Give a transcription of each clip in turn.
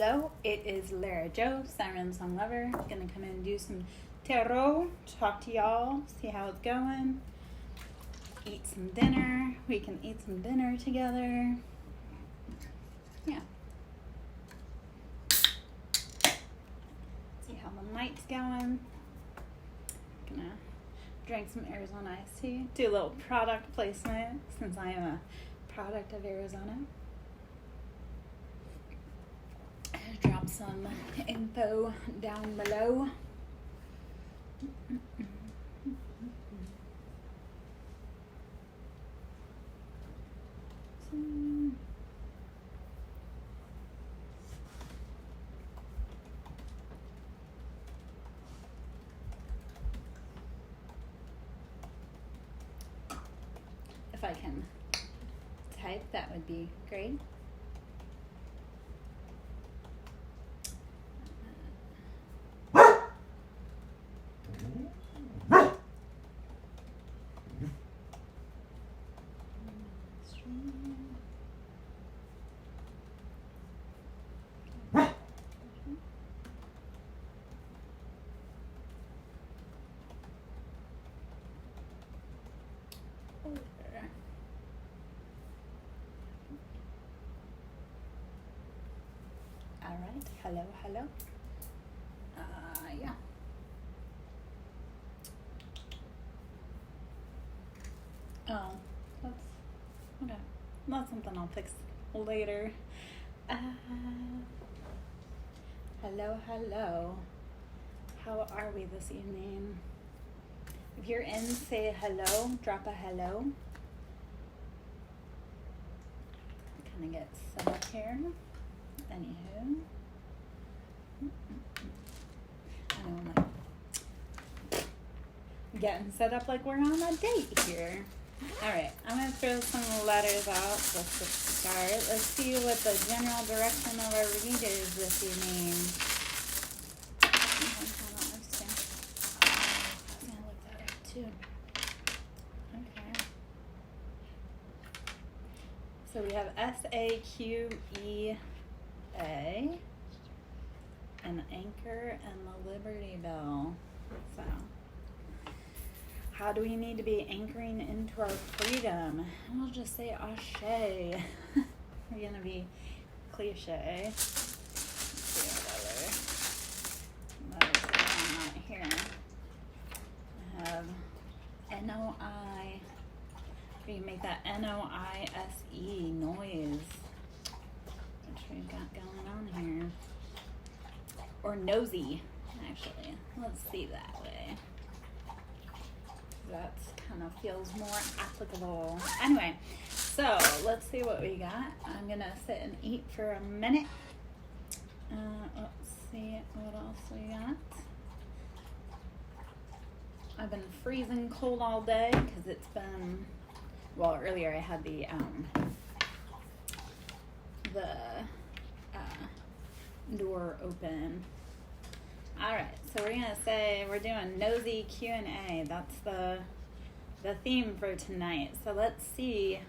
hello. It is Lara Joe, SirenSong lover. Gonna come in and do some tarot, talk to y'all, see how it's going. Eat some dinner. We can eat some dinner together. Yeah. See how the night's going. Gonna drink some Arizona iced tea. Do a little product placement since I am a product of Arizona. Drop some info down below. If I can type, that would be great. All right, hello. Yeah. Oh, that's something I'll fix later. Hello. How are we this evening? If you're in, say hello. Drop a hello. Kind of get set up here. Anywho. I know I'm like getting set up like we're on a date here. Alright, I'm going to throw some letters out just to start. Let's see what the general direction of our read is this evening. Too. Okay. So we have SAQEA, an anchor, and the Liberty Bell. So, how do we need to be anchoring into our freedom? We'll just say ashe. We're gonna be cliche. Let's see what other letters are on here. Have NOI. We can make that NOISE noise, which we've got going on here. Or nosy, actually. Let's see that way. That kind of feels more applicable. Anyway, so let's see what we got. I'm gonna sit and eat for a minute. Let's see what else we got. I've been freezing cold all day because it's been, well, earlier I had the door open. All right, so we're gonna say we're doing nosy Q&A. That's the theme for tonight. So let's see,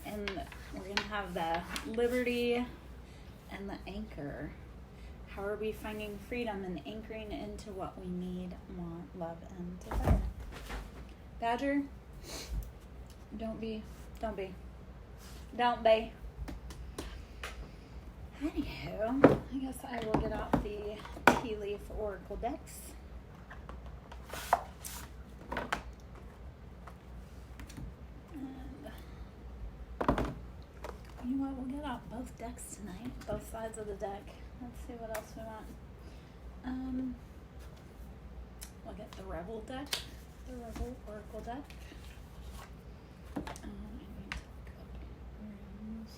and we're gonna have the liberty and the anchor. How are we finding freedom and anchoring into what we need, want, love, and desire? Badger, don't be. Anywho, I guess I will get out the tea leaf oracle decks. And you know what? We'll get out both decks tonight, both sides of the deck. Let's see what else we want. We'll get the Rebel deck, the Rebel Oracle deck. I need to look up rooms.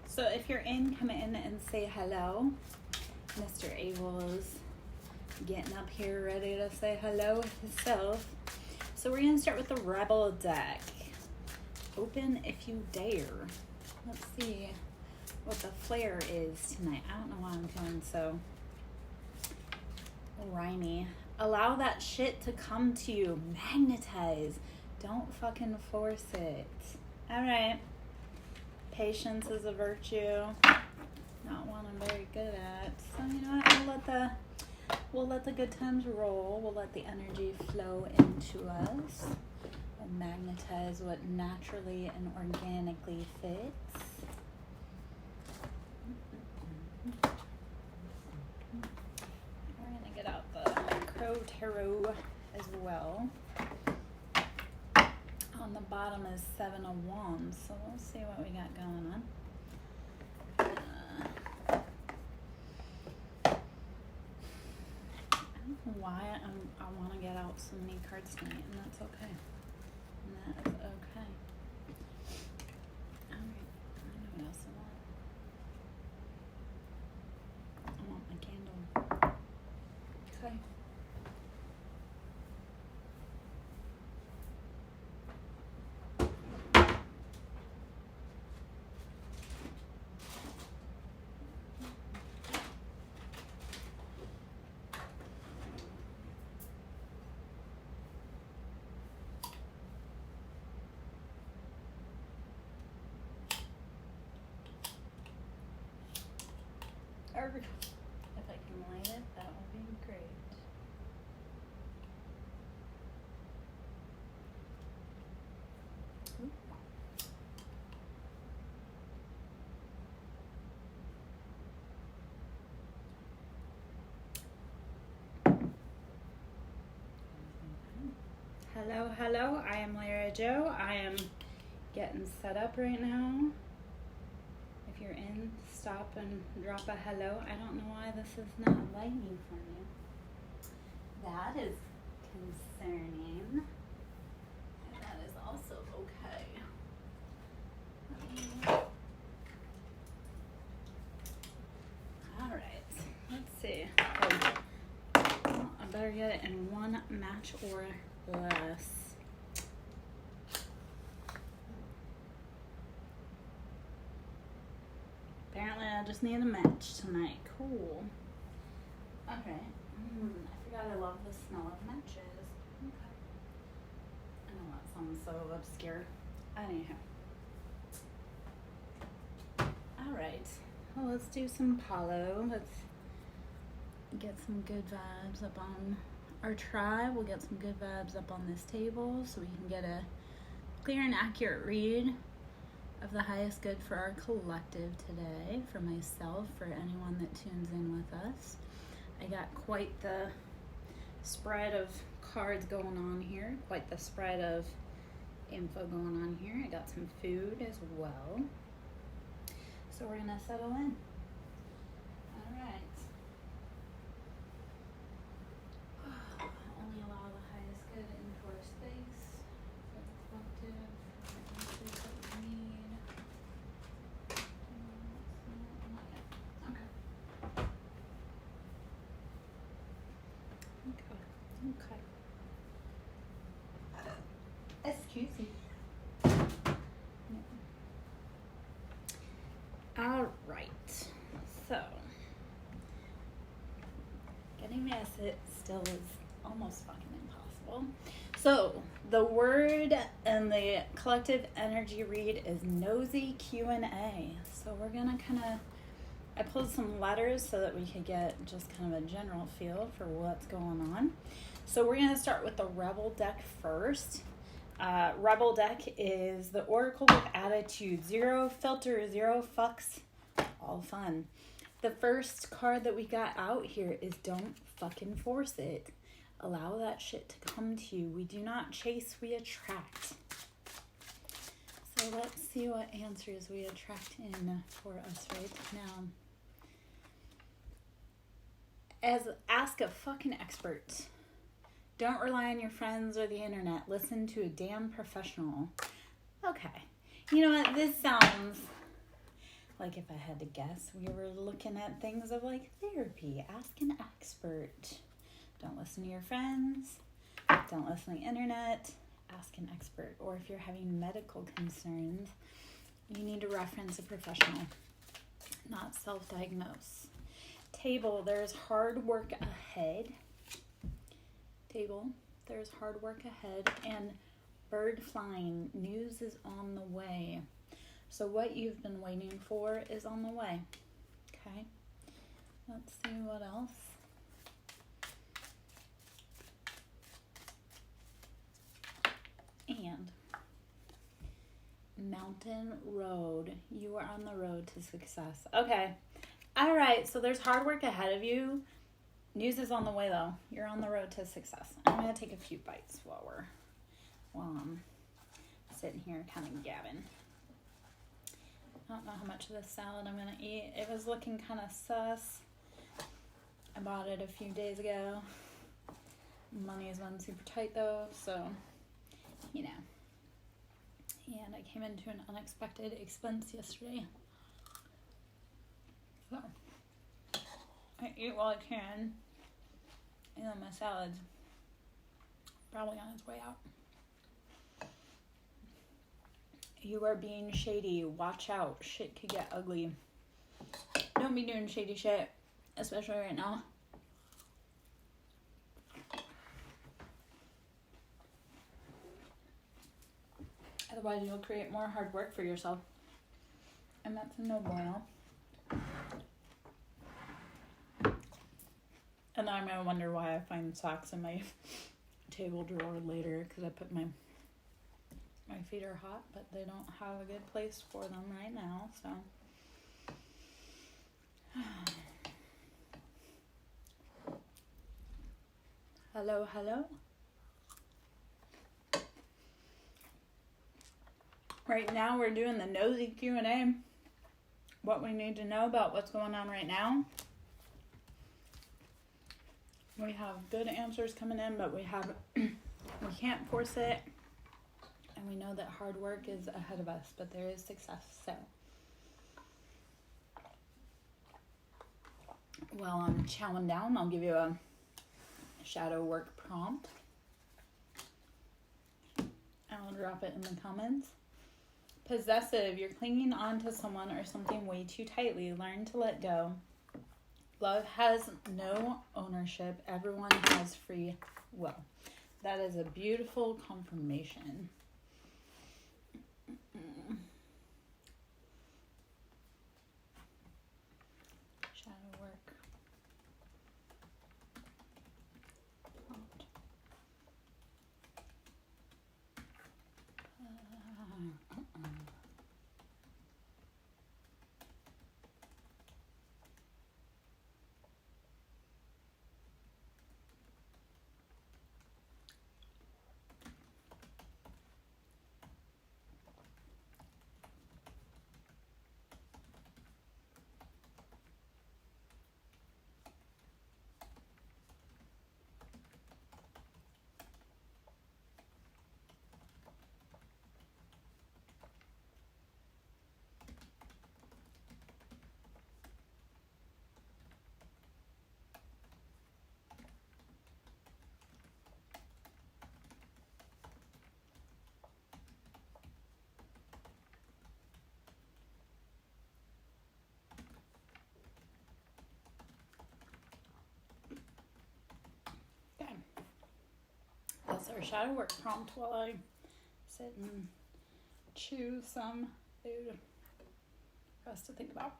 So if you're in, come in and say hello. Mr. Abel is getting up here ready to say hello himself. So we're going to start with the Rebel deck. Open if you dare. Let's see what the flare is tonight. I don't know why I'm feeling so rhymy. Allow that shit to come to you. Magnetize. Don't fucking force it. Alright. Patience is a virtue. Not one I'm very good at. So you know what? We'll let the good times roll. We'll let the energy flow into us. We'll magnetize what naturally and organically fits. We're going to get out the Crow Tarot as well. On the bottom is 7 of Wands, so we'll see what we got going on. I don't know why I want to get out so many cards tonight, and that's okay. And that is okay. Alright, I know what else I want my candle. Okay. Or if I can light it, that would be great. Ooh. Hello, hello. I am Lyra Jo. I am getting set up right now. If you're in, stop and drop a hello. I don't know why this is not lighting for me. That is concerning. That is also okay. Alright, let's see. Well, I better get it in one match or less. Apparently I just need a match tonight. Cool. Okay. I forgot I love the smell of matches. Okay. I know that sounds so obscure. Anyhow. Alright. Well, let's do some Palo. Let's get some good vibes up on our tribe. We'll get some good vibes up on this table so we can get a clear and accurate read of the highest good for our collective today, for myself, for anyone that tunes in with us. I got quite the spread of cards going on here, quite the spread of info going on here. I got some food as well. So we're gonna settle in. All right. Only allow the highest good into our space for the collective, for the answers that we need. Okay. Excuse me. All right. So, getting this it still is almost fucking impossible. So, the word and the collective energy read is nosy Q&A. So, we're gonna kind of, I pulled some letters so that we could get just kind of a general feel for what's going on. So we're going to start with the Rebel deck first. Rebel deck is the Oracle with Attitude. 0 filter, 0 fucks, all fun. The first card that we got out here is don't fucking force it. Allow that shit to come to you. We do not chase, we attract. So let's see what answers we attract in for us right now. Ask a fucking expert. Don't rely on your friends or the internet. Listen to a damn professional. Okay. You know what? This sounds like, if I had to guess, we were looking at things of like therapy. Ask an expert. Don't listen to your friends. Don't listen to the internet. ask an expert. Or if you're having medical concerns, you need to reference a professional, not self-diagnose. Table, there's hard work ahead. Table, there's hard work ahead. And bird flying, news is on the way. So what you've been waiting for is on the way. Okay, let's see what else. And mountain road, you are on the road to success. Okay, all right, so there's hard work ahead of you. News is on the way though. You're on the road to success. I'm gonna take a few bites while I'm sitting here kind of gabbing. I don't know how much of this salad I'm gonna eat. It was looking kind of sus. I bought it a few days ago. Money is run super tight though, so you know. And I came into an unexpected expense yesterday. So I eat while I can. And then my salad's probably on its way out. You are being shady. Watch out. Shit could get ugly. Don't be doing shady shit, especially right now. Otherwise, you'll create more hard work for yourself. And that's a no bueno. And then I'm going to wonder why I find socks in my table drawer later, because I put my feet are hot, but they don't have a good place for them right now, so. Hello, hello. Right now we're doing the nosy Q&A. What we need to know about what's going on right now. We have good answers coming in, but we can't force it. And we know that hard work is ahead of us, but there is success. So, while I'm chowing down, I'll give you a shadow work prompt. I'll drop it in the comments. Possessive, you're clinging on to someone or something way too tightly. Learn to let go. Love has no ownership. Everyone has free will. That is a beautiful confirmation. Shadow work. Prompt. That's our shadow work prompt while I sit and chew some food for us to think about.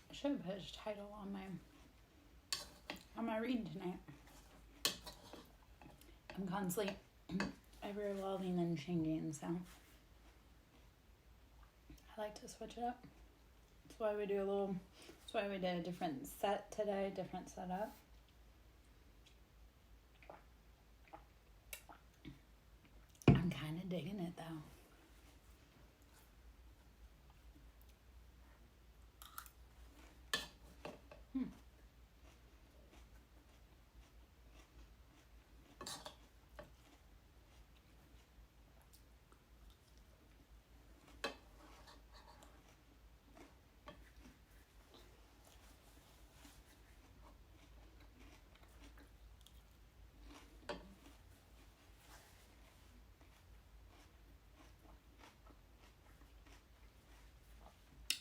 I should have put a title on my read tonight. I'm constantly ever evolving and changing, so I like to switch it up. That's why we did a different set today, different setup. I'm kind of digging it though.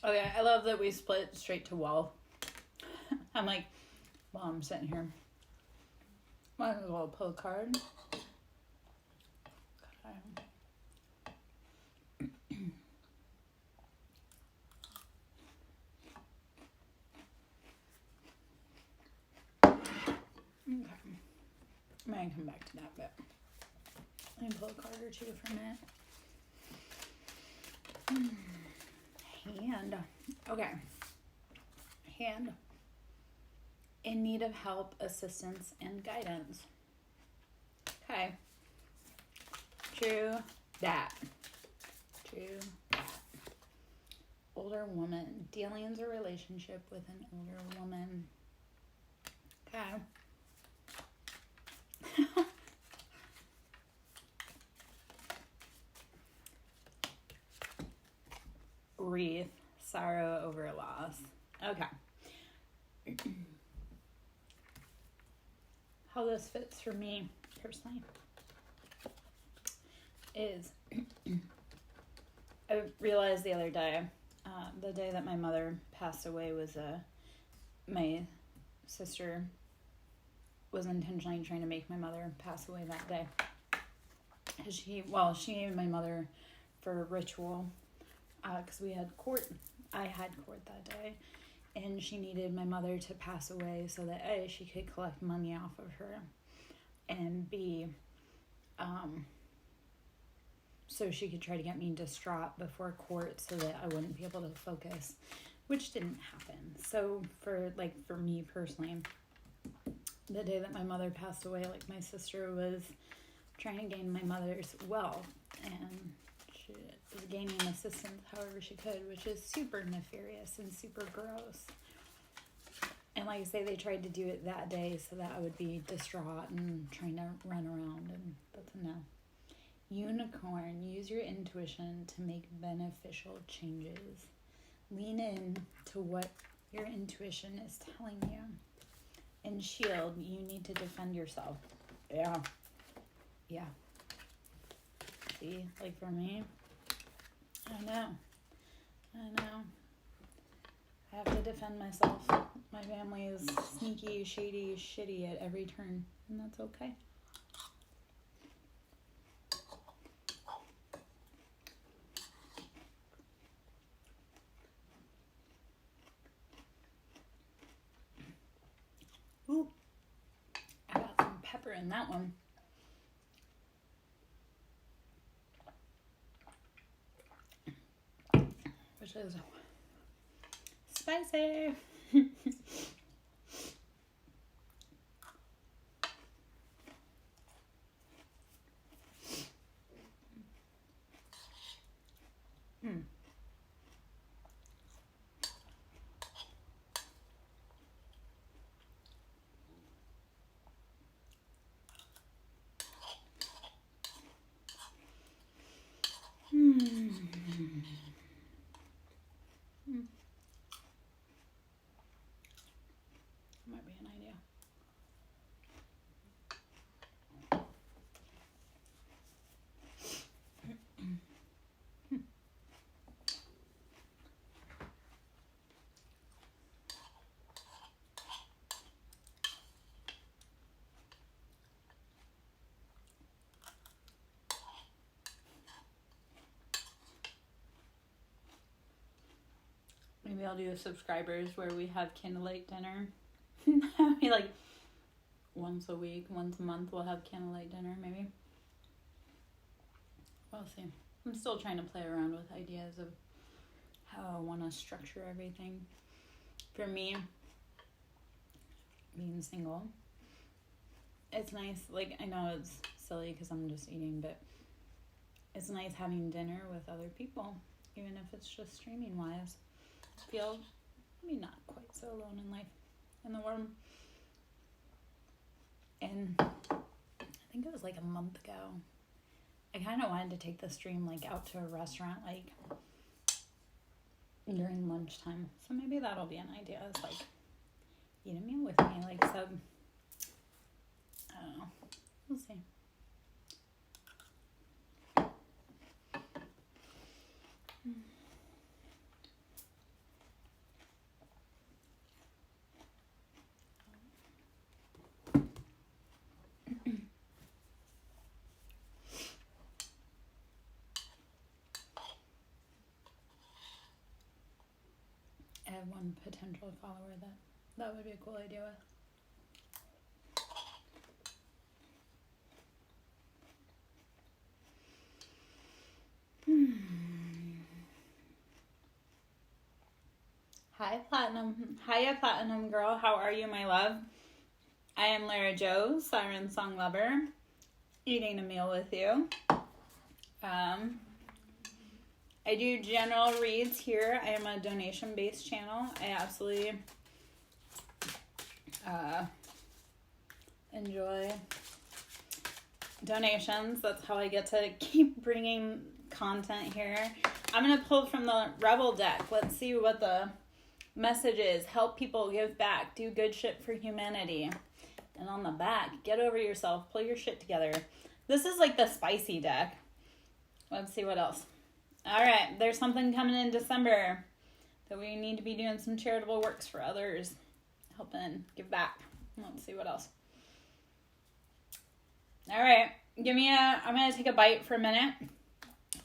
Okay, I love that we split straight to wealth. I'm like, while I'm sitting here, might as well pull a card. Okay. I might come back to that, but let me pull a card or two from it. Hand. Okay. Hand. In need of help, assistance, and guidance. Okay. True that. True that. Older woman. Dealings or relationship with an older woman. Okay. Wreath, sorrow over loss. Okay. How this fits for me personally is I realized the other day, the day that my mother passed away was my sister was intentionally trying to make my mother pass away that day. She and my mother for a ritual, because we had court. I had court that day, and she needed my mother to pass away so that A, she could collect money off of her, and B, so she could try to get me distraught before court so that I wouldn't be able to focus, which didn't happen. So for me personally, the day that my mother passed away, my sister was trying to gain my mother's wealth, and she was gaining assistance however she could, which is super nefarious and super gross. And like I say, they tried to do it that day so that I would be distraught and trying to run around, and that's a no. Unicorn, use your intuition to make beneficial changes. Lean in to what your intuition is telling you. And shield, you need to defend yourself. Yeah. See, for me, I know. I have to defend myself. My family is sneaky, shady, shitty at every turn, and that's okay. Ooh, I got some pepper in that one. Which is spicy. Might be an idea. Maybe I'll do a subscribers where we have candlelight dinner. Maybe once a week, once a month we'll have candlelight dinner, maybe. We'll see. I'm still trying to play around with ideas of how I want to structure everything. For me, being single, it's nice. I know it's silly because I'm just eating, but it's nice having dinner with other people, even if it's just streaming wise. Feel maybe not quite so alone in life, in the world. And I think it was a month ago, I kind of wanted to take the stream out to a restaurant during lunchtime. So maybe that'll be an idea. It's eat a meal with me, sub. I don't know. We'll see. have one potential follower that would be a cool idea with. Hi, Platinum. Hiya, Platinum girl. How are you, my love? I am Lara Jo, SirenSong lover, eating a meal with you. I do general reads here. I am a donation-based channel. I absolutely enjoy donations. That's how I get to keep bringing content here. I'm going to pull from the Rebel deck. Let's see what the message is. Help people, give back, do good shit for humanity. And on the back, get over yourself, pull your shit together. This is like the spicy deck. Let's see what else. All right, there's something coming in December that we need to be doing some charitable works for others, helping give back. Let's see what else. All right, I'm going to take a bite for a minute.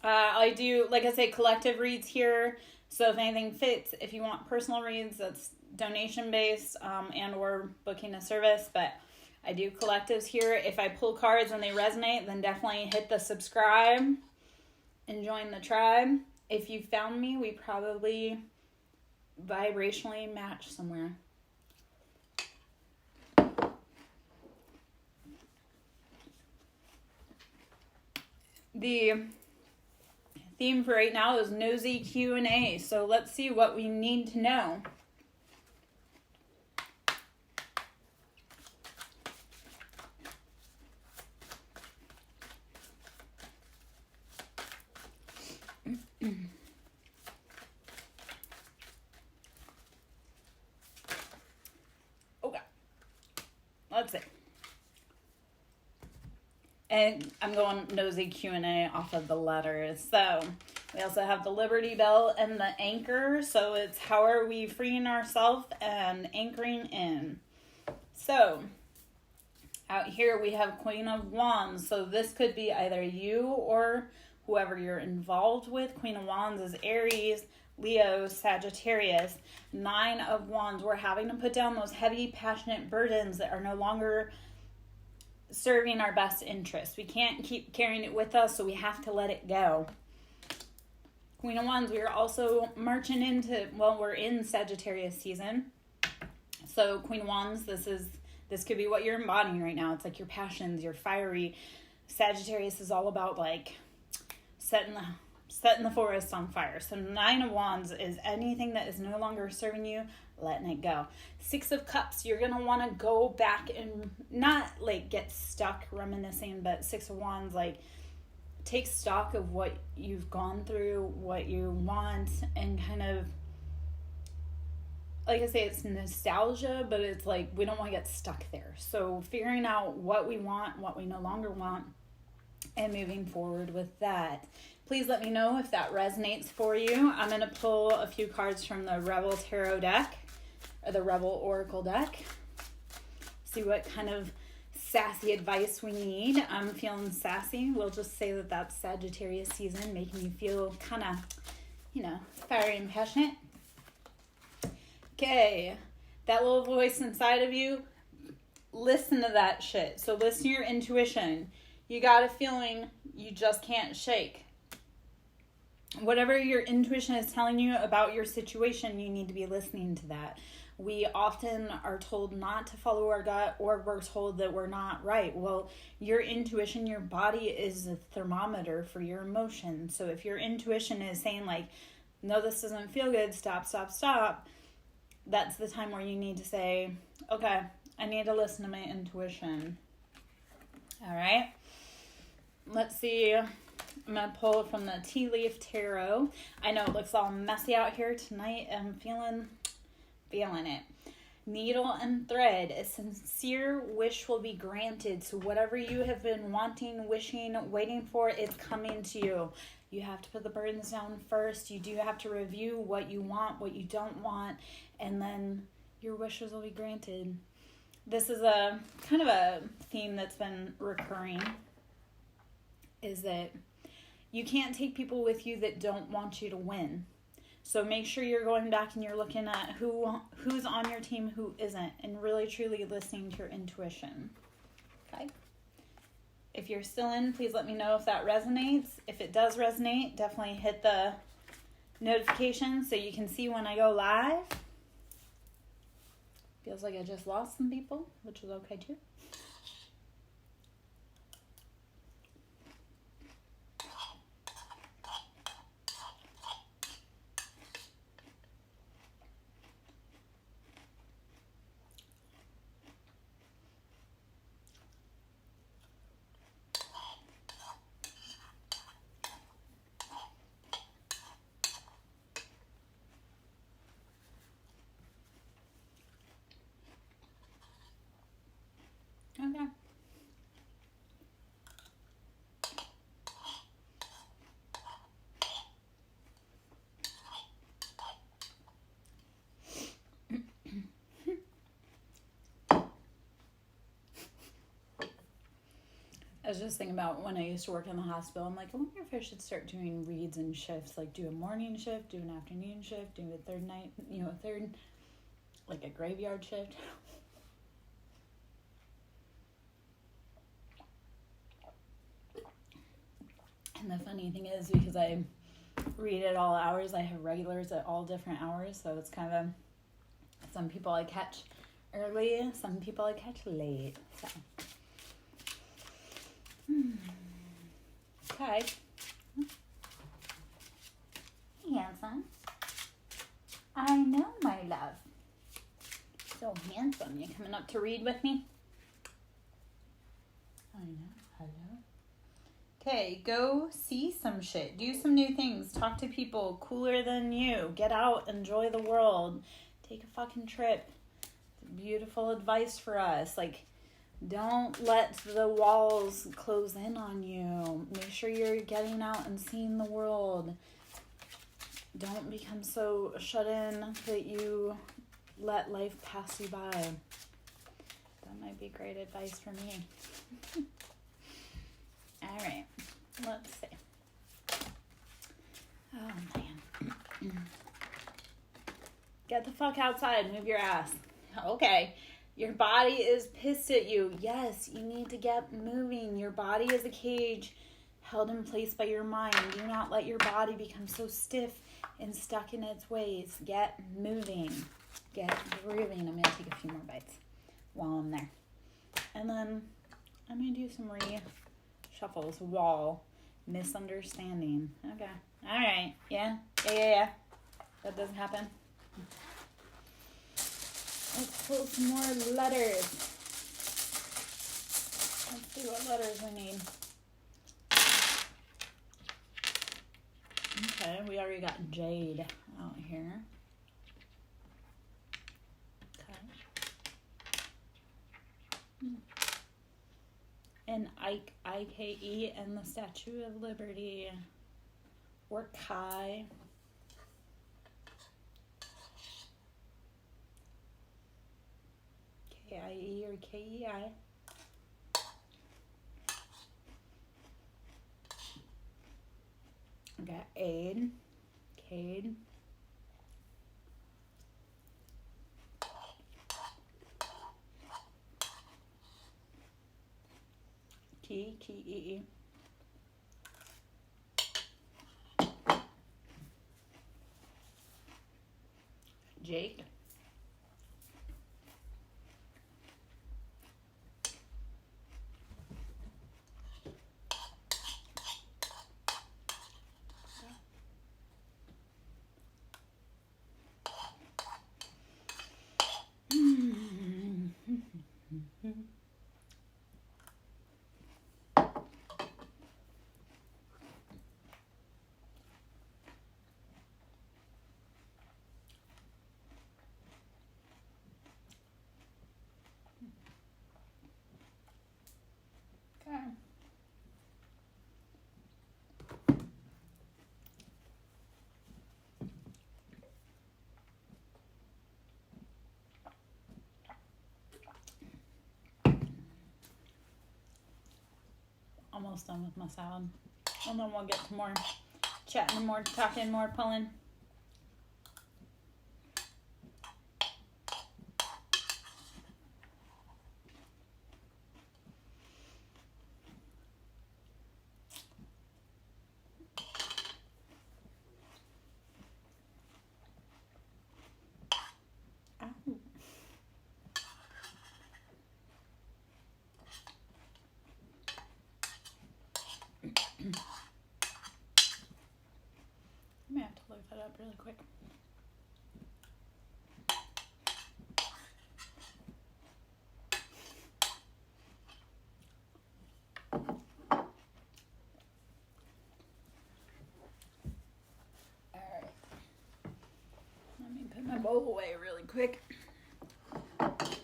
I do, like I say, collective reads here. So if anything fits, if you want personal reads, that's donation-based and or booking a service. But I do collectives here. If I pull cards and they resonate, then definitely hit the subscribe and join the tribe. If you found me, we probably vibrationally match somewhere. The theme for right now is nosy Q&A. So let's see what we need to know. Okay. Let's see. And I'm going nosy Q&A off of the letters. So we also have the Liberty Bell and the anchor. So it's how are we freeing ourselves and anchoring in. So out here we have Queen of Wands. So this could be either you or whoever you're involved with. Queen of Wands is Aries, Leo, Sagittarius. 9 of Wands, we're having to put down those heavy, passionate burdens that are no longer serving our best interest. We can't keep carrying it with us, so we have to let it go. Queen of Wands, we are also marching into, we're in Sagittarius season. So Queen of Wands, this could be what you're embodying right now. It's like your passions, your fiery. Sagittarius is all about like setting the forest on fire. So 9 of Wands is anything that is no longer serving you, letting it go. 6 of Cups, you're going to want to go back and not like get stuck reminiscing, but 6 of Wands, like take stock of what you've gone through, what you want, and kind of, like I say, it's nostalgia, but it's like we don't want to get stuck there. So figuring out what we want, what we no longer want, and moving forward with that. Please let me know if that resonates for you. I'm going to pull a few cards from the Rebel Tarot deck, or the Rebel Oracle deck. See what kind of sassy advice we need. I'm feeling sassy. We'll just say that that's Sagittarius season, making you feel kind of, fiery and passionate. Okay, that little voice inside of you, listen to that shit. So listen to your intuition. You got a feeling you just can't shake. Whatever your intuition is telling you about your situation, you need to be listening to that. We often are told not to follow our gut, or we're told that we're not right. Well, your intuition, your body is a thermometer for your emotions. So if your intuition is saying like, no, this doesn't feel good, stop, that's the time where you need to say, okay, I need to listen to my intuition. All right. Let's see. I'm going to pull from the Tea Leaf Tarot. I know it looks all messy out here tonight. I'm feeling it. Needle and thread. A sincere wish will be granted. So whatever you have been wanting, wishing, waiting for, is coming to you. You have to put the burdens down first. You do have to review what you want, what you don't want, and then your wishes will be granted. This is a kind of a theme that's been recurring, is that you can't take people with you that don't want you to win. So make sure you're going back and you're looking at who's on your team, who isn't, and really truly listening to your intuition. Okay? If you're still in, please let me know if that resonates. If it does resonate, definitely hit the notification so you can see when I go live. Feels like I just lost some people, which is okay too. Okay. I was just thinking about when I used to work in the hospital. I'm like, I wonder if I should start doing reads and shifts, like do a morning shift, do an afternoon shift, do a third night, like a graveyard shift. And the funny thing is, because I read at all hours, I have regulars at all different hours, so it's kind of, some people I catch early, some people I catch late, so. Okay. Handsome. I know, my love. So handsome. You coming up to read with me? I know. Hello. Okay, go see some shit. Do some new things. Talk to people cooler than you. Get out. Enjoy the world. Take a fucking trip. Beautiful advice for us. Like, don't let the walls close in on you. Make sure you're getting out and seeing the world. Don't become so shut in that you let life pass you by. That might be great advice for me. All right, let's see. Oh, man. Get the fuck outside. Move your ass. Okay. Your body is pissed at you. Yes, you need to get moving. Your body is a cage held in place by your mind. Do not let your body become so stiff and stuck in its ways. Get moving. Get grooving. I'm going to take a few more bites while I'm there. And then I'm going to do some reshuffles. Wall. Misunderstanding. Okay. All right. Yeah. That doesn't happen. Let's pull some more letters. Let's see what letters we need. Okay, we already got Jade out here. Okay. And Ike and the Statue of Liberty. Or Kai. K-I-E or K-E-I. I got Aid, Cade, K-E-E. Jake. Okay. Almost done with my salad. And then we'll get to more chatting, more talking, more pulling. have to look that up really quick. Alright. Let me put my bowl away really quick. Ouch.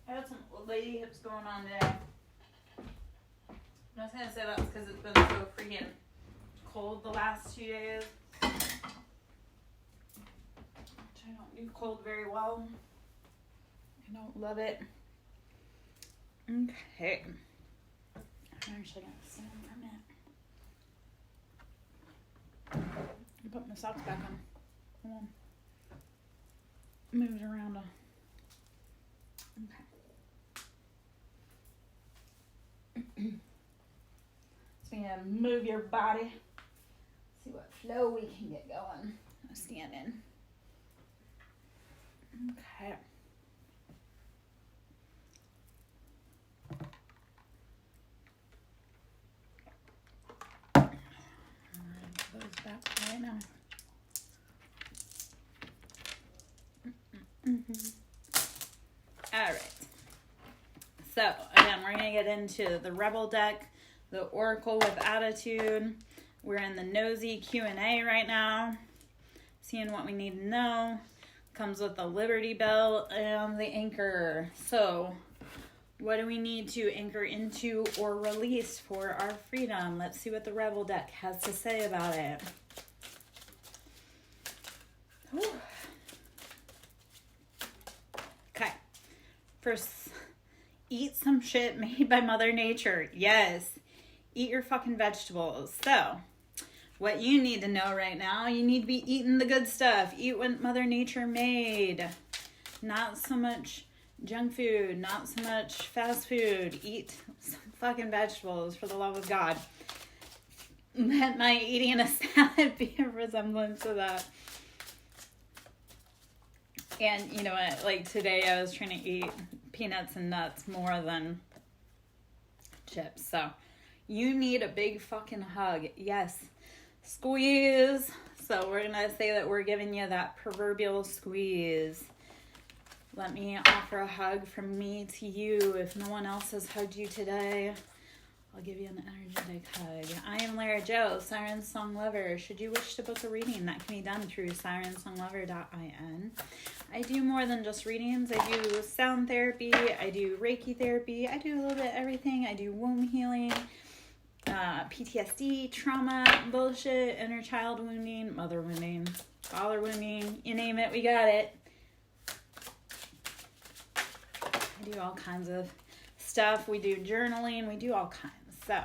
I have some old lady hips going on today. I was going to say that's because it's been so freaking cold the last 2 days. Which I don't do cold very well. I don't love it. Okay. I'm actually going to sit for a minute. Put my socks back on. Come on. Move it around. Okay. So you're gonna move your body. See what flow we can get going. I'm standing. Okay. Those back right now. All right. So again, we're gonna get into the Rebel deck, the Oracle with Attitude. We're in the nosy Q&A right now, seeing what we need to know. Comes with the Liberty Bell and the Anchor. So what do we need to anchor into or release for our freedom? Let's see what the Rebel deck has to say about it. Whew. Okay. First, eat some shit made by Mother Nature. Yes. Eat your fucking vegetables. So, what you need to know right now, you need to be eating the good stuff. Eat what Mother Nature made. Not so much junk food, not so much fast food. Eat some fucking vegetables for the love of God. Let my eating a salad be a resemblance to that. And you know what, like today I was trying to eat peanuts and nuts more than chips. So you need a big fucking hug. Yes. Squeeze. So we're going to say that we're giving you that proverbial squeeze. Let me offer a hug from me to you. If no one else has hugged you today, I'll give you an energetic hug. I am Lara Jo, SirenSong Lover. Should you wish to book a reading, that can be done through SirenSongLover.in. I do more than just readings. I do sound therapy. I do Reiki therapy. I do a little bit of everything. I do womb healing, PTSD, trauma, bullshit, inner child wounding, mother wounding, father wounding. You name it, we got it. I do all kinds of stuff. We do journaling. We do all kinds. So,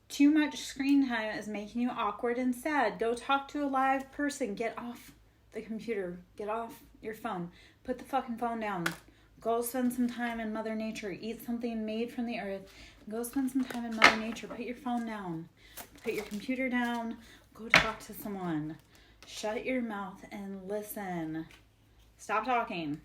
too much screen time is making you awkward and sad. Go talk to a live person. Get off the computer. Get off your phone. Put the fucking phone down. Go spend some time in Mother Nature. Eat something made from the earth. Go spend some time in Mother Nature. Put your phone down. Put your computer down. Go talk to someone. Shut your mouth and listen. Stop talking.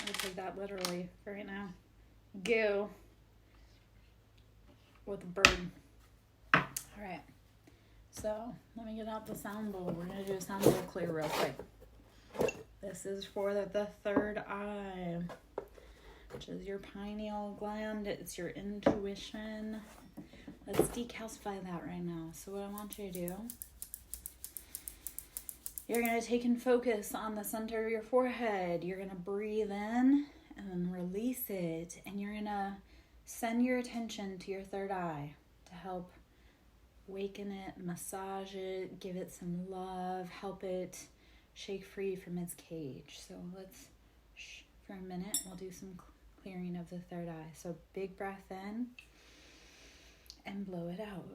I take that literally for right now. Go with a bird. All right. So let me get out the sound bowl. We're going to do a sound bowl clear real quick. This is for the third eye, which is your pineal gland. It's your intuition. Let's decalcify that right now. So what I want you to do, you're going to take and focus on the center of your forehead. You're going to breathe in and then release it. And you're going to send your attention to your third eye to help waken it, massage it, give it some love, help it shake free from its cage. So let's, for a minute, we'll do some clearing of the third eye. So big breath in and blow it out.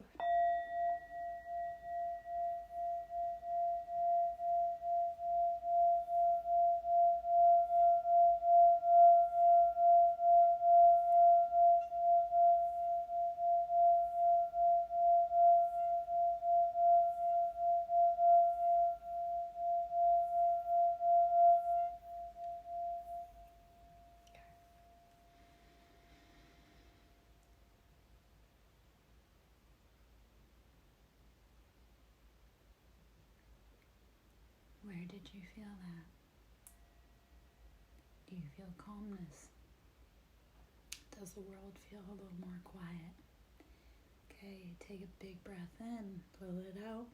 you feel that? Do you feel calmness? Does the world feel a little more quiet? Okay, take a big breath in, blow it out.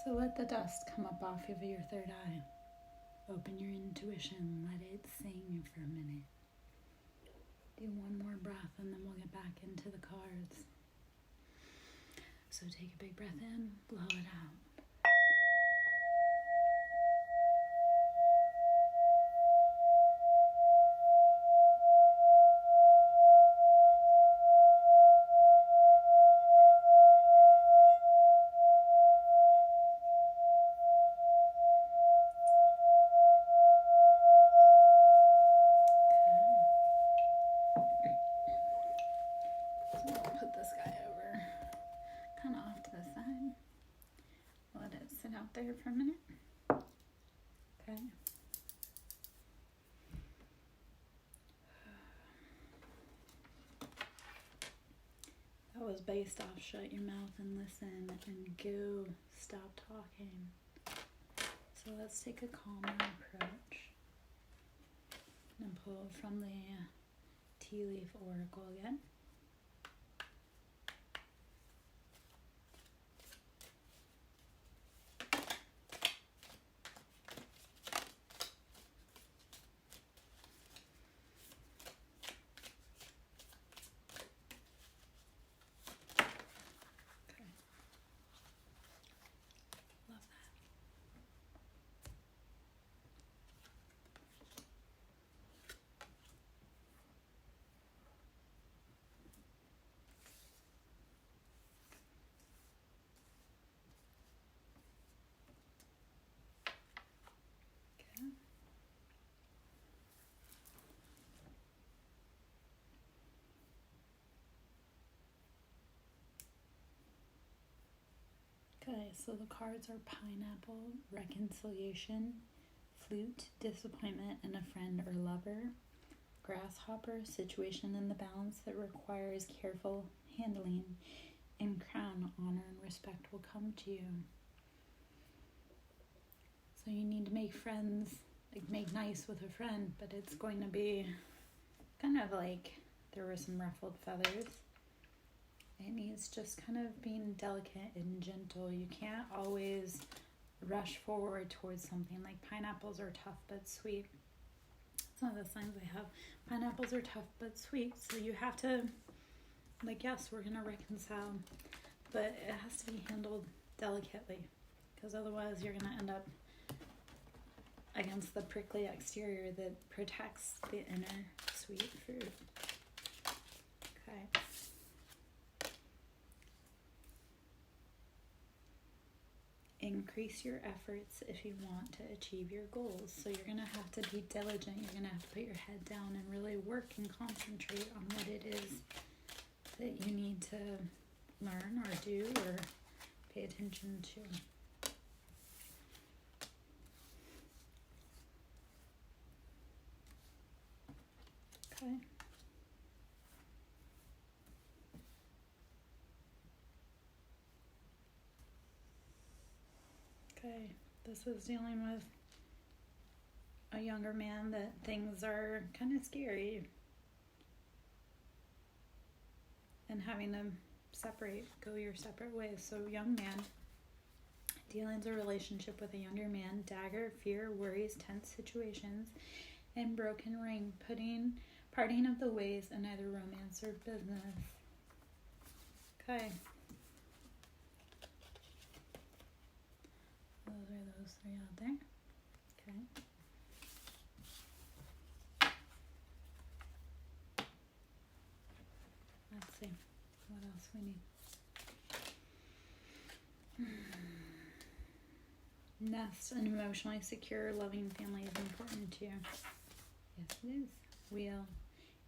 So let the dust come up off of your third eye. Open your intuition, let it sing for a minute. Do one more breath and then we'll get back into the cards. So take a big breath in, blow it out. Put this guy over kind of off to the side. Let it sit out there for a minute. Okay. That was based off shut your mouth and listen and go stop talking. So let's take a calmer approach and pull from the tea leaf oracle again. Okay, so the cards are pineapple, reconciliation, flute, disappointment, and a friend or lover. Grasshopper, situation in the balance that requires careful handling. And crown, honor and respect will come to you. So you need to make friends, like make nice with a friend, but it's going to be kind of like there were some ruffled feathers. It needs just kind of being delicate and gentle. You can't always rush forward towards something. Like pineapples are tough but sweet. Some of the signs I have, pineapples are tough but sweet. So you have to, like, yes, we're going to reconcile, but it has to be handled delicately, because otherwise you're going to end up against the prickly exterior that protects the inner sweet fruit. Okay. Increase your efforts if you want to achieve your goals. So you're going to have to be diligent. You're going to have to put your head down and really work and concentrate on what it is that you need to learn or do or pay attention to. Okay. Okay, this is dealing with a younger man that things are kind of scary and having to separate, go your separate ways. So young man, dealing with a relationship with a younger man, dagger, fear, worries, tense situations, and broken ring, putting Parting of the ways in either romance or business. Okay. Those are those three out there. Okay. Let's see what else we need. Nest, an emotionally secure, loving family is important to you. Yes, it is. Wheel,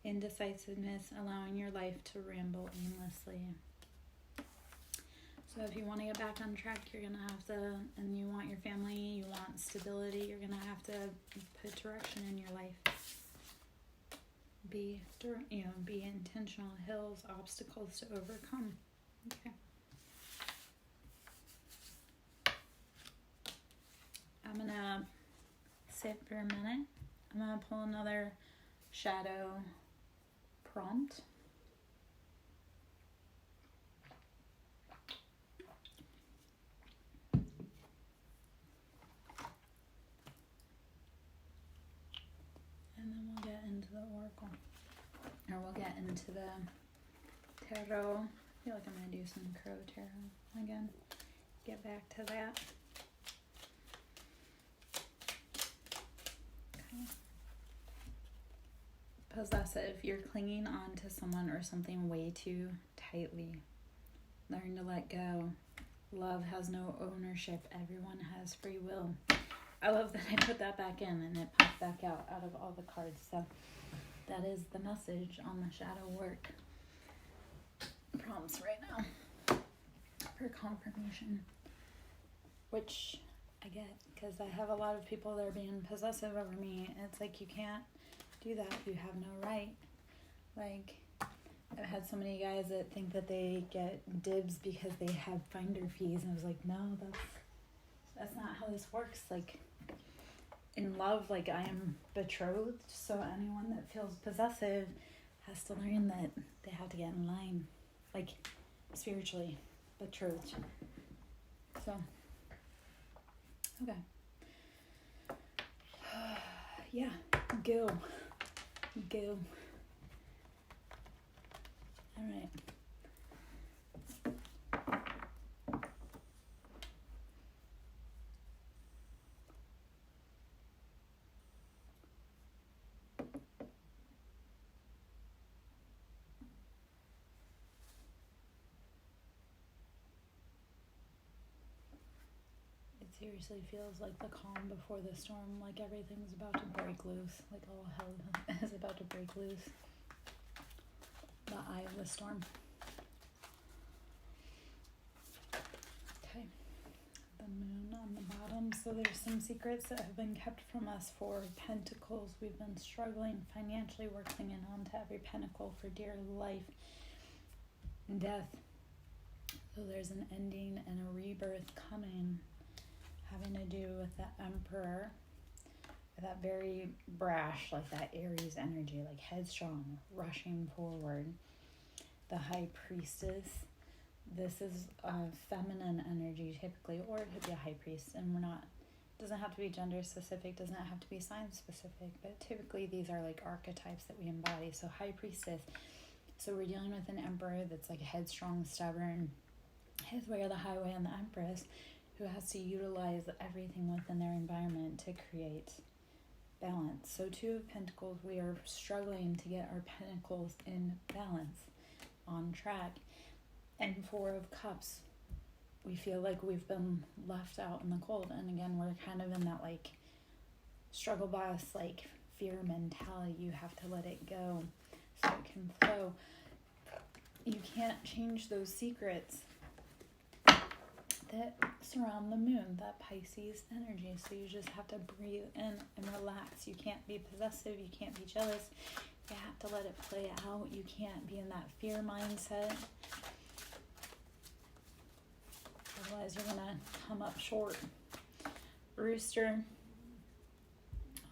indecisiveness, allowing your life to ramble aimlessly. So if you want to get back on track, you're going to have to, and you want your family, you want stability, you're going to have to put direction in your life. Be intentional. Hills, obstacles to overcome. Okay. I'm going to sit for a minute. I'm going to pull another shadow prompt. And then we'll get into the oracle. Or we'll get into the tarot. I feel like I'm going to do some crow tarot again. Get back to that. Okay. Possessive. You're clinging on to someone or something way too tightly. Learn to let go. Love has no ownership. Everyone has free will. I love that I put that back in and it popped back out of all the cards. So that is the message on the shadow work prompts right now for confirmation, which I get because I have a lot of people that are being possessive over me. It's like, you can't do that. You have no right. Like, I've had so many guys that think that they get dibs because they have finder fees, and I was like, no, that's not how this works. Like, in love, like, I am betrothed, so anyone that feels possessive has to learn that they have to get in line, like, spiritually betrothed. So, okay. Yeah, go. All right. It seriously feels like the calm before the storm, like everything's about to break loose, like all hell is about to break loose. The eye of the storm. Okay. The moon on the bottom. So there's some secrets that have been kept from us. 4 of Pentacles. We've been struggling financially. We're clinging on to every pentacle for dear life and death. So there's an ending and a rebirth coming, having to do with the Emperor. That very brash, like that Aries energy, like headstrong, rushing forward. The High Priestess. This is a feminine energy typically, or it could be a high priest, and doesn't have to be gender specific, doesn't have to be sign specific, but typically these are like archetypes that we embody. So High Priestess. So we're dealing with an emperor that's like headstrong, stubborn, his way or the highway, and the Empress, who has to utilize everything within their environment to create balance. So 2 of Pentacles, we are struggling to get our pentacles in balance, on track. And 4 of Cups, we feel like we've been left out in the cold. And again, we're kind of in that like struggle bus, like fear mentality. You have to let it go so it can flow. You can't change those secrets that surround the moon, that Pisces energy. So you just have to breathe in and relax. You can't be possessive. You can't be jealous. You have to let it play out. You can't be in that fear mindset. Otherwise, you're going to come up short. Rooster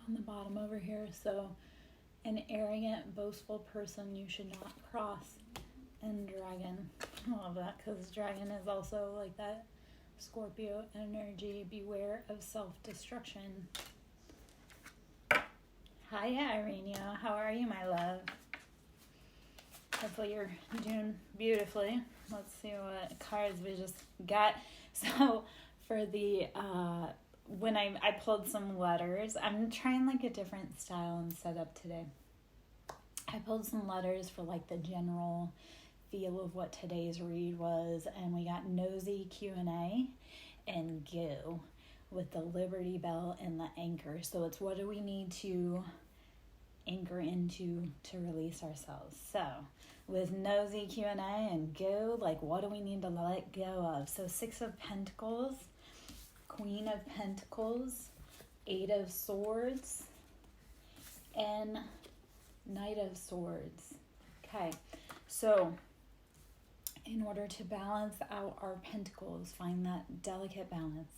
on the bottom over here. So an arrogant, boastful person you should not cross. And Dragon. I love that because Dragon is also like that Scorpio energy. Beware of self-destruction. Hi, Irenia. How are you, my love? Hopefully you're doing beautifully. Let's see what cards we just got. So for the, when I pulled some letters, I'm trying like a different style and setup today. I pulled some letters for like the general feel of what today's read was, and we got nosy Q&A and go with the Liberty Bell and the anchor. So it's what do we need to anchor into to release ourselves. So with nosy Q&A and go, like what do we need to let go of? So 6 of Pentacles, Queen of Pentacles, 8 of Swords, and Knight of Swords. Okay, so in order to balance out our pentacles, find that delicate balance.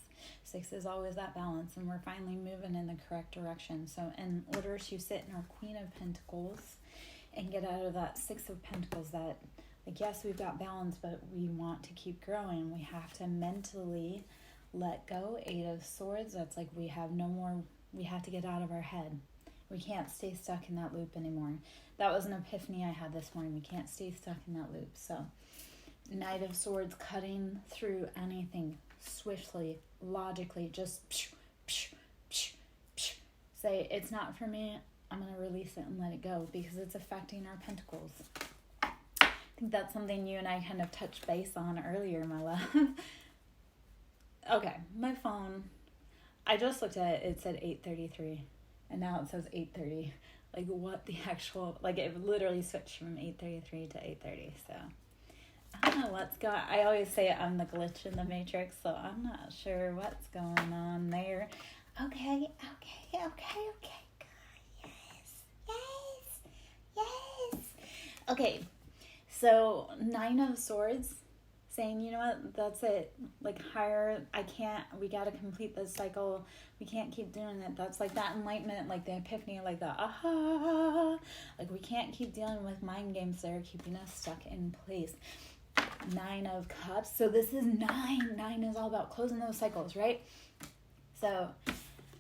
6 is always that balance, and we're finally moving in the correct direction. So in order to sit in our Queen of Pentacles and get out of that 6 of Pentacles, that like, yes, we've got balance, but we want to keep growing. We have to mentally let go. 8 of Swords, that's like we have to get out of our head. We can't stay stuck in that loop anymore. That was an epiphany I had this morning. We can't stay stuck in that loop. So Knight of Swords, cutting through anything swiftly, logically, just psh, psh, psh, psh. Say, it's not for me, I'm going to release it and let it go because it's affecting our pentacles. I think that's something you and I kind of touched base on earlier, my love. Okay, my phone, I just looked at it, it said 8:33, and now it says 8:30. Like, what the actual, like, it literally switched from 8:33 to 8:30, so I don't know what's going on. I always say I'm the glitch in the matrix, so I'm not sure what's going on there. Okay. Yes. Okay, so 9 of Swords, saying, you know what, that's it. Like, we got to complete this cycle. We can't keep doing it. That's like that enlightenment, like the epiphany, like the aha. Like, we can't keep dealing with mind games that are keeping us stuck in place. 9 of Cups. So this is 9. 9 is all about closing those cycles, right? So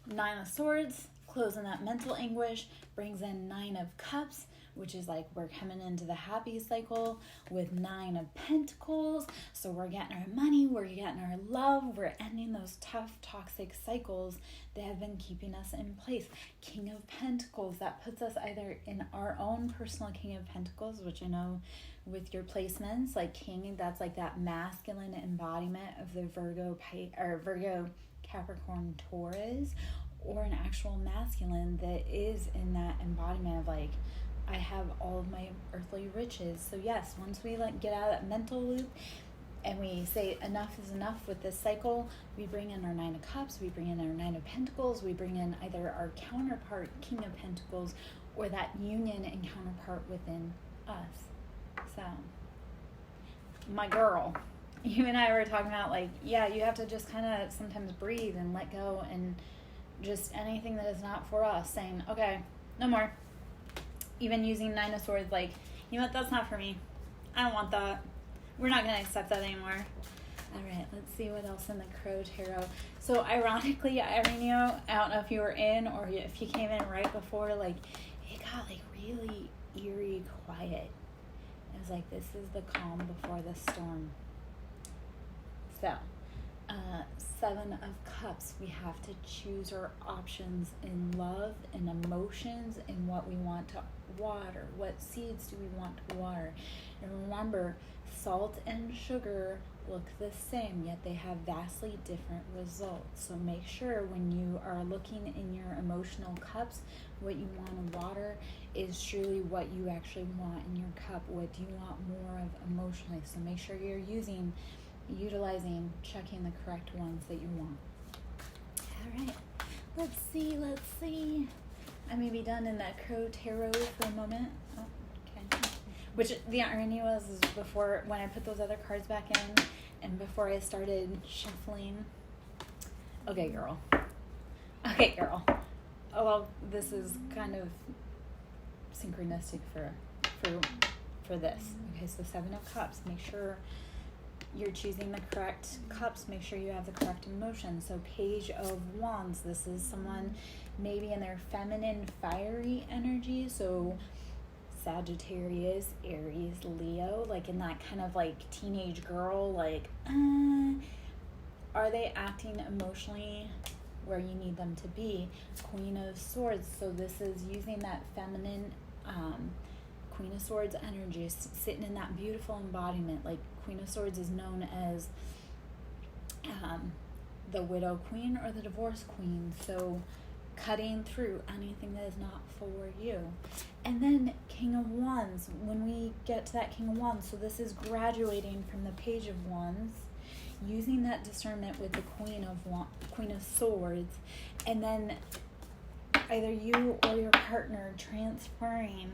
9 of Swords, closing that mental anguish, brings in 9 of Cups, which is like we're coming into the happy cycle with 9 of Pentacles. So we're getting our money, we're getting our love, we're ending those tough, toxic cycles that have been keeping us in place. King of Pentacles, that puts us either in our own personal King of Pentacles, which I know with your placements, like King, that's like that masculine embodiment of the Virgo Capricorn Taurus, or an actual masculine that is in that embodiment of like, I have all of my earthly riches. So yes, once we get out of that mental loop and we say enough is enough with this cycle, we bring in our 9 of Cups, we bring in our 9 of Pentacles, we bring in either our counterpart, King of Pentacles, or that union and counterpart within us. So, my girl, you and I were talking about like, yeah, you have to just kind of sometimes breathe and let go, and just anything that is not for us, saying, okay, no more. Even using 9 of Swords, like, you know what, that's not for me. I don't want that. We're not going to accept that anymore. All right, let's see what else in the Crow Tarot. So, ironically, Irene, I don't know if you were in or if you came in right before, like, it got, like, really eerie quiet. It was like, this is the calm before the storm. So, 7 of Cups, we have to choose our options in love and emotions and what we want to water. What seeds do we want to water? And remember, salt and sugar look the same, yet they have vastly different results. So make sure when you are looking in your emotional cups, what you want to water is truly what you actually want in your cup. What do you want more of emotionally? So make sure you're utilizing, checking the correct ones that you want. All right, let's see. I may be done in that Crow Tarot for a moment. Oh, okay. Which the irony was is before, when I put those other cards back in and before I started shuffling. Okay, girl. Oh, well, this is kind of synchronistic for this. Okay, so 7 of Cups. Make sure you're choosing the correct cups. Make sure you have the correct emotion. So Page of Wands, this is someone maybe in their feminine, fiery energy. So Sagittarius, Aries, Leo, like in that kind of like teenage girl, like, are they acting emotionally where you need them to be? Queen of Swords, so this is using that feminine, Queen of Swords energy, sitting in that beautiful embodiment. Like Queen of Swords is known as the widow queen or the divorce queen. So cutting through anything that is not for you. And then King of Wands, when we get to that King of Wands, so this is graduating from the Page of Wands, using that discernment with the Queen of Swords, and then either you or your partner transferring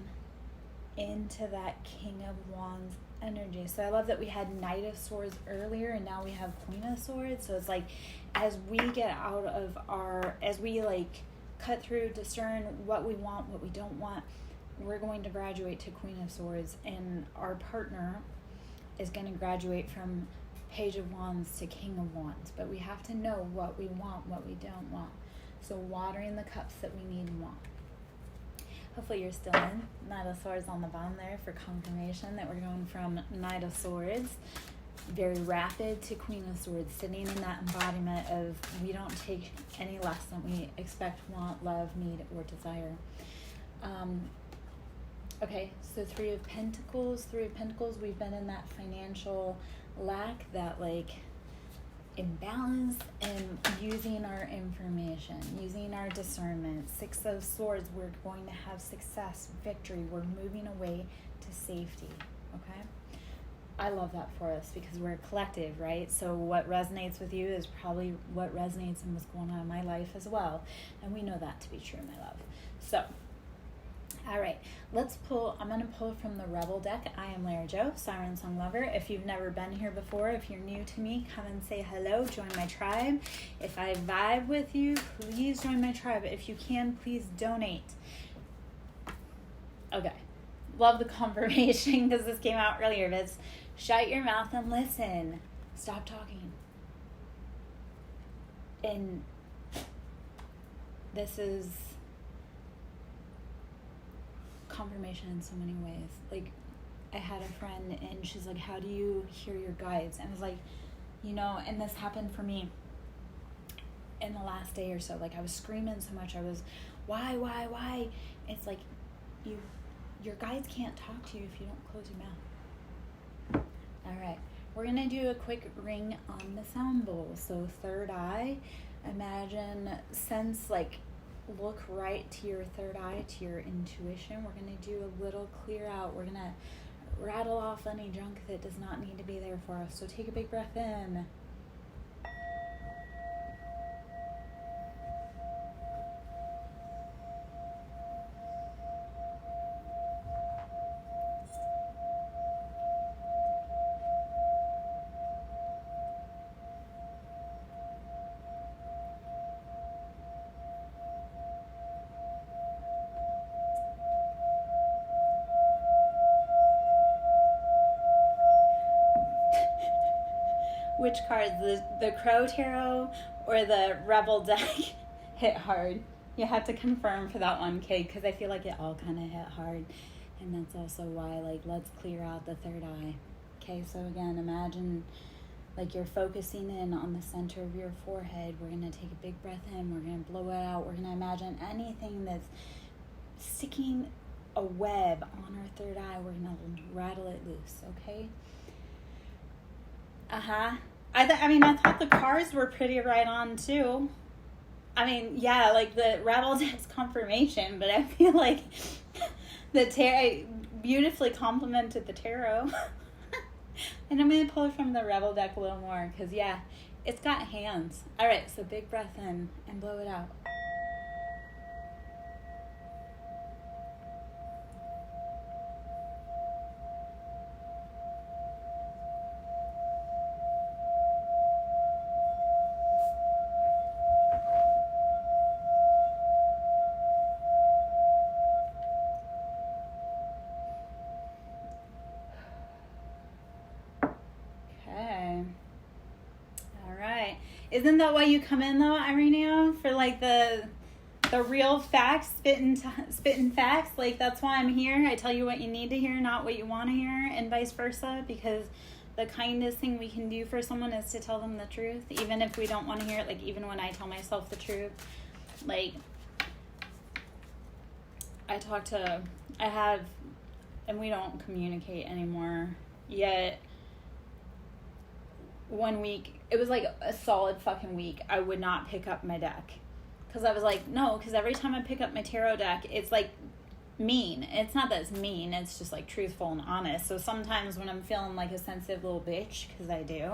into that King of Wands energy. So I love that we had Knight of Swords earlier and now we have Queen of Swords. So it's like as we get out of as we like cut through, discern what we want, what we don't want, we're going to graduate to Queen of Swords, and our partner is going to graduate from Page of Wands to King of Wands. But we have to know what we want, what we don't want. So watering the cups that we need and want. Hopefully you're still in. Knight of Swords on the bottom there for confirmation that we're going from Knight of Swords, very rapid, to Queen of Swords, sitting in that embodiment of we don't take any less than we expect, want, love, need, or desire. Okay, so Three of Pentacles, we've been in that financial lack, that like imbalance, and using our information, using our discernment. Six of Swords, we're going to have success, victory, we're moving away to safety. Okay, I love that for us because we're a collective, right? So what resonates with you is probably what resonates in what's going on in my life as well, and we know that to be true, my love. So all right, let's pull. I'm going to pull from the Rebel deck. I am Lara Jo, SirenSong lover. If you've never been here before, if you're new to me, come and say hello, join my tribe. If I vibe with you, please join my tribe. If you can, please donate. Okay, love the confirmation because this came out earlier. But it's shut your mouth and listen. Stop talking. And this is confirmation in so many ways. Like, I had a friend and she's like, how do you hear your guides? And I was like, and this happened for me in the last day or so. Like, I was screaming so much. I was, why? It's like, your guides can't talk to you if you don't close your mouth. All right, we're gonna do a quick ring on the sound bowl. So third eye, imagine, sense, like, look right to your third eye, to your intuition. We're going to do a little clear out. We're going to rattle off any junk that does not need to be there for us. So take a big breath in. Which cards, the Crow Tarot or the Rebel deck hit hard? You have to confirm for that one, Kate, because I feel like it all kind of hit hard. And that's also why, like, let's clear out the third eye. Okay, so again, imagine like you're focusing in on the center of your forehead. We're going to take a big breath in. We're going to blow it out. We're going to imagine anything that's sticking a web on our third eye. We're going to rattle it loose, okay? I thought the cards were pretty right on too. I mean, yeah, like the Rebel deck's confirmation, but I feel like the tarot beautifully complemented the tarot. And I'm going to pull from the Rebel deck a little more because, yeah, it's got hands. All right, so big breath in and blow it out. Okay. Isn't that why you come in, though, Irene? For, like, the real facts, spitting facts? Like, that's why I'm here. I tell you what you need to hear, not what you want to hear, and vice versa, because the kindest thing we can do for someone is to tell them the truth, even if we don't want to hear it. Like, even when I tell myself the truth, like, and we don't communicate anymore, yet 1 week, it was like a solid fucking week, I would not pick up my deck. Because I was like, no, because every time I pick up my tarot deck, it's like mean. It's not that it's mean, it's just like truthful and honest. So sometimes when I'm feeling like a sensitive little bitch, because I do,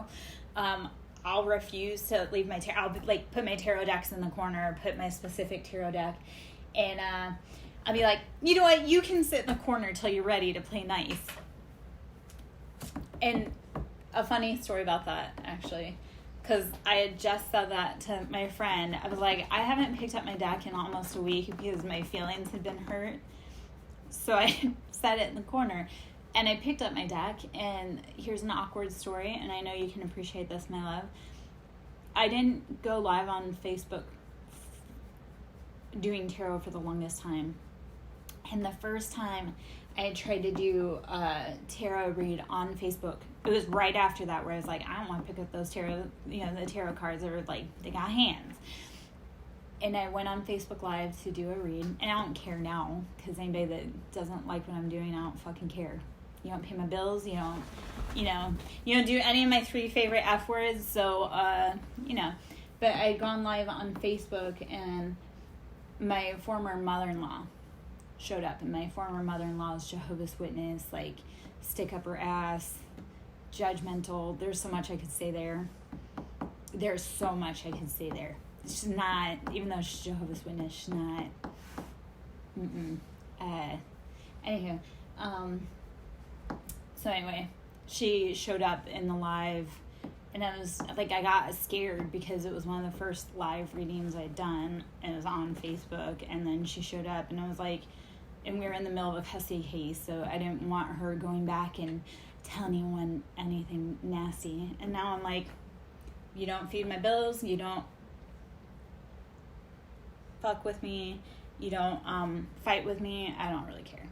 I'll refuse to leave my I'll like put my tarot decks in the corner, put my specific tarot deck, and I'll be like, you know what, you can sit in the corner till you're ready to play nice. And a funny story about that, actually, because I had just said that to my friend. I was like, I haven't picked up my deck in almost a week because my feelings had been hurt. So I set it in the corner, and I picked up my deck, and here's an awkward story, and I know you can appreciate this, my love. I didn't go live on Facebook doing tarot for the longest time. And the first time I tried to do a tarot read on Facebook, it was right after that where I was like, I don't want to pick up those tarot, the tarot cards are like, they got hands. And I went on Facebook Live to do a read, and I don't care now, because anybody that doesn't like what I'm doing, I don't fucking care. You don't pay my bills, you don't do any of my 3 favorite F words, so, But I had gone live on Facebook, and my former mother-in-law showed up, and my former mother-in-law is Jehovah's Witness, like, stick up her ass, judgmental. There's so much I could say there. She's not, even though she's Jehovah's Witness, she's not, anywho, so anyway, she showed up in the live, and I was, like, I got scared because it was one of the first live readings I'd done, and it was on Facebook, and then she showed up, and I was like, and we were in the middle of a custody case, so I didn't want her going back and telling anyone anything nasty, and now I'm like, you don't feed my bills, you don't fuck with me, you don't fight with me, I don't really care.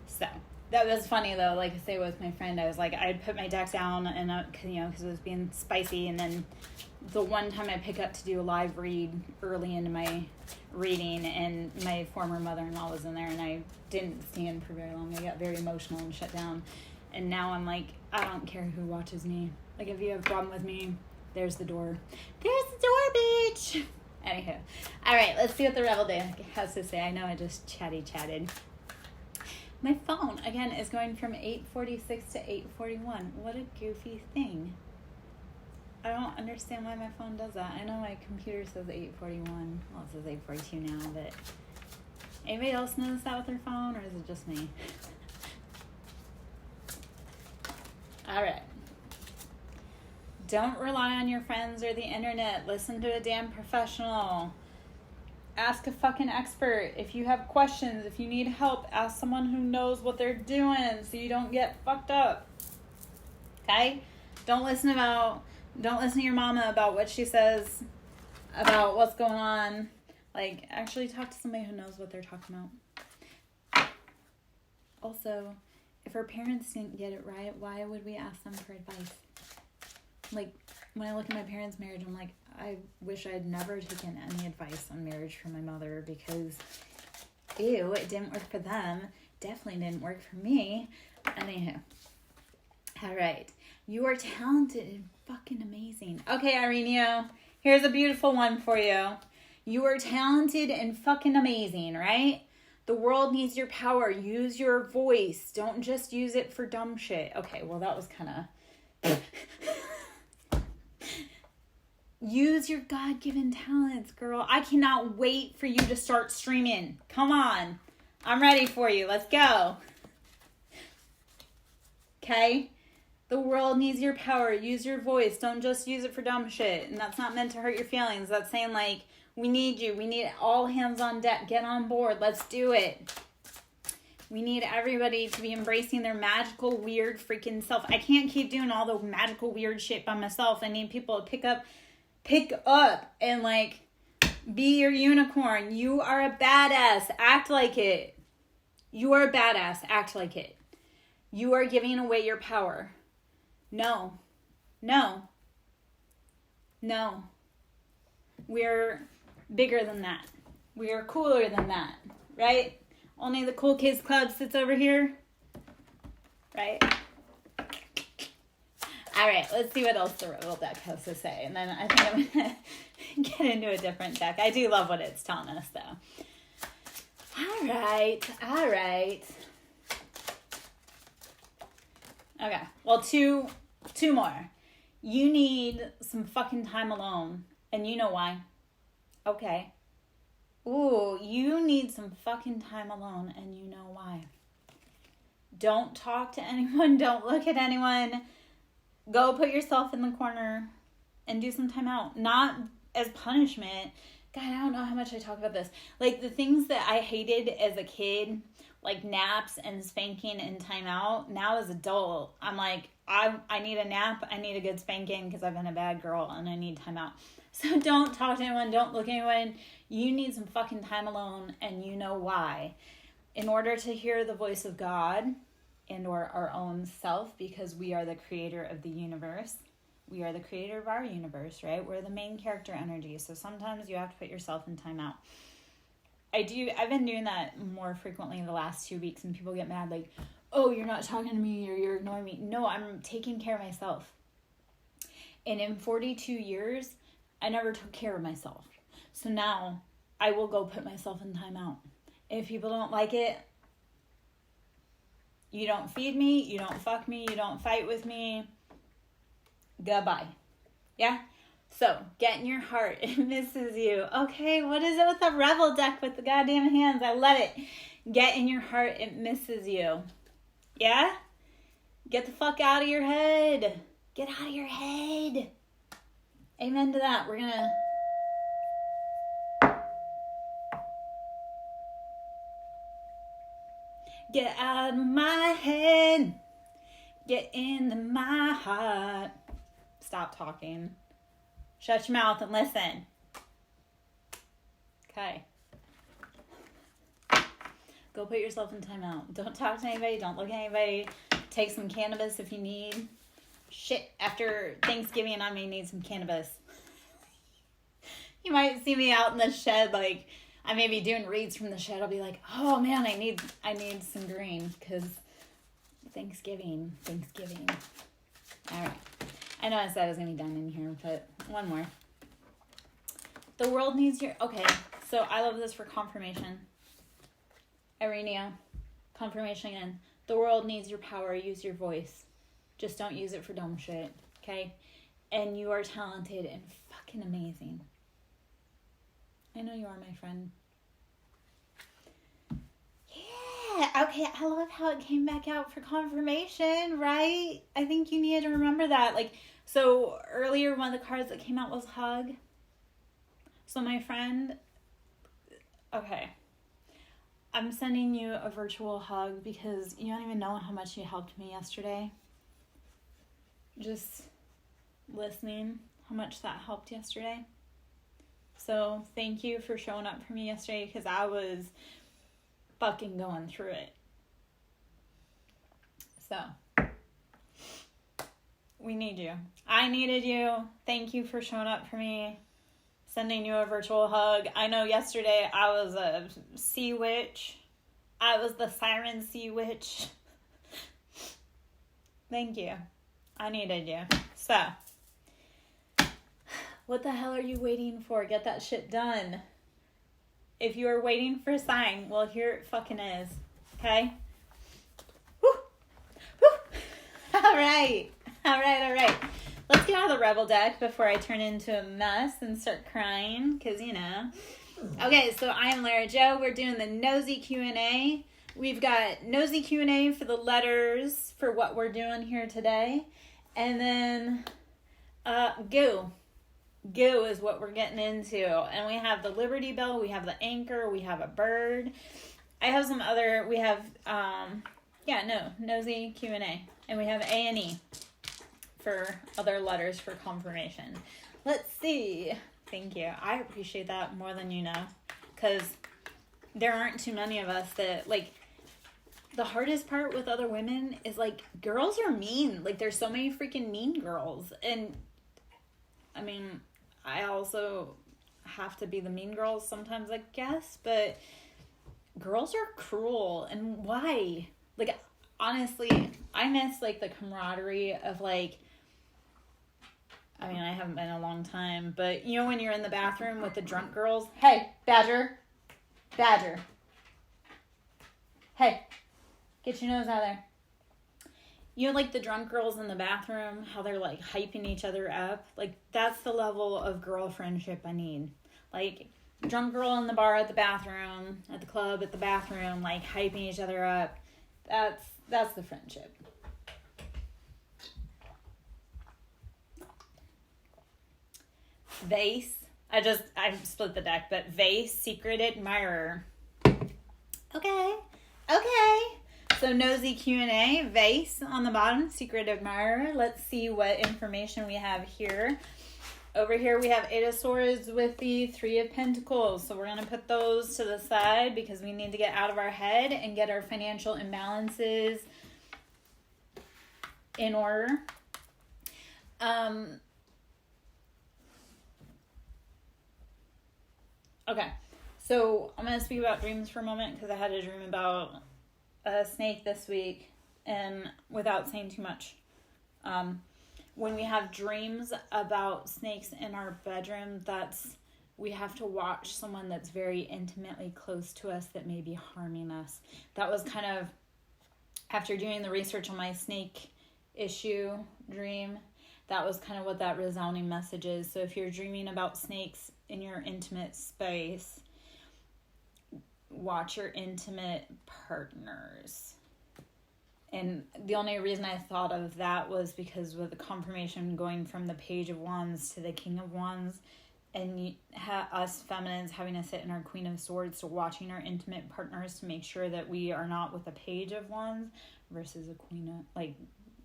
So that was funny though, like I say with my friend, I was like, I'd put my deck down and because it was being spicy, and then the one time I pick up to do a live read early into my reading, and my former mother-in-law was in there, and I didn't stand for very long. I got very emotional and shut down, and now I'm like, I don't care who watches me. Like, if you have a problem with me, there's the door, bitch. Anywho, all right, let's see what the Rebel Day has to say. I know I just chatted. My phone, again, is going from 8:46 to 8:41. What a goofy thing. I don't understand why my phone does that. I know my computer says 8:41. Well, it says 8:42 now, but anybody else notice that with their phone, or is it just me? All right. Don't rely on your friends or the internet. Listen to a damn professional. Ask a fucking expert. If you have questions, if you need help, ask someone who knows what they're doing so you don't get fucked up. Okay? Don't listen to your mama about what she says about what's going on. Like, actually talk to somebody who knows what they're talking about. Also, if our parents didn't get it right, why would we ask them for advice? Like, when I look at my parents' marriage, I'm like, I wish I'd never taken any advice on marriage from my mother, because, ew, it didn't work for them. Definitely didn't work for me. Anyhow. All right. You are talented and fucking amazing. Okay, Irene, here's a beautiful one for you. You are talented and fucking amazing, right? The world needs your power. Use your voice. Don't just use it for dumb shit. Okay, well, that was kind of... Use your God-given talents, girl. I cannot wait for you to start streaming. Come on. I'm ready for you. Let's go. Okay? The world needs your power. Use your voice. Don't just use it for dumb shit. And that's not meant to hurt your feelings. That's saying, like, we need you. We need all hands on deck. Get on board. Let's do it. We need everybody to be embracing their magical, weird, freaking self. I can't keep doing all the magical, weird shit by myself. I need people to pick up Pick up and like be your unicorn. You are a badass. Act like it. You are a badass. Act like it. You are giving away your power. No. We're bigger than that. We are cooler than that, right? Only the Cool Kids Club sits over here, right? All right, let's see what else the Rebel deck has to say. And then I think I'm going to get into a different deck. I do love what it's telling us, though. All right. Okay, well, two more. You need some fucking time alone. And you know why. Okay. Ooh, you need some fucking time alone. And you know why. Don't talk to anyone. Don't look at anyone. Go put yourself in the corner and do some time out. Not as punishment. God, I don't know how much I talk about this. Like, the things that I hated as a kid, like naps and spanking and time out, now as an adult, I'm like, I need a nap, I need a good spanking because I've been a bad girl and I need time out. So don't talk to anyone, don't look at anyone. You need some fucking time alone, and you know why. In order to hear the voice of God and or our own self, because we are the creator of the universe. We are the creator of our universe, right? We're the main character energy. So sometimes you have to put yourself in time out. I've been doing that more frequently in the last 2 weeks, and people get mad like, oh, you're not talking to me or you're ignoring me. No, I'm taking care of myself. And in 42 years, I never took care of myself. So now I will go put myself in time out. If people don't like it, you don't feed me, you don't fuck me, you don't fight with me, goodbye. Yeah? So, get in your heart. It misses you. Okay, what is it with the Rebel deck with the goddamn hands? I love it. Get in your heart. It misses you. Yeah? Get the fuck out of your head. Get out of your head. Amen to that. We're gonna... Get out of my head. Get into my heart. Stop talking. Shut your mouth and listen. Okay. Go put yourself in timeout. Don't talk to anybody. Don't look at anybody. Take some cannabis if you need. Shit, after Thanksgiving, I may need some cannabis. You might see me out in the shed, like, I may be doing reads from the shed. I'll be like, oh man, I need some green, because Thanksgiving. All right. I know I said I was going to be done in here, but one more. The world needs your... Okay, so I love this for confirmation. Irenia, confirmation again. The world needs your power. Use your voice. Just don't use it for dumb shit, okay? And you are talented and fucking amazing. I know you are, my friend. Yeah, okay, I love how it came back out for confirmation, right? I think you need to remember that. Like, so earlier one of the cards that came out was hug. So my friend, okay, I'm sending you a virtual hug because you don't even know how much you helped me yesterday. Just listening, how much that helped yesterday. So thank you for showing up for me yesterday, because I was fucking going through it. So we need you. I needed you. Thank you for showing up for me. Sending you a virtual hug. I know yesterday I was a sea witch. I was the siren sea witch. Thank you. I needed you. So, what the hell are you waiting for? Get that shit done. If you are waiting for a sign, well, here it fucking is. Okay? Woo! Woo! All right. Let's get out of the Rebel deck before I turn into a mess and start crying, because, you know. Okay, so I am Lara Jo. We're doing the Nosy Q&A. We've got Nosy Q&A for the letters for what we're doing here today. And then goo. Goo is what we're getting into. And we have the Liberty Bell, we have the anchor, we have a bird. I have some other, we have, Nosy Q&A. And we have A&E for other letters for confirmation. Let's see. Thank you. I appreciate that more than you know. Because there aren't too many of us that, like, the hardest part with other women is, like, girls are mean. Like, there's so many freaking mean girls. And, I mean, I also have to be the mean girl sometimes, I guess. But girls are cruel. And why? Like, honestly, I miss, like, the camaraderie of, like, I mean, I haven't been in a long time. But, you know when you're in the bathroom with the drunk girls? Hey, Badger. Badger. Hey. Get your nose out of there. You know, like the drunk girls in the bathroom, how they're like hyping each other up? Like, that's the level of girl friendship I need. Like, drunk girl in the bar at the bathroom, at the club, at the bathroom, like hyping each other up. That's the friendship. Vase. I split the deck, but Vase, Secret Admirer. Okay. So nosy Q&A, Vase on the bottom, Secret Admirer. Let's see what information we have here. Over here we have Eight of Swords with the Three of Pentacles. So we're going to put those to the side because we need to get out of our head and get our financial imbalances in order. Okay, so I'm going to speak about dreams for a moment because I had a dream about a snake this week, and without saying too much, when we have dreams about snakes in our bedroom, we have to watch someone that's very intimately close to us that may be harming us. That was kind of, after doing the research on my snake issue dream, that was kind of what that resounding message is. So if you're dreaming about snakes in your intimate space, watch your intimate partners. And the only reason I thought of that was because with the confirmation going from the Page of Wands to the King of Wands, and us feminines having to sit in our Queen of Swords, so watching our intimate partners to make sure that we are not with a Page of Wands versus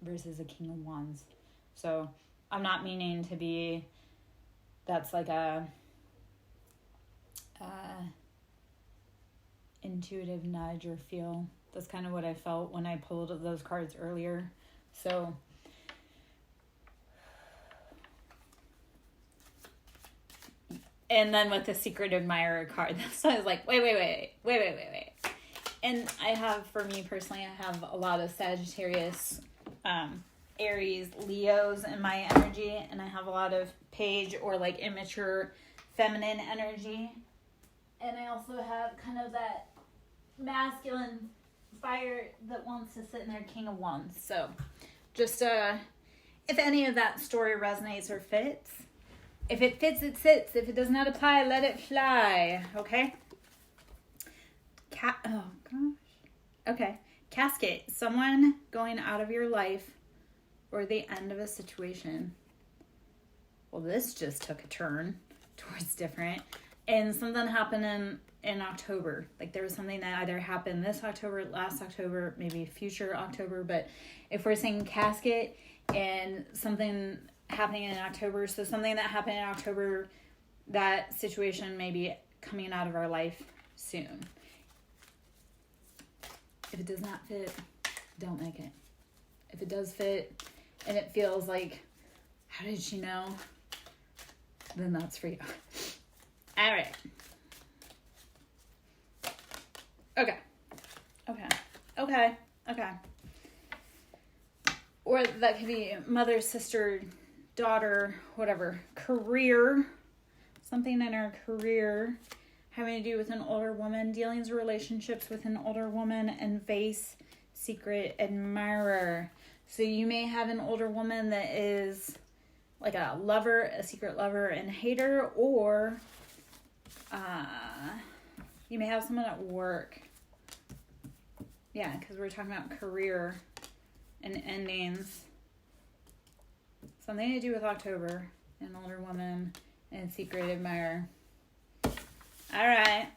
versus a King of Wands. So I'm not meaning to be, that's like a intuitive nudge or feel. That's kind of what I felt when I pulled those cards earlier. So and then with the Secret Admirer card, so I was like, wait. And I have, for me personally, I have a lot of Sagittarius, Aries, Leos in my energy, and I have a lot of Page or like immature feminine energy. And I also have kind of that masculine fire that wants to sit in their King of Wands. So just if any of that story resonates or fits, if it fits, it sits. If it does not apply, let it fly. Okay? Oh, gosh. Okay. Casket. Someone going out of your life or the end of a situation. Well, this just took a turn towards different. And something happened in October. Like, there was something that either happened this October, last October, maybe future October. But if we're saying casket and something happening in October, so something that happened in October, that situation may be coming out of our life soon. If it does not fit, don't make it. If it does fit and it feels like, how did she know? Then that's for you. All right. Okay. Or that could be mother, sister, daughter, whatever. Career. Something in our career having to do with an older woman. Dealings or relationships with an older woman. And Vase, Secret Admirer. So you may have an older woman that is like a lover, a secret lover and hater, or you may have someone at work. Yeah, because we're talking about career and endings. Something to do with October, an older woman, and secret admirer. All right.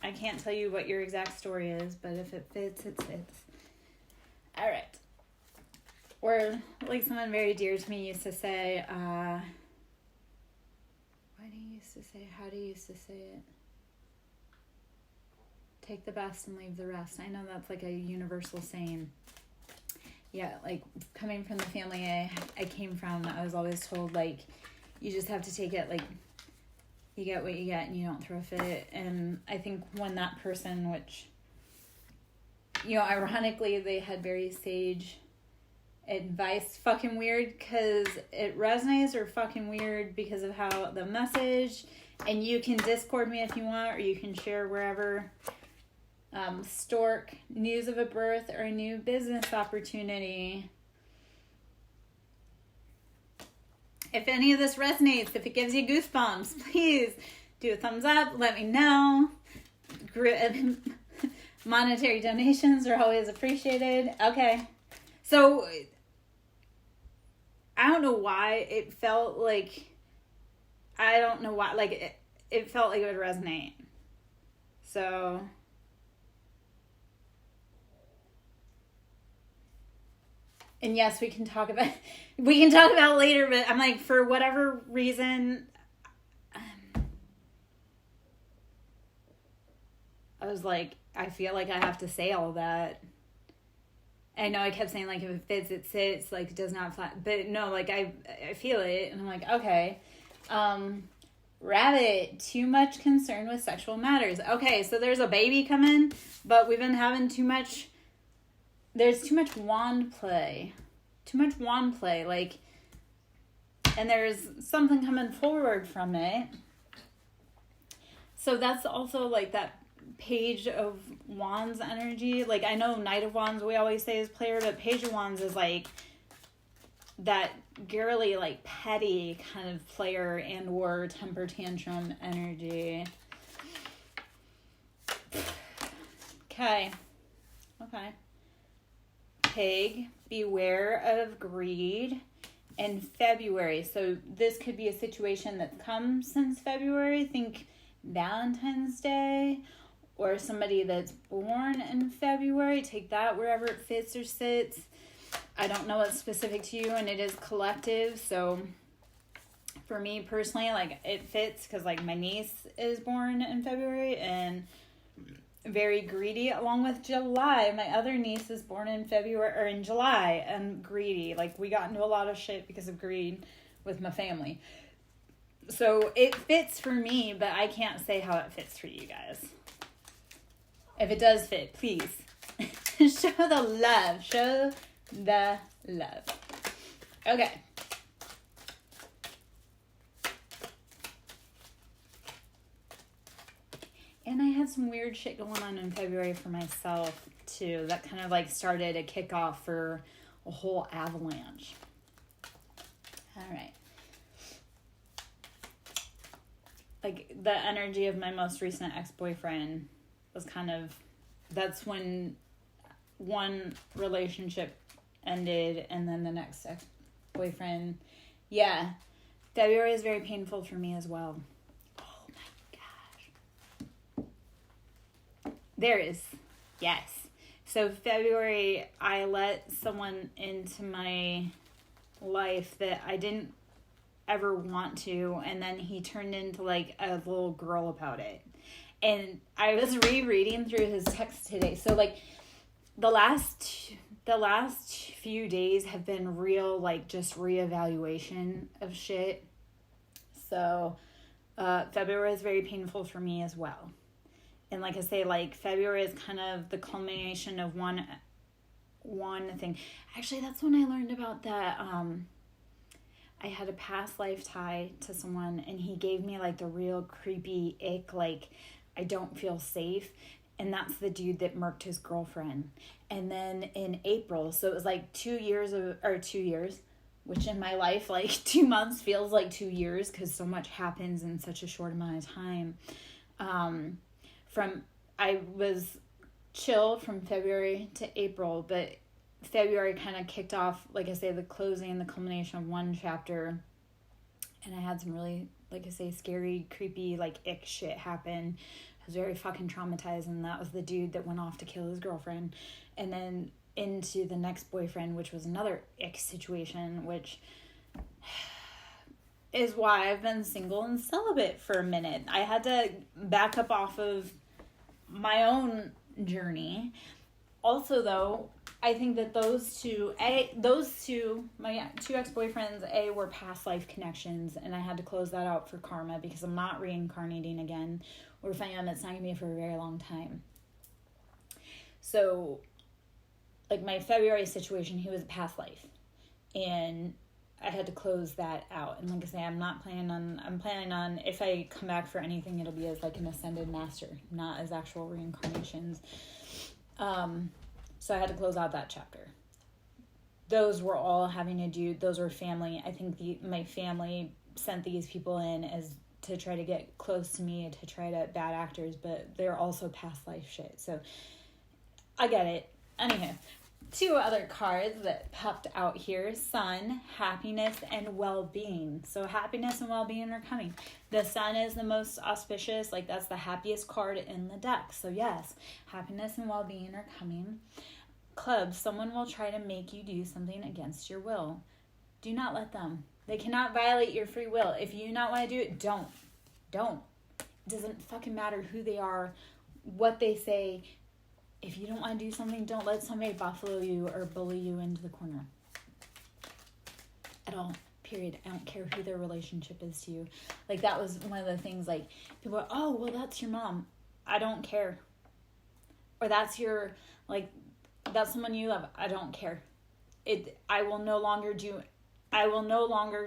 I can't tell you what your exact story is, but if it fits, it fits. All right. Or like someone very dear to me used to say, how do you used to say it? Take the best and leave the rest. I know that's like a universal saying. Yeah, like coming from the family I came from, I was always told like, you just have to take it, like you get what you get and you don't throw a fit. And I think when that person, which, ironically they had very sage advice, fucking weird because it resonates, or fucking weird because of how the message, and you can Discord me if you want, or you can share wherever. Stork, news of a birth or a new business opportunity. If any of this resonates, if it gives you goosebumps, please do a thumbs up, let me know. Monetary donations are always appreciated. Okay, so I don't know why it felt like, it felt like it would resonate. So and yes, we can talk about it later, but I'm like, for whatever reason, I was like, I feel like I have to say all that. I know I kept saying, like, if it fits, it sits, like, it does not flat. But no, like, I feel it, and I'm like, okay. Rabbit, too much concern with sexual matters. Okay, so there's a baby coming, but we've been having there's too much wand play. Like, and there's something coming forward from it. So that's also, like, that Page of Wands energy. Like, I know Knight of Wands we always say is player, but Page of Wands is like that girly, like, petty kind of player and or temper tantrum energy. Okay. Pig, beware of greed. In February, so this could be a situation that's come since February. Think Valentine's Day, or somebody that's born in February. Take that wherever it fits or sits. I don't know what's specific to you, and it is collective. So for me personally, like, it fits because, like, my niece is born in February and very greedy, along with July. My other niece is born in February, or in July, and greedy. Like, we got into a lot of shit because of greed with my family. So it fits for me, but I can't say how it fits for you guys. If it does fit, please show the love. Show the love. Okay. And I had some weird shit going on in February for myself, too. That kind of, like, started a kickoff for a whole avalanche. All right. Like, the energy of my most recent ex-boyfriend was kind of, that's when one relationship ended, and then the next ex-boyfriend. Yeah. February is very painful for me as well. Oh my gosh. There is. Yes. So February, I let someone into my life that I didn't ever want to, and then he turned into, like, a little girl about it. And I was rereading through his text today. So, like, the last few days have been real, like, just reevaluation of shit. So, February is very painful for me as well. And like I say, like, February is kind of the culmination of one thing. Actually, that's when I learned about that. I had a past life tie to someone, and he gave me, like, the real creepy ick, like, I don't feel safe. And that's the dude that murked his girlfriend. And then in April, so it was like 2 years, which in my life, like, 2 months feels like 2 years because so much happens in such a short amount of time. I was chill from February to April, but February kind of kicked off, like I say, the closing, the culmination of one chapter. And I had some really, like I say, scary, creepy, like, ick shit happen. I was very fucking traumatized, and that was the dude that went off to kill his girlfriend. And then into the next boyfriend, which was another ick situation, which is why I've been single and celibate for a minute. I had to back up off of my own journey. Also, though, I think that my two ex-boyfriends, were past life connections, and I had to close that out for karma because I'm not reincarnating again. Or if I am, it's not going to be for a very long time. So, like my February situation, he was a past life. And I had to close that out. And like I say, I'm planning on, if I come back for anything, it'll be as like an ascended master, not as actual reincarnations. So I had to close out that chapter. Those were all having to do, those were family. I think my family sent these people in as to try to get close to me, to try to bad actors, but they're also past life shit. So I get it. Anywho, 2 other cards that popped out here: Sun, happiness, and well-being. So happiness and well-being are coming. The Sun is the most auspicious, like that's the happiest card in the deck. So yes, happiness and well-being are coming. Clubs, someone will try to make you do something against your will. Do not let them. They cannot violate your free will. If you not want to do it, don't. It doesn't fucking matter who they are, what they say. If you don't want to do something, don't let somebody buffalo you or bully you into the corner. At all. Period. I don't care who their relationship is to you. Like, that was one of the things, like, people are, oh, well, that's your mom. I don't care. Or that's your, like, that's someone you love. I don't care. I will no longer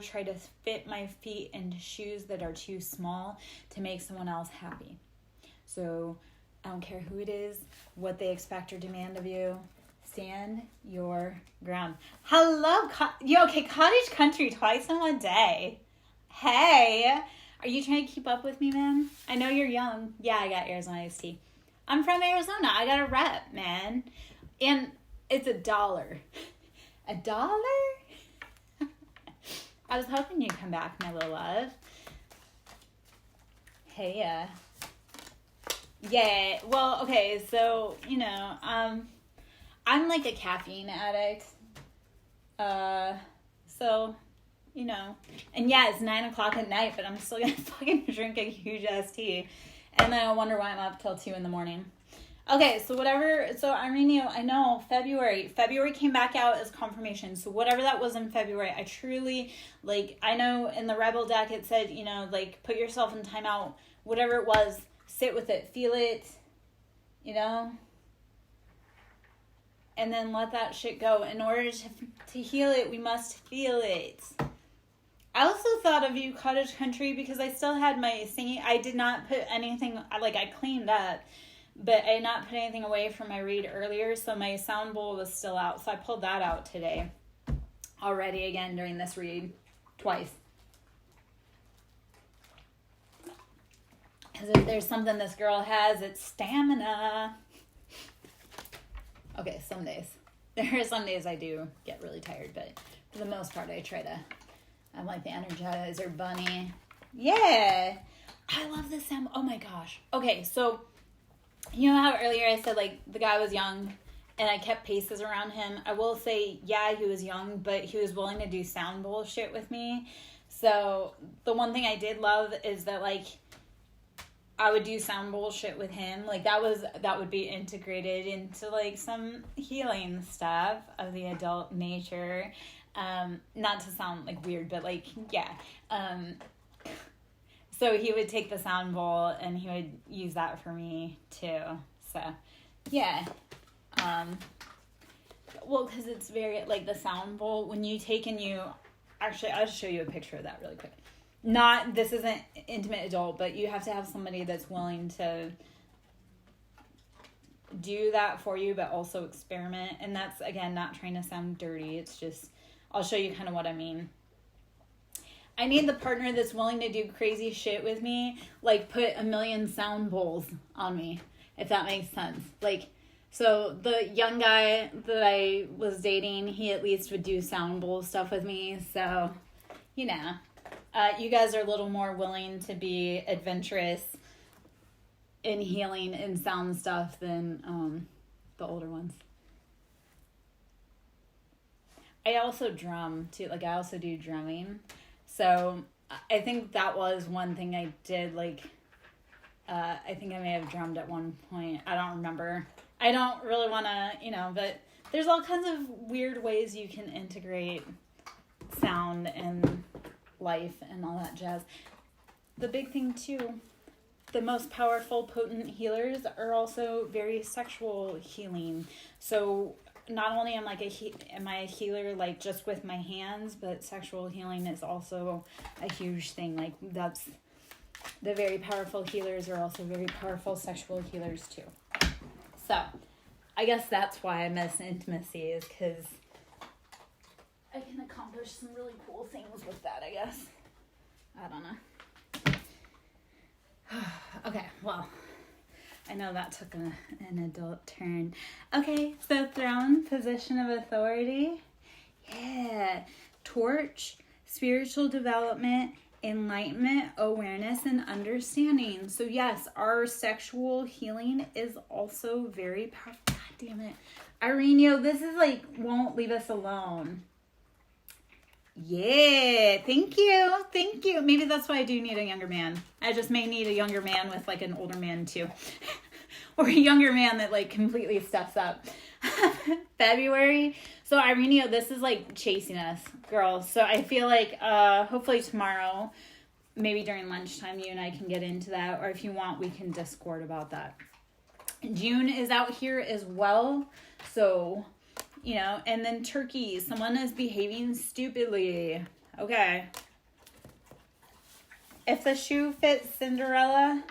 try to fit my feet into shoes that are too small to make someone else happy. So I don't care who it is, what they expect or demand of you. Stand your ground. Hello, Cottage Country twice in one day. Hey, are you trying to keep up with me, man? I know you're young. Yeah, I got Arizona iced tea. I'm from Arizona. I got a rep, man. And it's $1. $1? I was hoping you'd come back, my little love. Hey, yeah, well, okay, so, I'm like a caffeine addict. So, and yeah, it's 9:00 at night, but I'm still gonna fucking drink a huge ass tea. And then I wonder why I'm up till 2 a.m. Okay, so whatever, so I know February came back out as confirmation. So whatever that was in February, I truly, I know in the Rebel deck it said, put yourself in timeout, whatever it was, sit with it, feel it, and then let that shit go. In order to heal it, we must feel it. I also thought of you, Cottage Country, because I still had my singing. I did not put anything, I cleaned up, but I did not put anything away from my read earlier, so my sound bowl was still out. So I pulled that out today already again during this read twice. Because if there's something this girl has, it's stamina. Okay, some days. There are some days I do get really tired, but for the most part, I'm like the Energizer Bunny. Yeah! I love this sound. Oh my gosh. Okay, so, you know how earlier I said, the guy was young, and I kept paces around him? I will say, yeah, he was young, but he was willing to do sound bullshit with me. So, the one thing I did love is that, I would do sound bullshit with him. That would be integrated into, some healing stuff of the adult nature. Not to sound, weird, but, yeah. So he would take the sound bowl, and he would use that for me, too. So, yeah. Well, because it's very, the sound bowl, when you take and you... Actually, I'll just show you a picture of that really quick. This isn't intimate adult, but you have to have somebody that's willing to do that for you, but also experiment. And that's, again, not trying to sound dirty. It's just, I'll show you kind of what I mean. I need the partner that's willing to do crazy shit with me, put 1,000,000 sound bowls on me, if that makes sense. So the young guy that I was dating, he at least would do sound bowl stuff with me. So, you guys are a little more willing to be adventurous in healing and sound stuff than the older ones. I also drum too. Like I also do drumming. So I think that was one thing I did. Like I think I may have drummed at one point. I don't remember. I don't really want to, but there's all kinds of weird ways you can integrate sound and life and all that jazz. The big thing too, the most powerful, potent healers are also very sexual healing. So not only am I a healer like just with my hands, but sexual healing is also a huge thing. Like that's the very powerful healers are also very powerful sexual healers too. So I guess that's why I miss intimacy, is because I can accomplish some really cool things with that, I guess. I don't know. Okay, well, I know that took an adult turn. Okay, so throne, position of authority. Yeah. Torch, spiritual development, enlightenment, awareness, and understanding. So yes, our sexual healing is also very powerful. God damn it. Ireneo, this is like, won't leave us alone. Yeah, thank you. Thank you. Maybe that's why I do need a younger man. I just may need a younger man with like an older man too. Or a younger man that like completely steps up. February. So Ireneo, this is like chasing us, girls. So I feel like hopefully tomorrow, maybe during lunchtime, you and I can get into that. Or if you want, we can Discord about that. June is out here as well. So, and then Turkey. Someone is behaving stupidly. Okay. If the shoe fits Cinderella,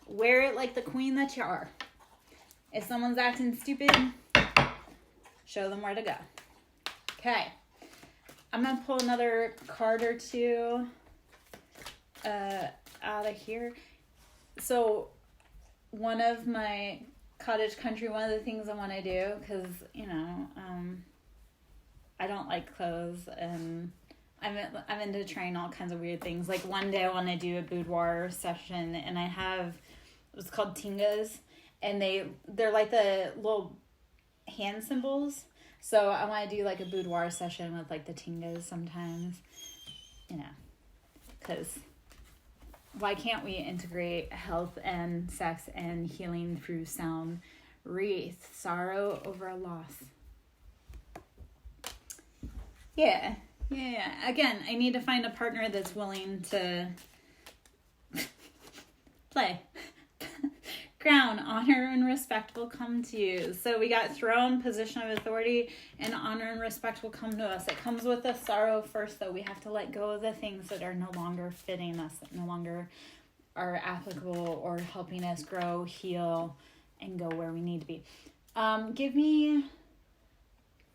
wear it like the queen that you are. If someone's acting stupid, show them where to go. Okay. I'm going to pull another card or two out of here. So, one of my cottage country, one of the things I want to do, because, I don't like clothes, and I'm into trying all kinds of weird things. Like, one day I want to do a boudoir session, and I have, it's called tingas, and they're like the little hand symbols. So I want to do like a boudoir session with like the tingas sometimes, because why can't we integrate health and sex and healing through sound? Wreath, sorrow over a loss. Yeah. Again, I need to find a partner that's willing to play. Crown, honor and respect will come to you. So we got throne, position of authority, and honor and respect will come to us. It comes with the sorrow first, though. We have to let go of the things that are no longer fitting us, that no longer are applicable or helping us grow, heal, and go where we need to be. Give me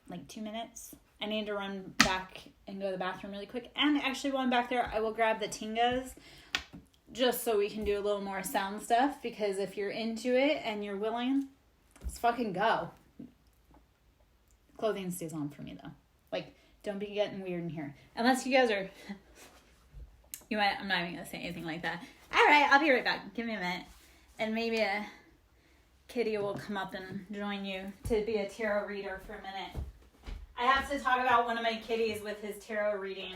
like 2 minutes. I need to run back and go to the bathroom really quick. And actually, while I'm back there, I will grab the tingas, just so we can do a little more sound stuff, because if you're into it and you're willing, let's fucking go. Clothing stays on for me, though. Like, don't be getting weird in here. Unless you guys are... I'm not even going to say anything like that. All right, I'll be right back. Give me a minute. And maybe a kitty will come up and join you to be a tarot reader for a minute. I have to talk about one of my kitties with his tarot reading.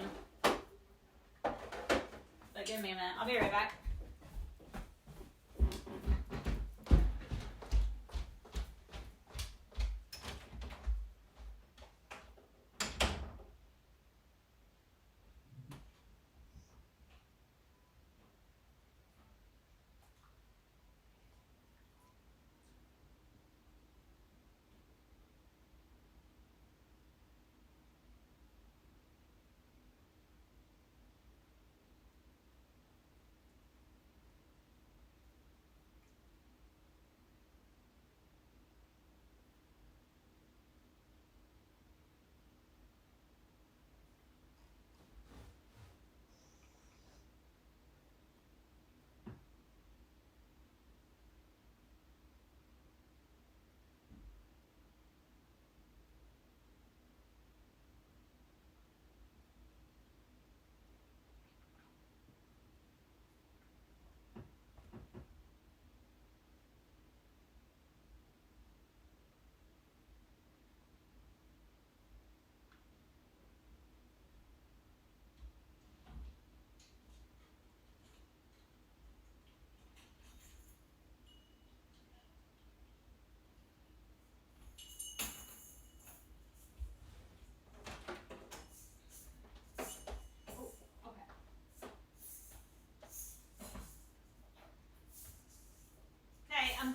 But give me a minute. I'll be right back.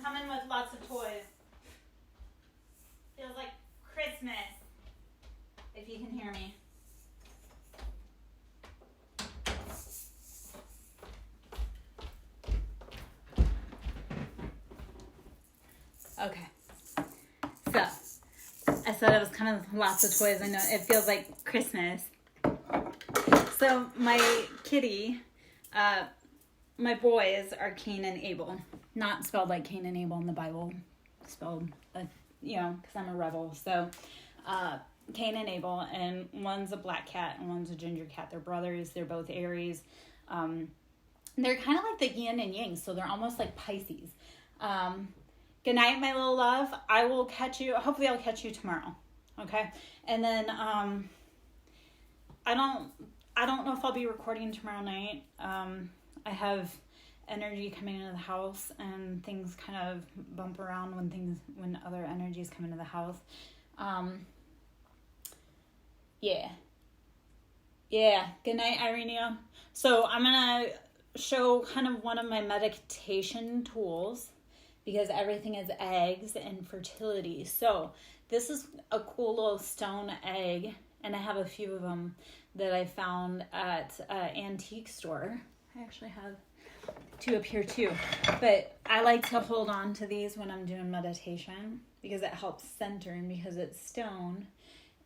I'm coming with lots of toys. Feels like Christmas, if you can hear me. Okay. So, I said it was kind of lots of toys. I know it feels like Christmas. So, my kitty, my boys are Cain and Abel. Not spelled like Cain and Abel in the Bible. Spelled, because I'm a rebel. So, Cain and Abel. And one's a black cat and one's a ginger cat. They're brothers. They're both Aries. They're kind of like the yin and yang. So, they're almost like Pisces. Good night, my little love. I will catch you. Hopefully, I'll catch you tomorrow. Okay? And then, I don't know if I'll be recording tomorrow night. I have energy coming into the house and things kind of bump around when other energies come into the house. Yeah. Good night, Irenia. So I'm going to show kind of one of my meditation tools because everything is eggs and fertility. So this is a cool little stone egg, and I have a few of them that I found at an antique store. I actually have two up here too. But I like to hold on to these when I'm doing meditation because it helps center, and because it's stone,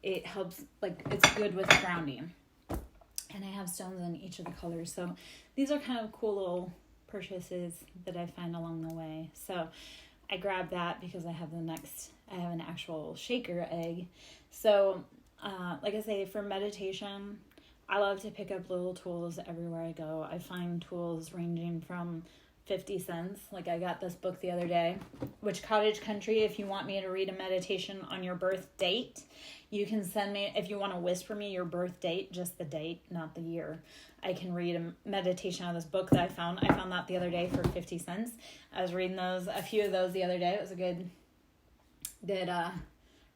it helps, it's good with grounding. And I have stones in each of the colors. So these are kind of cool little purchases that I find along the way. So I grabbed that because I have an actual shaker egg. So like I say, for meditation, I love to pick up little tools everywhere I go. I find tools ranging from 50 cents. Like I got this book the other day, Which Cottage Country, if you want me to read a meditation on your birth date, you can send me, if you want to whisper me your birth date, just the date, not the year. I can read a meditation on this book that I found. I found that the other day for 50 cents. I was reading a few of those the other day. It was a good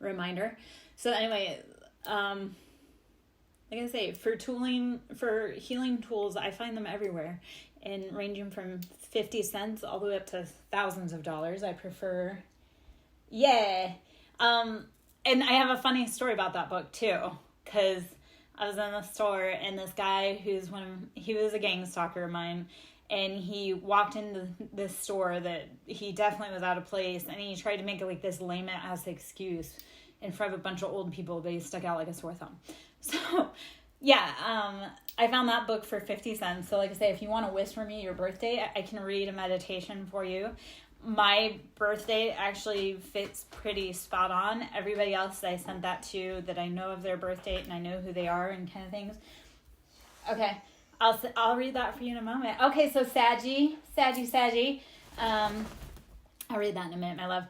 reminder. So anyway, like I say, for healing tools, I find them everywhere, and ranging from 50 cents all the way up to thousands of dollars. I prefer, and I have a funny story about that book too, because I was in the store and this guy he was a gang stalker of mine, and he walked into this store that he definitely was out of place, and he tried to make it this lame ass excuse in front of a bunch of old people, but he stuck out like a sore thumb. So, I found that book for 50 cents. So like I say, if you want to whisper me your birthday, I can read a meditation for you. My birthday actually fits pretty spot on. Everybody else that I sent that to, that I know of their birth date and I know who they are and kind of things. Okay, I'll read that for you in a moment. Okay, so Saggy. I'll read that in a minute, my love.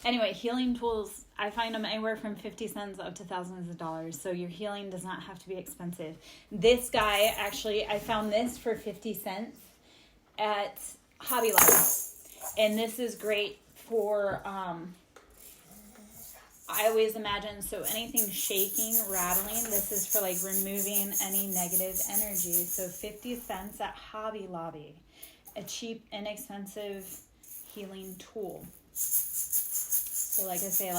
Anyway, healing tools, I find them anywhere from 50 cents up to thousands of dollars. So your healing does not have to be expensive. This guy, actually, I found this for 50 cents at Hobby Lobby. And this is great for, I always imagine, so anything shaking, rattling, this is for removing any negative energy. So 50 cents at Hobby Lobby, a cheap, inexpensive healing tool. So like I say,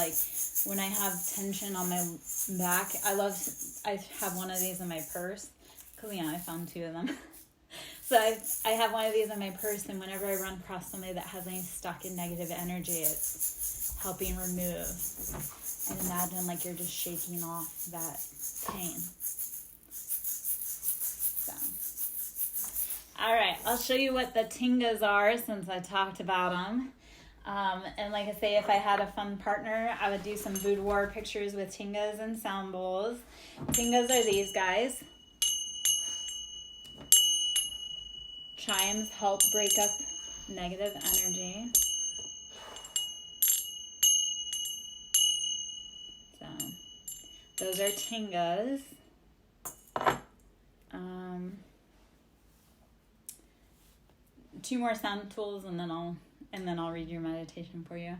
when I have tension on my back, I have one of these in my purse. Because, I found two of them. So I have one of these in my purse, and whenever I run across somebody that has any stuck in negative energy, it's helping remove. And imagine you're just shaking off that pain. So, all right, I'll show you what the tingas are since I talked about them. And like I say, if I had a fun partner, I would do some boudoir pictures with tingas and sound bowls. Tingas are these guys. Chimes help break up negative energy. So, those are tingas. Two more sound tools, and then I'll read your meditation for you.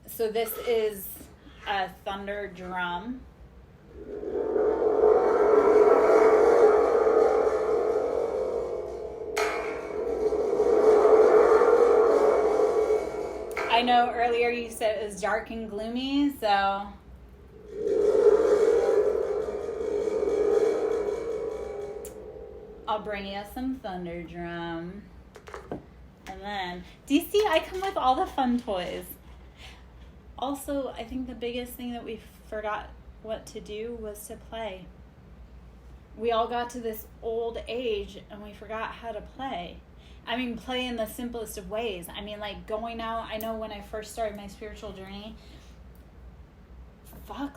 So this is a thunder drum. know earlier you said it was dark and gloomy, so I'll bring you some thunder drum. And then, do you see I come with all the fun toys? Also, I think the biggest thing that we forgot what to do was to play. We all got to this old age and we forgot how to play. I mean, play in the simplest of ways. I mean, like going out. I know when I first started my spiritual journey,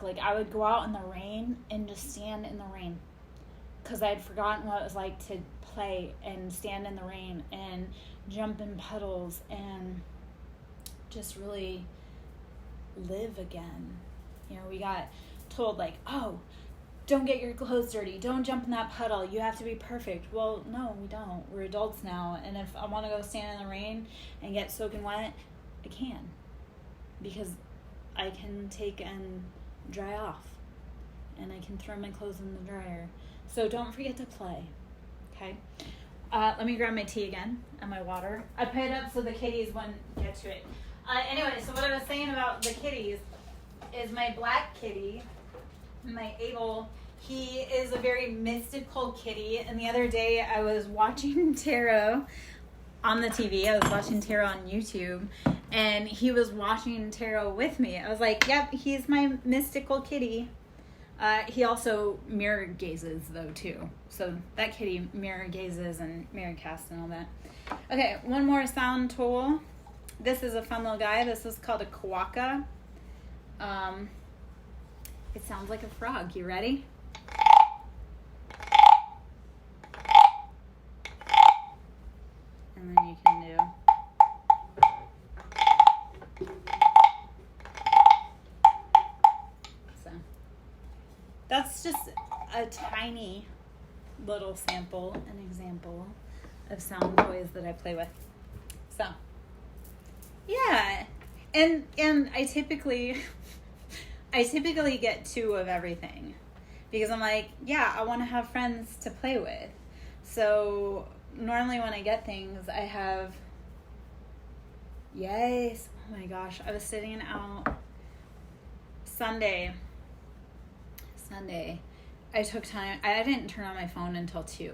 like I would go out in the rain and just stand in the rain. Because I had forgotten what it was like to play and stand in the rain and jump in puddles and just really live again. You know, we got told like, oh, don't get your clothes dirty, don't jump in that puddle, you have to be perfect. Well, no, we don't. We're adults now, and if I want to go stand in the rain and get soaking wet, I can, because I can take and dry off, and I can throw my clothes in the dryer. So don't forget to play, okay? Let me grab my tea again and my water. I put it up so the kitties wouldn't get to it. Anyway, so what I was saying about the kitties is my black kitty, my Abel, he is a very mystical kitty. And the other day I was watching tarot on the TV. I was watching tarot on YouTube, and he was watching tarot with me. I was like, yep, he's my mystical kitty. He also mirror gazes though too. So that kitty mirror gazes and mirror casts and all that. Okay, one more sound tool. This is a fun little guy. This is called a kawaka. It sounds like a frog. You ready? And then you can do. So that's just a tiny little sample, an example of sound toys that I play with. So yeah, and I typically get 2 of everything, because I'm like, yeah, I want to have friends to play with. So normally when I get things, I have, yes, oh my gosh, I was sitting out Sunday, I took time, I didn't turn on my phone until 2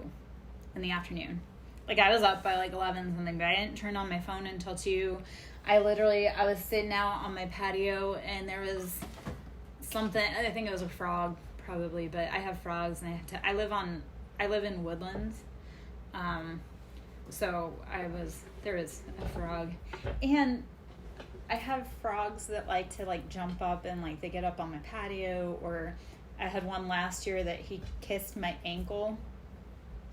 in the afternoon. Like I was up by like 11 something, but I didn't turn on my phone until 2. I was sitting out on my patio, and there was something, I think it was a frog probably, but I have frogs, and I live in woodlands. So there was a frog, and I have frogs that like to like jump up and like they get up on my patio, or I had one last year that he kissed my ankle.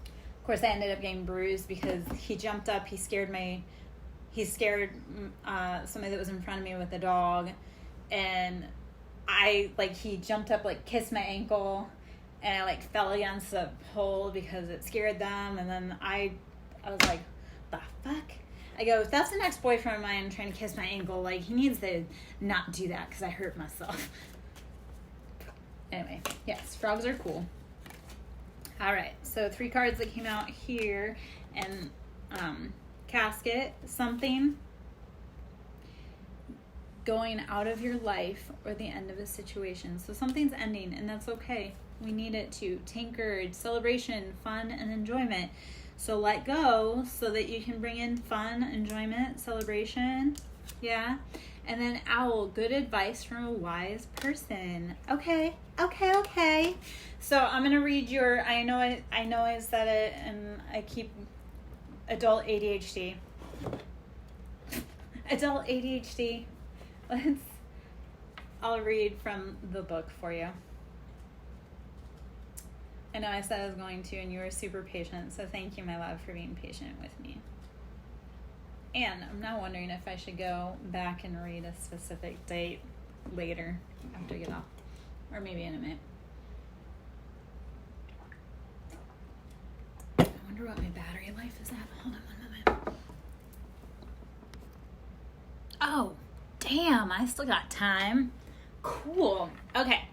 Of course, I ended up getting bruised because he jumped up, he scared somebody that was in front of me with a dog, and he jumped up, like kissed my ankle, and I like fell against the pole because it scared them. And then I was like, the fuck? I go, if that's an ex-boyfriend of mine trying to kiss my ankle, like he needs to not do that because I hurt myself. Anyway, yes, frogs are cool. All right, so 3 cards that came out here, and casket, something going out of your life or the end of a situation. So something's ending, and that's okay. We need it to. Tankard, celebration, fun, and enjoyment. So let go so that you can bring in fun, enjoyment, celebration. Yeah. And then owl, good advice from a wise person. Okay. So I'm going to read your, I know I said it, and I keep adult ADHD. I'll read from the book for you. I know I said I was going to, and you were super patient, so thank you, my love, for being patient with me. And I'm now wondering if I should go back and read a specific date later after I get off, or maybe in a minute. I wonder what my battery life is at. Hold on 1 moment. Oh, damn, I still got time. Cool. Okay.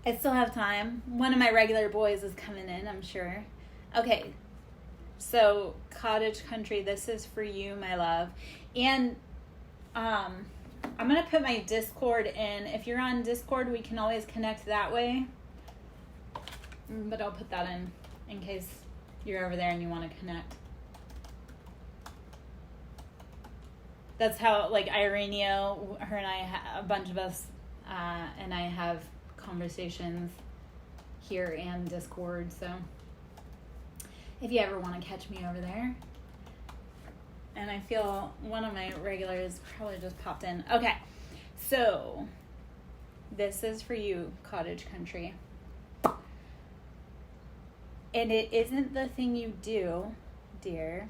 I still have time. One of my regular boys is coming in, I'm sure. Okay. So cottage country, this is for you, my love. And I'm going to put my Discord in. If you're on Discord, we can always connect that way. But I'll put that in case you're over there and you want to connect. That's how, like, Ireneo, her and I, a bunch of us, and I have conversations here and Discord. So if you ever want to catch me over there. And I feel one of my regulars probably just popped in. Okay, so this is for you, cottage country. And it isn't the thing you do, dear.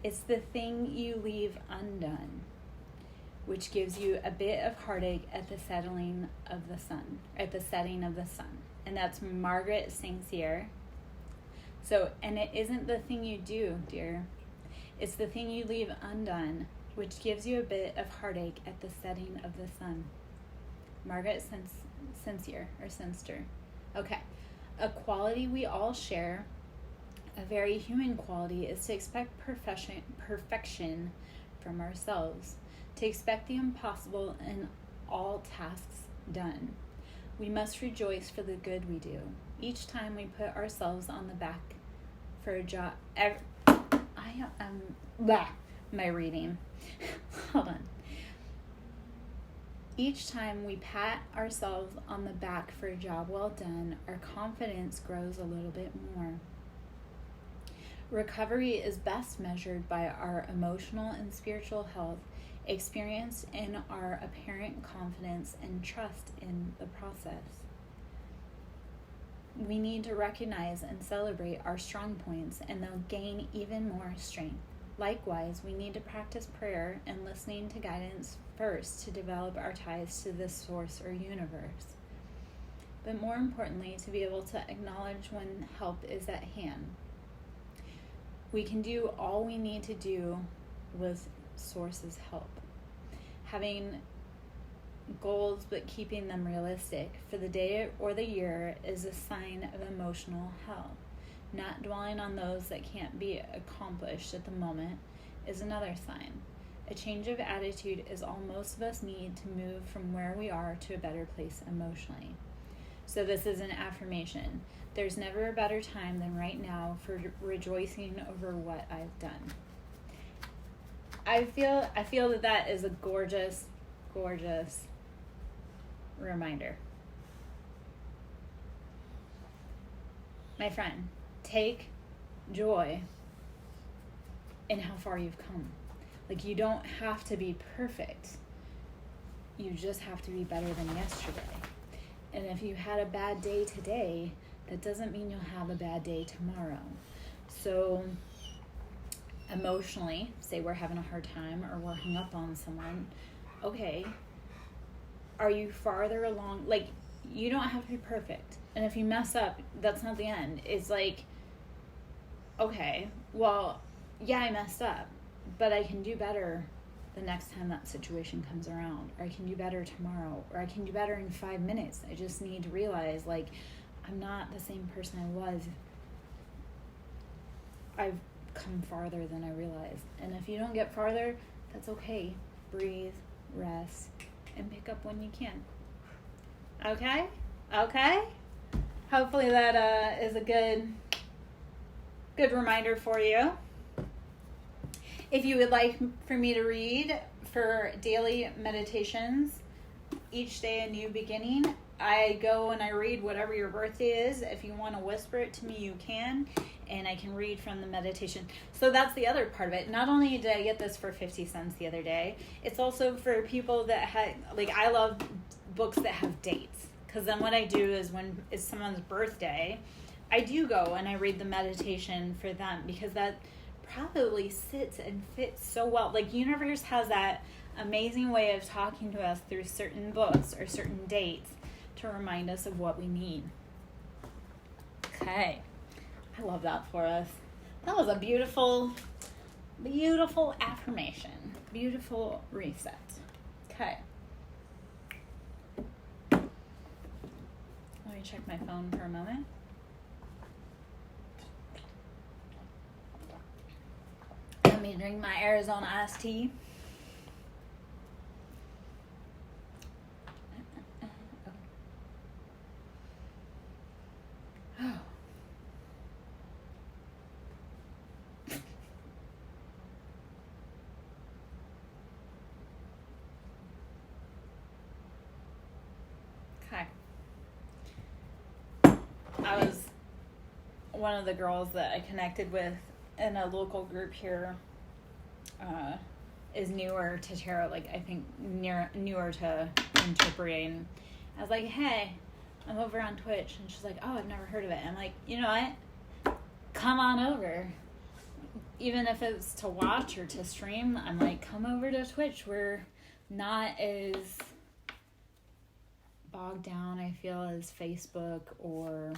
It's the thing you leave undone, which gives you a bit of heartache at the setting of the sun. And that's Margaret Sincere. So, and it isn't the thing you do, dear. It's the thing you leave undone, which gives you a bit of heartache at the setting of the sun. Margaret Sincere. Okay. A quality we all share, a very human quality, is to expect perfection from ourselves, to expect the impossible in all tasks done. We must rejoice for the good we do. Each time we put ourselves on the back for a job... my reading. Hold on. Each time we pat ourselves on the back for a job well done, our confidence grows a little bit more. Recovery is best measured by our emotional and spiritual health, experienced in our apparent confidence and trust in the process. We need to recognize and celebrate our strong points, and they'll gain even more strength. Likewise, we need to practice prayer and listening to guidance first to develop our ties to this source or universe. But more importantly, to be able to acknowledge when help is at hand. We can do all we need to do with source's help. Having goals but keeping them realistic for the day or the year is a sign of emotional health. Not dwelling on those that can't be accomplished at the moment is another sign. A change of attitude is all most of us need to move from where we are to a better place emotionally. So this is an affirmation. There's never a better time than right now for rejoicing over what I've done. I feel that is a gorgeous, gorgeous reminder. My friend, take joy in how far you've come. Like, you don't have to be perfect. You just have to be better than yesterday. And if you had a bad day today, that doesn't mean you'll have a bad day tomorrow. So emotionally, say we're having a hard time or we're hung up on someone, okay, are you farther along? Like, you don't have to be perfect. And if you mess up, that's not the end. It's like, okay, well, yeah, I messed up, but I can do better the next time that situation comes around, or I can do better tomorrow, or I can do better in 5 minutes. I just need to realize, like, I'm not the same person I was. I've come farther than I realized. And if you don't get farther, that's okay. Breathe, rest, and pick up when you can. Okay? Okay? Hopefully that is a good reminder for you. If you would like for me to read for daily meditations, each day a new beginning, I go and I read whatever your birthday is. If you want to whisper it to me, you can, and I can read from the meditation. So that's the other part of it. Not only did I get this for 50 cents the other day, it's also for people that I love books that have dates. Because then what I do is when it's someone's birthday, I do go and I read the meditation for them, because that probably sits and fits so well. Like, universe has that amazing way of talking to us through certain books or certain dates to remind us of what we need. Okay. I love that for us. That was a beautiful, beautiful affirmation. Beautiful reset. Okay. Let me check my phone for a moment. me drink my Arizona iced tea. Okay. I was one of the girls that I connected with in a local group here is newer to tarot, like I think newer to interpreting. I was like, hey, I'm over on Twitch, and she's like, oh, I've never heard of it. I'm like, you know what? Come on over. Even if it's to watch or to stream, I'm like, come over to Twitch. We're not as bogged down, I feel, as Facebook or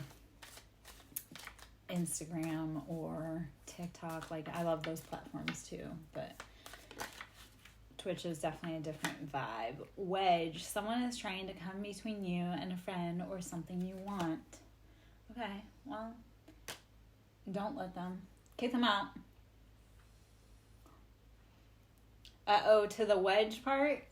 Instagram or TikTok. Like, I love those platforms too, but Twitch is definitely a different vibe. Wedge, someone is trying to come between you and a friend or something you want. Okay, well, don't let them. Kick them out. Uh-oh to the wedge part?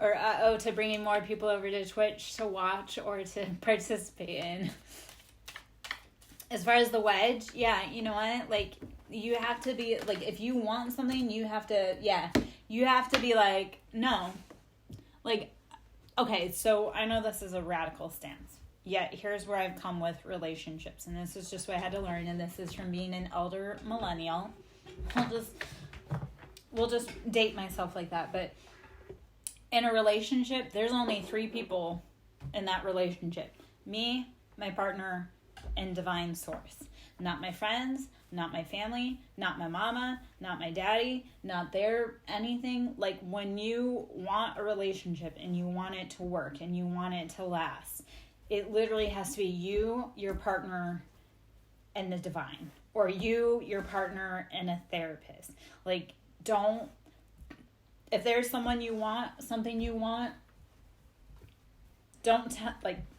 Or uh-oh to bringing more people over to Twitch to watch or to participate in? As far as the wedge, yeah, you know what? Like, you have to be, like, if you want something, you have to be like, no. Like, okay, so I know this is a radical stance. Yet, here's where I've come with relationships. And this is just what I had to learn. And this is from being an elder millennial. We'll just date myself like that. But in a relationship, there's only 3 people in that relationship. Me, my partner, and divine source. Not my friends, not my family, not my mama, not my daddy, not their anything. Like, when you want a relationship and you want it to work and you want it to last, it literally has to be you, your partner, and the divine. Or you, your partner, and a therapist. Like, if there's something you want, don't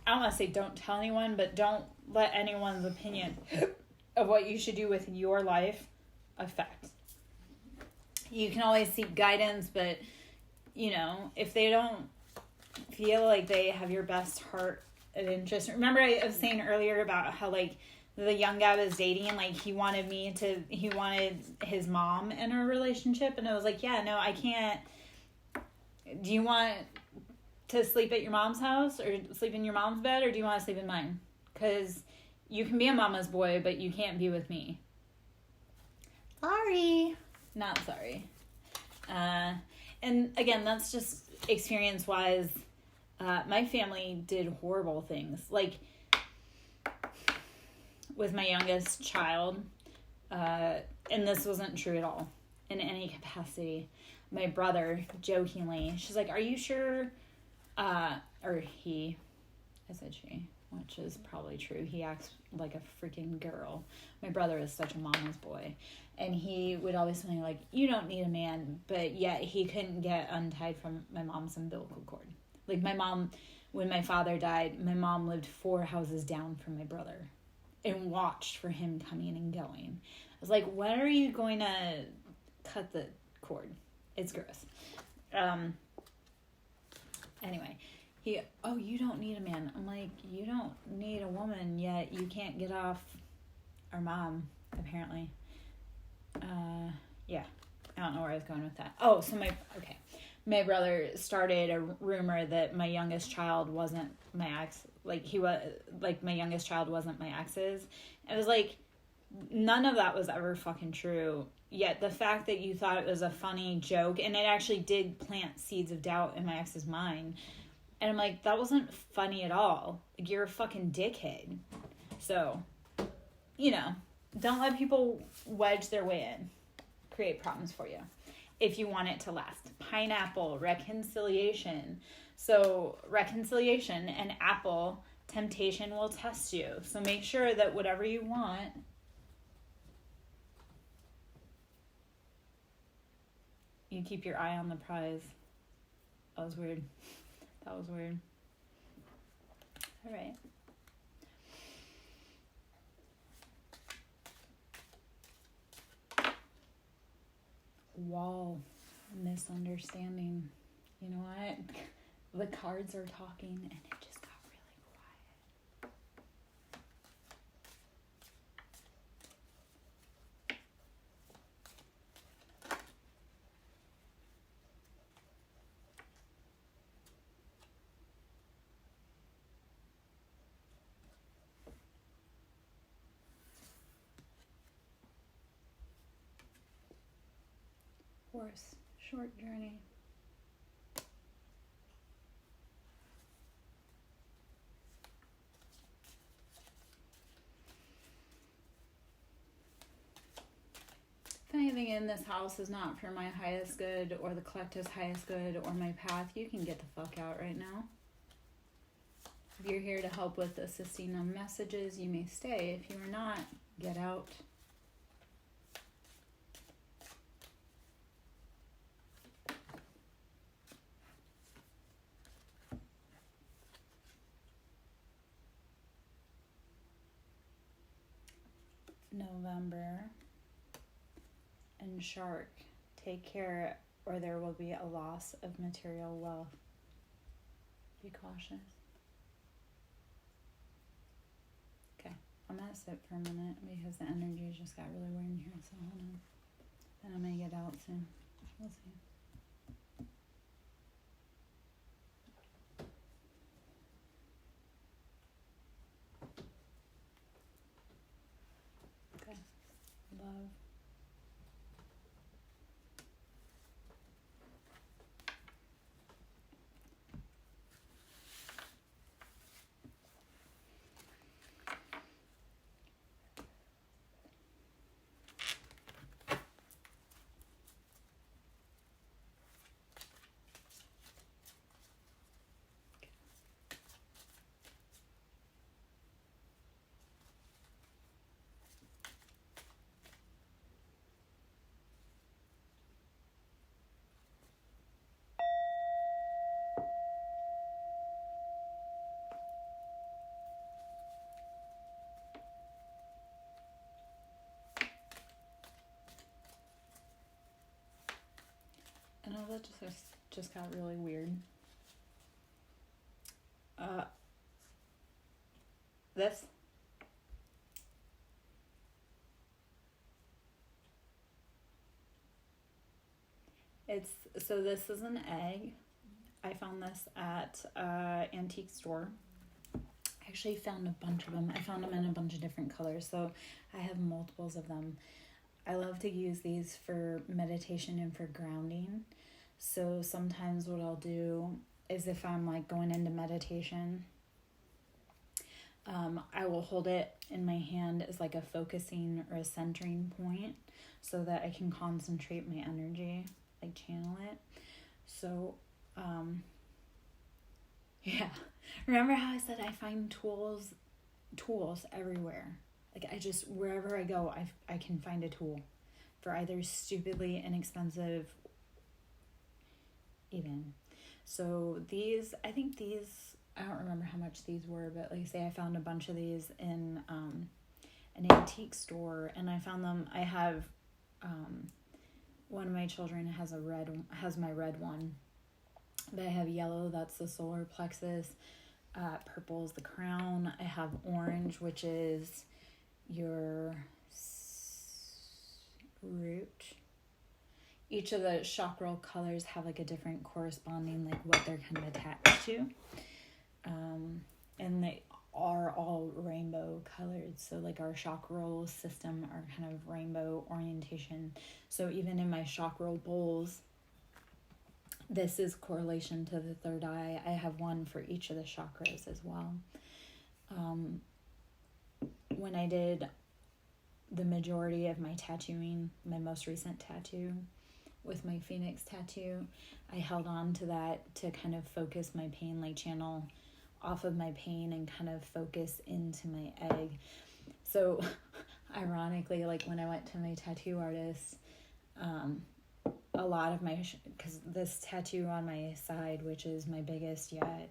I don't want to say don't tell anyone, but don't let anyone's opinion of what you should do with your life affect. You can always seek guidance, but, you know, if they don't feel like they have your best heart and interest. Remember I was saying earlier about how, like, the young guy was dating, like, he wanted his mom in a relationship, and I was like, yeah, no, I can't. Do you want to sleep at your mom's house or sleep in your mom's bed, or do you want to sleep in mine? Because you can be a mama's boy, but you can't be with me. Sorry. Not sorry. And again, that's just experience-wise. My family did horrible things. Like, with my youngest child, and this wasn't true at all in any capacity. My brother, jokingly, she's like, are you sure? Or he, I said she, which is probably true. He acts like a freaking girl. My brother is such a mama's boy. And he would always say, like, you don't need a man, but yet he couldn't get untied from my mom's umbilical cord. Like, my mom, when my father died, my mom lived 4 houses down from my brother and watched for him coming and going. I was like, when are you going to cut the cord? It's gross. Anyway, you don't need a man. I'm like, you don't need a woman, yet you can't get off our mom, apparently. Yeah, I don't know where I was going with that. Oh, so my brother started a rumor that my youngest child wasn't my ex. Like, my youngest child wasn't my ex's. It was like, none of that was ever fucking true. Yet the fact that you thought it was a funny joke, and it actually did plant seeds of doubt in my ex's mind. And I'm like, that wasn't funny at all. Like, you're a fucking dickhead. So, you know, don't let people wedge their way in. Create problems for you if you want it to last. Pineapple, reconciliation. So reconciliation and apple, temptation will test you. So make sure that whatever you want, you keep your eye on the prize. That was weird. All right. misunderstanding. You know what? The cards are talking and it just got really quiet. Horse, short journey. If anything in this house is not for my highest good or the collective's highest good or my path, you can get the fuck out right now. If you're here to help with assisting on messages, you may stay. If you are not, get out. November and Shark, take care or there will be a loss of material wealth. Be cautious. Okay, I'm gonna sit for a minute because the energy just got really weird in here, so hold on. And I'm gonna get out soon. We'll see. Okay, love. I know that just got really weird. This. This is an egg. I found this at an antique store. I actually found a bunch of them. I found them in a bunch of different colors, so I have multiples of them. I love to use these for meditation and for grounding. So sometimes what I'll do is if I'm like going into meditation, I will hold it in my hand as like a focusing or a centering point so that I can concentrate my energy, like channel it. So, yeah. Remember how I said I find tools everywhere? Like I just, wherever I go, I can find a tool for either stupidly inexpensive even. So these, I don't remember how much these were, but like say I found a bunch of these in an antique store, and I found them, I have one of my children has my red one, but I have yellow, that's the solar plexus, purple is the crown, I have orange, which is your root. Each of the chakral colors have like a different corresponding, like what they're kind of attached to. And they are all rainbow colored. So like our chakral system are kind of rainbow orientation. So even in my chakral bowls, this is correlation to the third eye. I have one for each of the chakras as well. When I did the majority of my tattooing, my most recent tattoo with my Phoenix tattoo, I held on to that to kind of focus my pain, like channel off of my pain and kind of focus into my egg. So ironically, like when I went to my tattoo artist, a lot of my, because this tattoo on my side, which is my biggest yet,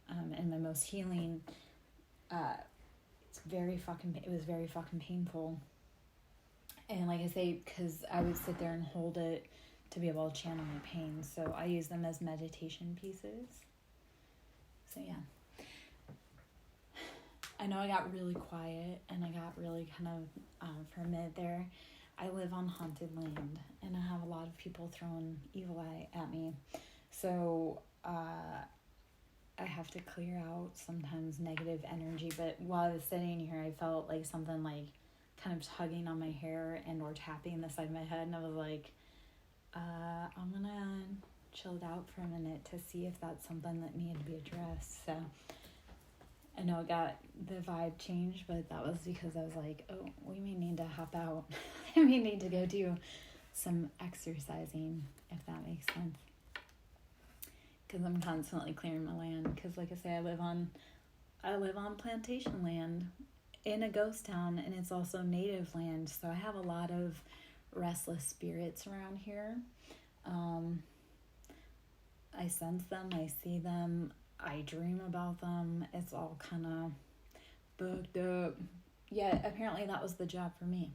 and my most healing, it was very fucking painful. And like I say, because I would sit there and hold it to be able to channel my pain. So I use them as meditation pieces. So yeah. I know I got really quiet and I got really kind of, for a minute there, I live on haunted land and I have a lot of people throwing evil eye at me. So I have to clear out sometimes negative energy. But while I was sitting here, I felt like something like kind of tugging on my hair and or tapping the side of my head. And I was like, I'm going to chill it out for a minute to see if that's something that needed to be addressed. So I know it got the vibe changed, but that was because I was like, oh, we may need to hop out. We need to go do some exercising, if that makes sense. Because I'm constantly clearing my land. Because like I say, I live on plantation land in a ghost town, and it's also native land. So I have a lot of restless spirits around here. I sense them, I see them, I dream about them. It's all kind of booked up. Yet apparently that was the job for me.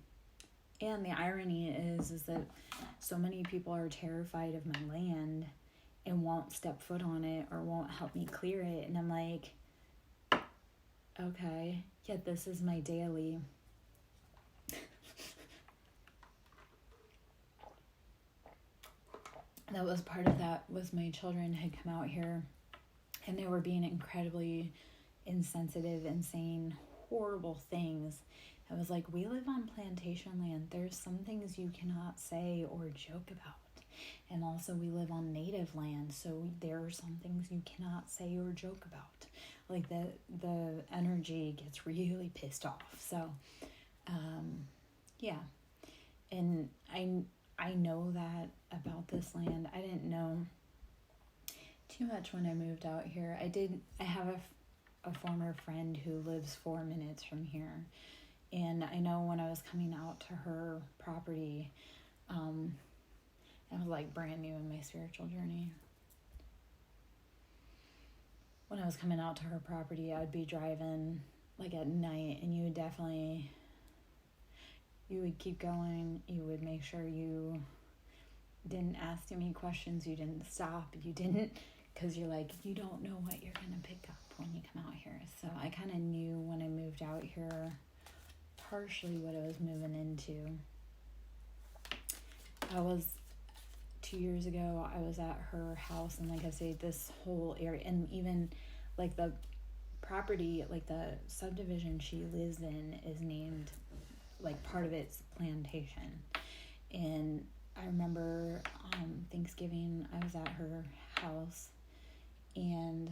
And the irony is that so many people are terrified of my land and won't step foot on it or won't help me clear it. And I'm like, okay, yet this is my daily. That was part of that was my children had come out here and they were being incredibly insensitive and saying horrible things. I was like, we live on plantation land. There's some things you cannot say or joke about. And also we live on native land, so there are some things you cannot say or joke about. Like the energy gets really pissed off. So, yeah. And I know that about this land. I didn't know too much when I moved out here. I have a former friend who lives 4 minutes from here. And I know when I was coming out to her property, I was like brand new in my spiritual journey. When I was coming out to her property, I'd be driving like at night, and you would keep going. You would make sure you didn't ask too many questions. You didn't stop. You didn't, because you're like, you don't know what you're going to pick up when you come out here. So I kind of knew when I moved out here partially what I was moving into. 2 years ago, I was at her house, and like I say, this whole area, and even like the property, like the subdivision she lives in is named, like part of it's plantation. And I remember Thanksgiving, I was at her house, and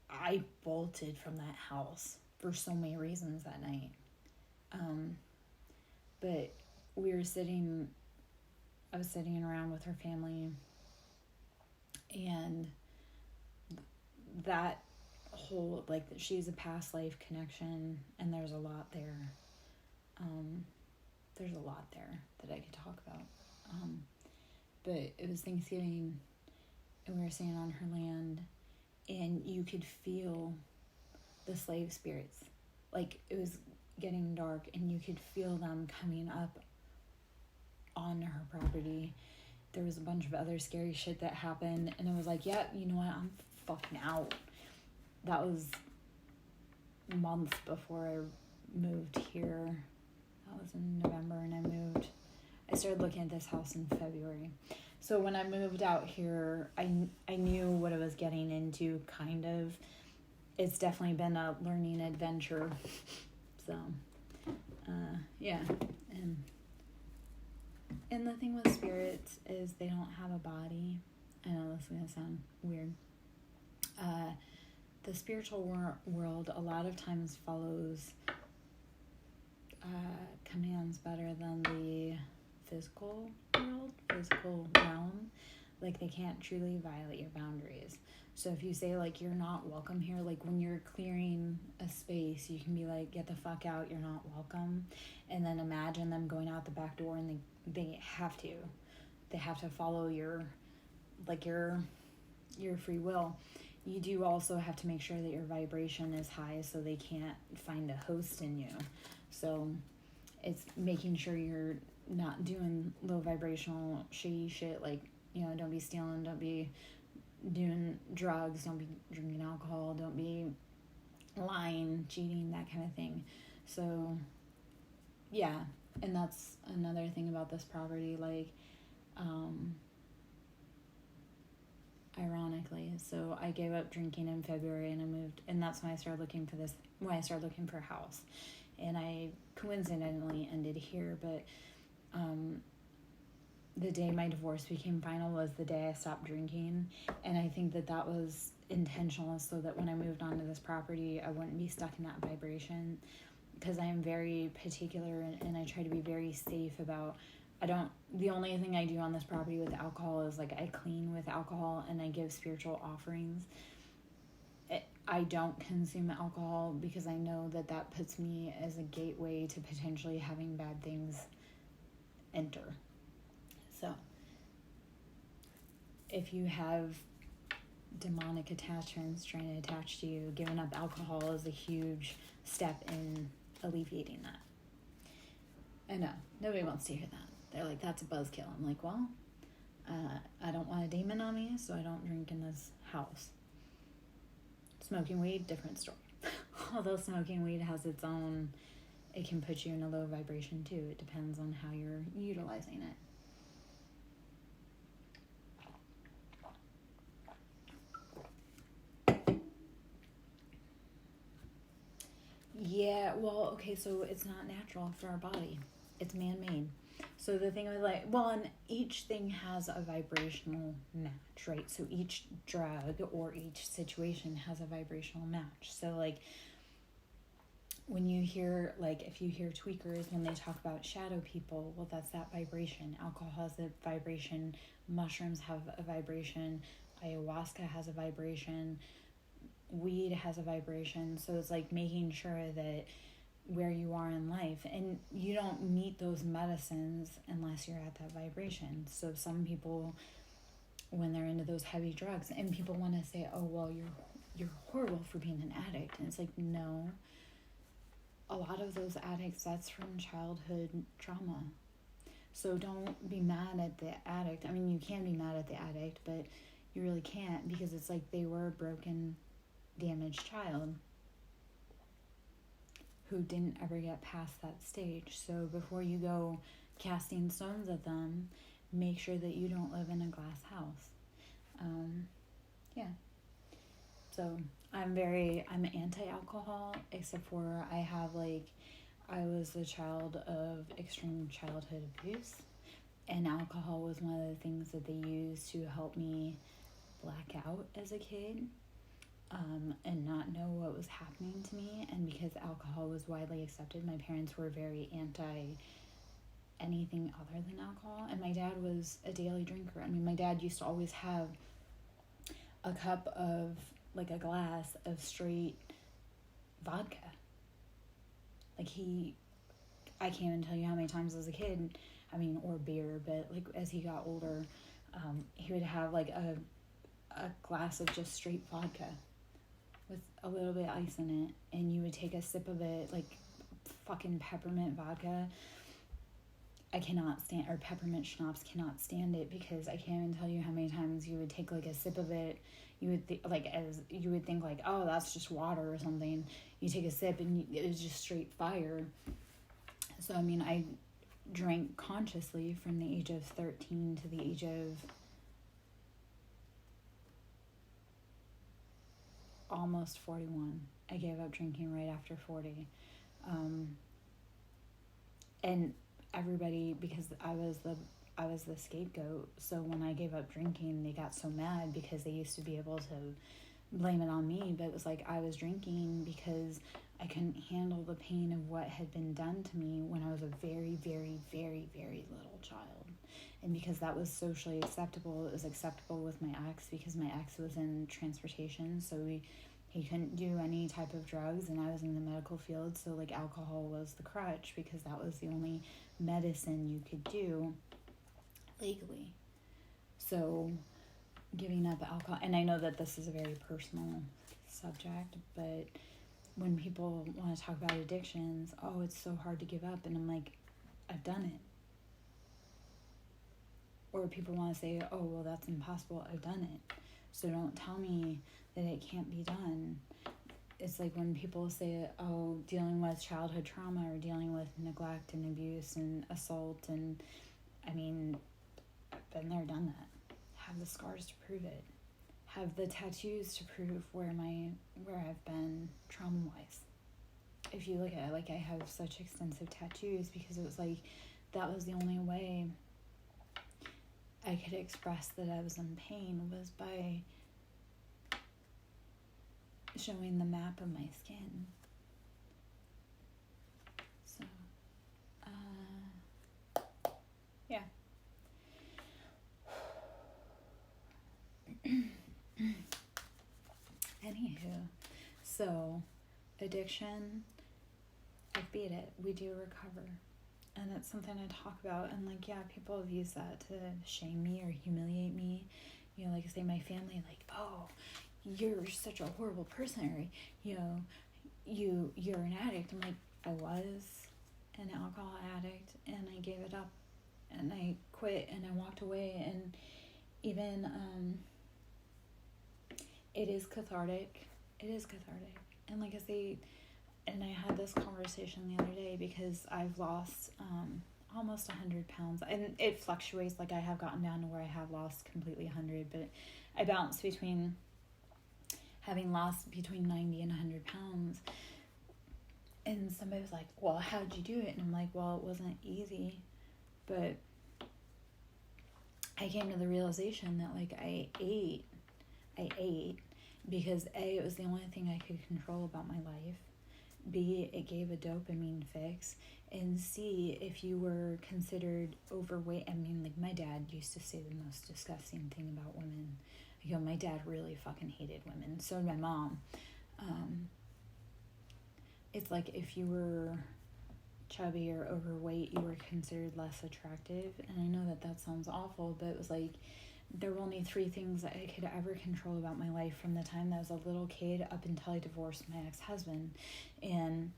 I bolted from that house for so many reasons that night. But I was sitting around with her family, and that whole, like, she's a past life connection, and there's a lot there. There's a lot there that I could talk about. But it was Thanksgiving, and we were staying on her land, and you could feel the slave spirits. Like, it was getting dark, and you could feel them coming up on her property. There was a bunch of other scary shit that happened, and I was like, yeah, you know what, I'm fucking out. That was months before I moved here. That was in November, and I started looking at this house in February. So when I moved out here, I knew what I was getting into, kind of. It's definitely been a learning adventure. So, yeah. And the thing with spirits is they don't have a body. I know this is going to sound weird. The spiritual world a lot of times follows commands better than the physical realm. Like, they can't truly violate your boundaries. So if you say, like, you're not welcome here, like, when you're clearing a space, you can be like, get the fuck out, you're not welcome. And then imagine them going out the back door, and they have to follow your free will. You do also have to make sure that your vibration is high so they can't find a host in you. So it's making sure you're not doing low vibrational shady shit, like, don't be stealing, don't be doing drugs, don't be drinking alcohol, don't be lying, cheating, that kind of thing. So yeah, and that's another thing about this property, like, ironically, so I gave up drinking in February and I moved, and that's when I started looking for a house, and I coincidentally ended here. But the day my divorce became final was the day I stopped drinking, and I think that was intentional so that when I moved onto this property I wouldn't be stuck in that vibration, because I am very particular, and I try to be very safe about, the only thing I do on this property with alcohol is, like, I clean with alcohol and I give spiritual offerings. I don't consume alcohol because I know that puts me as a gateway to potentially having bad things enter. So if you have demonic attachments trying to attach to you, giving up alcohol is a huge step in alleviating that. I know, nobody wants to hear that. They're like, that's a buzzkill. I'm like, well, I don't want a demon on me, so I don't drink in this house. Smoking weed, different story. Although smoking weed has its own, it can put you in a low vibration too. It depends on how you're utilizing it. Yeah, well, okay, so it's not natural for our body. It's man-made. So the thing with, like, well, and each thing has a vibrational match, right? So each drug or each situation has a vibrational match. So, like, when you hear, like, if you hear tweakers, when they talk about shadow people, well, that's that vibration. Alcohol has a vibration. Mushrooms have a vibration. Ayahuasca has a vibration. Weed has a vibration. So it's like making sure that where you are in life, and you don't meet those medicines unless you're at that vibration. So some people, when they're into those heavy drugs, and people want to say, oh, well, you're horrible for being an addict, and it's like, no, a lot of those addicts, that's from childhood trauma. So don't be mad at the addict. I mean, you can be mad at the addict, but you really can't, because it's like they were a broken, damaged child who didn't ever get past that stage. So before you go casting stones at them, make sure that you don't live in a glass house. Yeah. So I'm anti-alcohol, except for I was the child of extreme childhood abuse, and alcohol was one of the things that they used to help me black out as a kid. And not know what was happening to me. And because alcohol was widely accepted, my parents were very anti anything other than alcohol. And my dad was a daily drinker. I mean, my dad used to always have a cup of, like, a glass of straight vodka. Like, I can't even tell you how many times as a kid, I mean, or beer, but, like, as he got older, he would have, like, a glass of just straight vodka with a little bit of ice in it, and you would take a sip of it, like fucking peppermint vodka. I cannot stand, or peppermint schnapps, cannot stand it, because I can't even tell you how many times you would take, like, a sip of it, you would think, like, oh, that's just water or something. You take a sip and it was just straight fire. So, I mean, I drank consciously from the age of 13 to the age of almost 41. I gave up drinking right after 40. And everybody, because I was the scapegoat, so when I gave up drinking, they got so mad because they used to be able to blame it on me, but it was like I was drinking because I couldn't handle the pain of what had been done to me when I was a very, very, very, very little child. And because that was socially acceptable, it was acceptable with my ex, because my ex was in transportation, so he couldn't do any type of drugs, and I was in the medical field, so, like, alcohol was the crutch, because that was the only medicine you could do legally. So giving up alcohol, and I know that this is a very personal subject, but when people want to talk about addictions, oh, it's so hard to give up. And I'm like, I've done it. Or people want to say, oh, well, that's impossible. I've done it. So don't tell me that it can't be done. It's like when people say, oh, dealing with childhood trauma or dealing with neglect and abuse and assault. And I mean, I've been there, done that. Have the scars to prove it. Have the tattoos to prove where I've been trauma-wise. If you look at it, like, I have such extensive tattoos because it was like, that was the only way I could express that I was in pain, was by showing the map of my skin. So, yeah. Anywho, so addiction, I beat it. We do recover. And it's something I talk about. And like, yeah, people have used that to shame me or humiliate me. You know, like, say my family, like, oh, you're such a horrible person, or, you know, you're an addict. I'm like, I was an alcohol addict, and I gave it up, and I quit, and I walked away. And even it is cathartic. And like I say, and I had this conversation the other day because I've lost almost 100 pounds. And it fluctuates. Like, I have gotten down to where I have lost completely 100. But I bounce between having lost between 90 and 100 pounds. And somebody was like, well, how'd you do it? And I'm like, well, it wasn't easy. But I came to the realization that, like, I ate because A, it was the only thing I could control about my life. B, it gave a dopamine fix. And C, if you were considered overweight, I mean, like, my dad used to say the most disgusting thing about women. You know, my dad really fucking hated women. So did my mom. It's like, if you were chubby or overweight, you were considered less attractive. And I know that sounds awful, but it was like, there were only 3 things that I could ever control about my life from the time that I was a little kid up until I divorced my ex-husband. And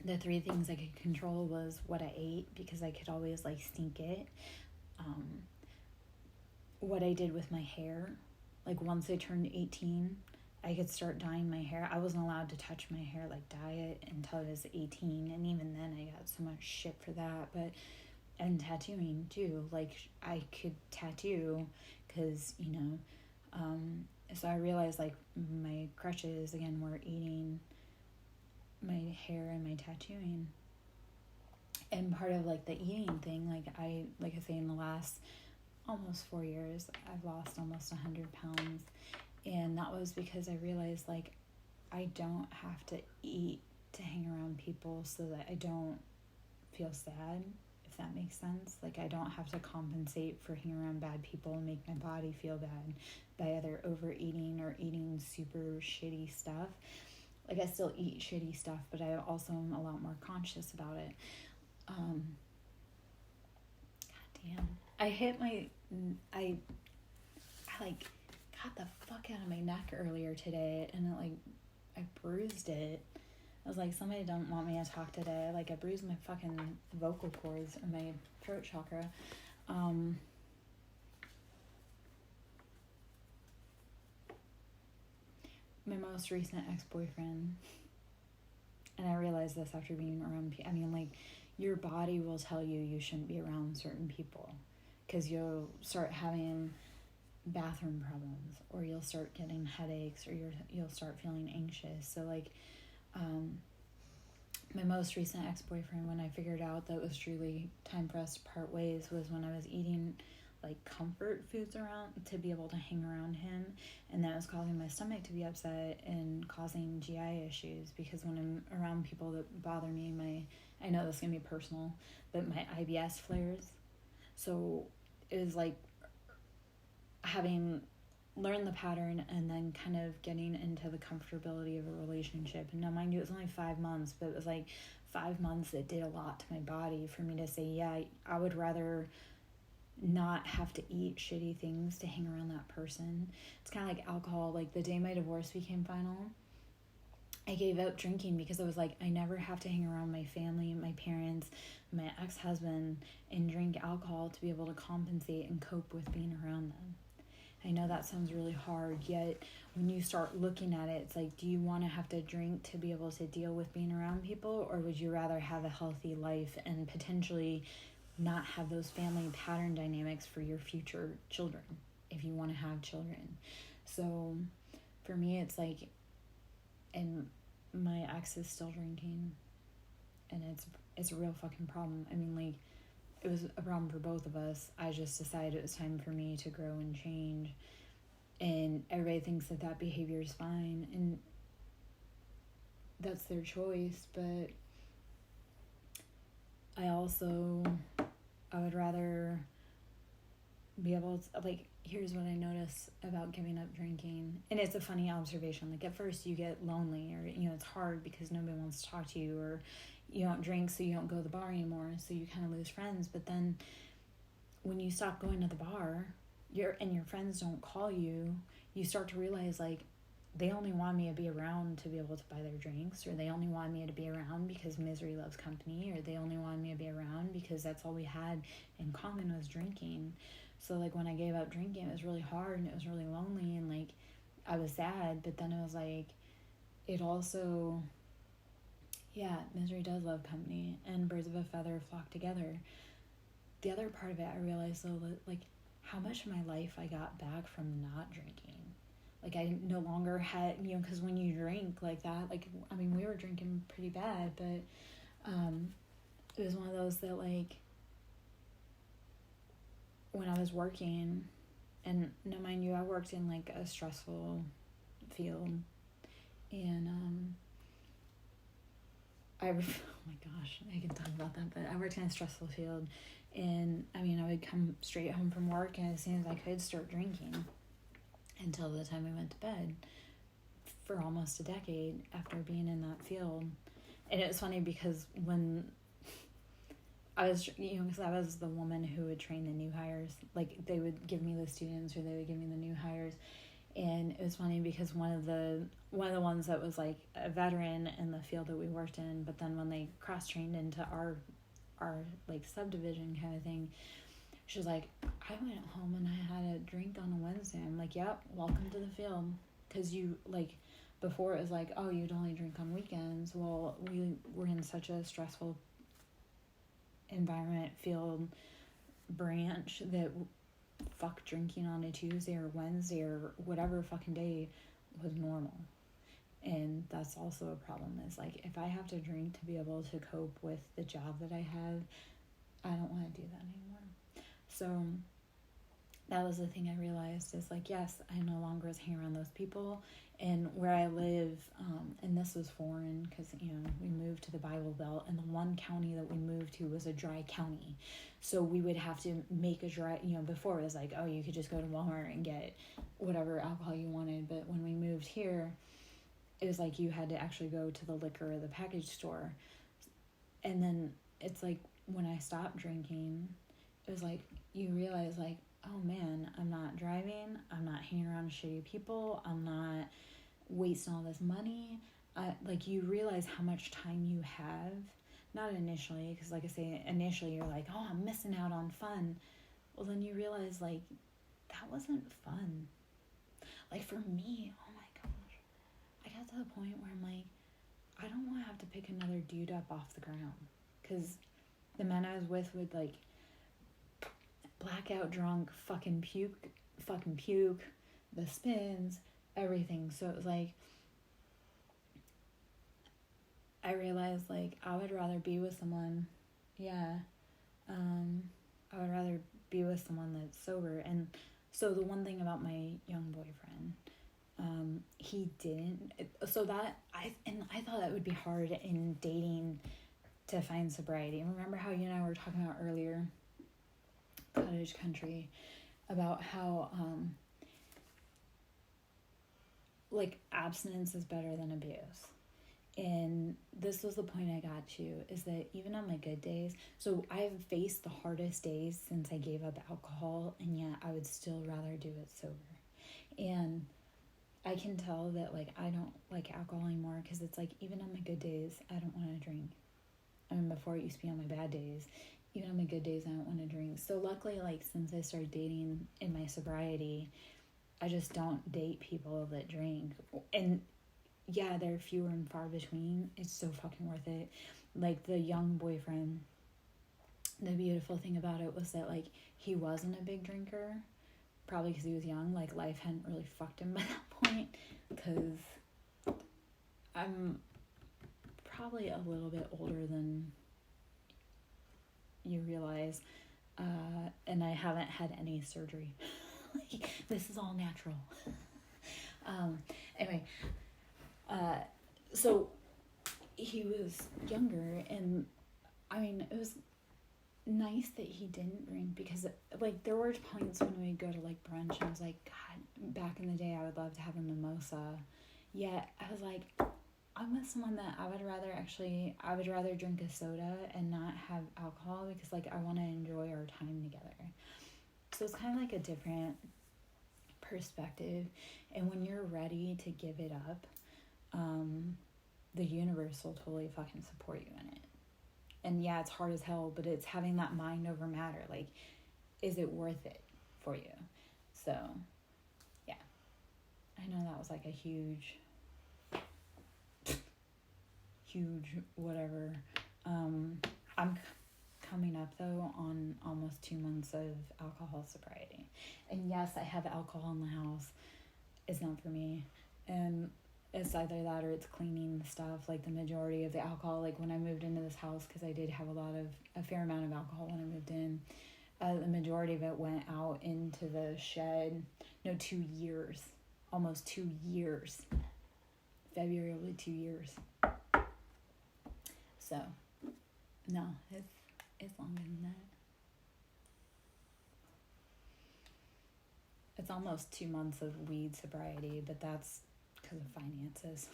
the 3 things I could control was what I ate, because I could always, like, sneak it. What I did with my hair. Like, once I turned 18, I could start dyeing my hair. I wasn't allowed to touch my hair, like, dye it, until I was 18. And even then, I got so much shit for that. But and tattooing too, like, I could tattoo because, you know, so I realized, like, my crutches again were eating my hair and my tattooing. And part of, like, the eating thing, like I say, in the last almost 4 years, I've lost almost 100 pounds. And that was because I realized, like, I don't have to eat to hang around people so that I don't feel sad, if that makes sense. Like, I don't have to compensate for hanging around bad people and make my body feel bad by either overeating or eating super shitty stuff. Like, I still eat shitty stuff, but I also am a lot more conscious about it. God damn. I like got the fuck out of my neck earlier today, and it, like, I bruised it. I was like, somebody don't want me to talk today. Like, I bruised my fucking vocal cords and my throat chakra. My most recent ex-boyfriend, and I realized this after being around, I mean, like, your body will tell you shouldn't be around certain people, because you'll start having bathroom problems, or you'll start getting headaches, or you'll start feeling anxious. So, like, my most recent ex-boyfriend, when I figured out that it was truly time for us to part ways, was when I was eating, like, comfort foods around to be able to hang around him, and that was causing my stomach to be upset and causing GI issues, because when I'm around people that bother me, I know this is gonna be personal, but my IBS flares. So it was like having learned the pattern and then kind of getting into the comfortability of a relationship. And now, mind you, it was only 5 months, but it was like 5 months that did a lot to my body for me to say, yeah, I would rather not have to eat shitty things to hang around that person. It's kind of like alcohol. Like, the day my divorce became final, I gave up drinking because I was like, I never have to hang around my family, my parents, my ex-husband, and drink alcohol to be able to compensate and cope with being around them. I know that sounds really hard, yet when you start looking at it, it's like, do you want to have to drink to be able to deal with being around people, or would you rather have a healthy life and potentially not have those family pattern dynamics for your future children, if you want to have children? So for me, it's like, and my ex is still drinking, and it's a real fucking problem. I mean, like, it was a problem for both of us. I just decided it was time for me to grow and change, and everybody thinks that behavior is fine, and that's their choice. But I would rather be able to, like, here's what I notice about giving up drinking. And it's a funny observation. Like, at first you get lonely, or, you know, it's hard because nobody wants to talk to you, or you don't drink, so you don't go to the bar anymore, so you kind of lose friends. But then when you stop going to the bar, your friends don't call you, you start to realize, like, they only want me to be around to be able to buy their drinks, or they only want me to be around because misery loves company, or they only want me to be around because that's all we had in common was drinking. So, like, when I gave up drinking, it was really hard, and it was really lonely, and, like, I was sad. But then it was like, it also, yeah, misery does love company, and birds of a feather flock together. The other part of it, I realized, though, like, how much of my life I got back from not drinking. Like, I no longer had, you know, because when you drink like that, like, I mean, we were drinking pretty bad, but it was one of those that, like, when I was working, and no, mind you, I worked in, like, a stressful field, and oh my gosh, I can talk about that, but I worked in a stressful field, and I mean, I would come straight home from work, and as soon as I could, start drinking until the time we went to bed, for almost a decade after being in that field. And it was funny because when I was, you know, because I was the woman who would train the new hires, like, they would give me the students, or they would give me the new hires. And it was funny because one of the ones that was, like, a veteran in the field that we worked in, but then when they cross-trained into our like, subdivision kind of thing, she was like, I went home and I had a drink on a Wednesday. I'm like, yep, welcome to the field. Because you, like, before it was like, oh, you'd only drink on weekends. Well, we were in such a stressful environment, field, branch, that fuck, drinking on a Tuesday or Wednesday or whatever fucking day was normal. And that's also a problem, is, like, if I have to drink to be able to cope with the job that I have, I don't want to do that anymore. So that was the thing I realized, is, like, yes, I no longer was hanging around those people. And where I live, and this was foreign because, you know, we moved to the Bible Belt, and the one county that we moved to was a dry county. So we would have to make a dry, you know, before it was like, oh, you could just go to Walmart and get whatever alcohol you wanted. But when we moved here, it was like you had to actually go to the liquor or the package store. And then it's like, when I stopped drinking, it was like, you realize, like, oh man, I'm not driving, I'm not hanging around shitty people, I'm not wasting all this money. Like, you realize how much time you have. Not initially, because, like I say, initially you're like, oh, I'm missing out on fun. Well, then you realize, like, that wasn't fun. Like, for me, oh my gosh, I got to the point where I'm like, I don't want to have to pick another dude up off the ground. Because the men I was with would, like, blackout drunk, fucking puke, the spins, everything. So it was like, I realized, like, I would rather be with someone, I would rather be with someone that's sober. And so the one thing about my young boyfriend, he didn't, so that, I thought that would be hard in dating to find sobriety. And remember how you and I were talking about earlier, cottage country, about how like, abstinence is better than abuse. And this was the point I got to, is that even on my good days, so I've faced the hardest days since I gave up alcohol, and yet I would still rather do it sober. And I I can tell that, like, I don't like alcohol anymore because it's like, even on my good days, I don't want to drink. I mean, before it used to be on my bad days. Even on my good days, I don't want to drink. So luckily, like, since I started dating in my sobriety, I just don't date people that drink. And yeah, they're fewer and far between. It's so fucking worth it. Like, the young boyfriend, the beautiful thing about it was that, like, he wasn't a big drinker. Probably because he was young. Like, life hadn't really fucked him by that point. Because I'm probably a little bit older than you realize. And I haven't had any surgery. Like, this is all natural. Anyway, so he was younger, and I mean, it was nice that he didn't drink, because like, there were points when we'd go to like brunch and I was like, God, back in the day I would love to have a mimosa. Yet I was like, I'm with someone that I would rather drink a soda and not have alcohol, because like, I want to enjoy our time together. So it's kind of like a different perspective. And when you're ready to give it up, the universe will totally fucking support you in it. And yeah, it's hard as hell, but it's having that mind over matter. Like, is it worth it for you? So, yeah. I know that was like a huge whatever. I'm coming up, though, on almost 2 months of alcohol sobriety. And yes, I have alcohol in the house. It's not for me. And it's either that or it's cleaning the stuff. Like, the majority of the alcohol, like, when I moved into this house, because I did have a fair amount of alcohol when I moved in, the majority of it went out into the shed. No, 2 years. Almost 2 years. February will be 2 years. So, no, it's longer than that. It's almost 2 months of weed sobriety, but that's because of finances.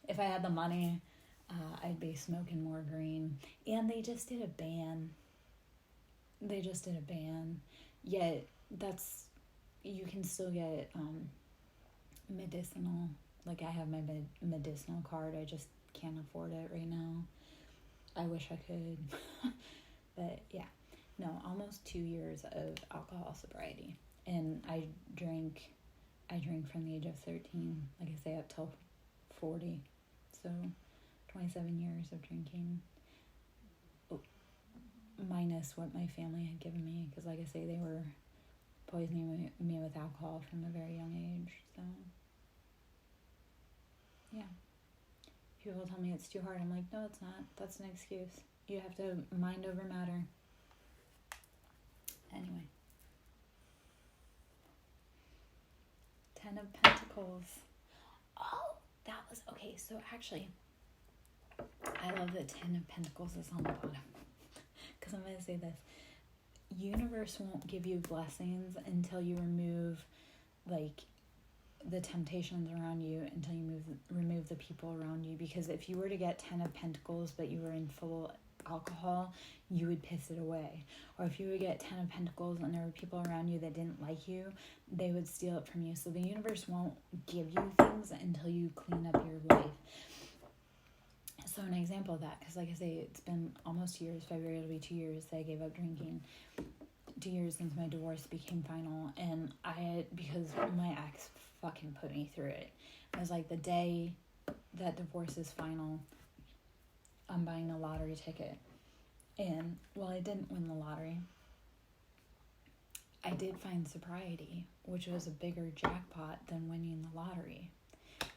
If I had the money, I'd be smoking more green. And they just did a ban. Yet, you can still get medicinal. Like, I have my medicinal card. I just can't afford it right now. I wish I could. But yeah, no, almost 2 years of alcohol sobriety. And I drank from the age of 13, like I say, up till 40. So 27 years of drinking, minus what my family had given me, because like I say, they were poisoning me with alcohol from a very young age. So yeah, people tell me it's too hard. I'm like, no, it's not. That's an excuse. You have to mind over matter. Anyway, 10 of Pentacles. Oh, that was okay. So actually, I love that 10 of Pentacles is on the bottom, because I'm going to say this. Universe won't give you blessings until you remove, like, the temptations around you, until you remove the people around you. Because if you were to get 10 of Pentacles but you were in full alcohol, you would piss it away. Or if you would get 10 of Pentacles and there were people around you that didn't like you, they would steal it from you. So the universe won't give you things until you clean up your life. So an example of that, because like I say, it's been almost 2 years. February it'll be 2 years that I gave up drinking. 2 years since my divorce became final. And because my ex fucking put me through it. I was like, the day that divorce is final, I'm buying a lottery ticket. And while I didn't win the lottery, I did find sobriety, which was a bigger jackpot than winning the lottery.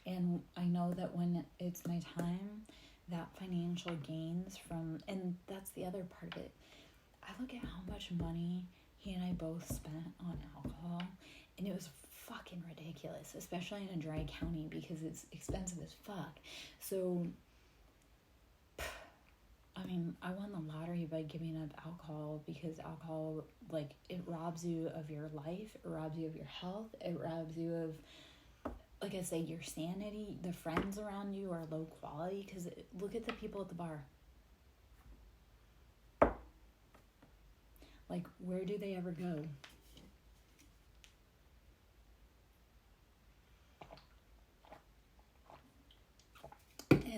And I know that when it's my time, that financial gains from, and that's the other part of it. I look at how much money he and I both spent on alcohol, and it was fucking ridiculous, especially in a dry county, because it's expensive as fuck. So, I mean, I won the lottery by giving up alcohol, because alcohol, like, it robs you of your life, it robs you of your health, it robs you of, like I say, your sanity. The friends around you are low quality, because look at the people at the bar. Like, where do they ever go?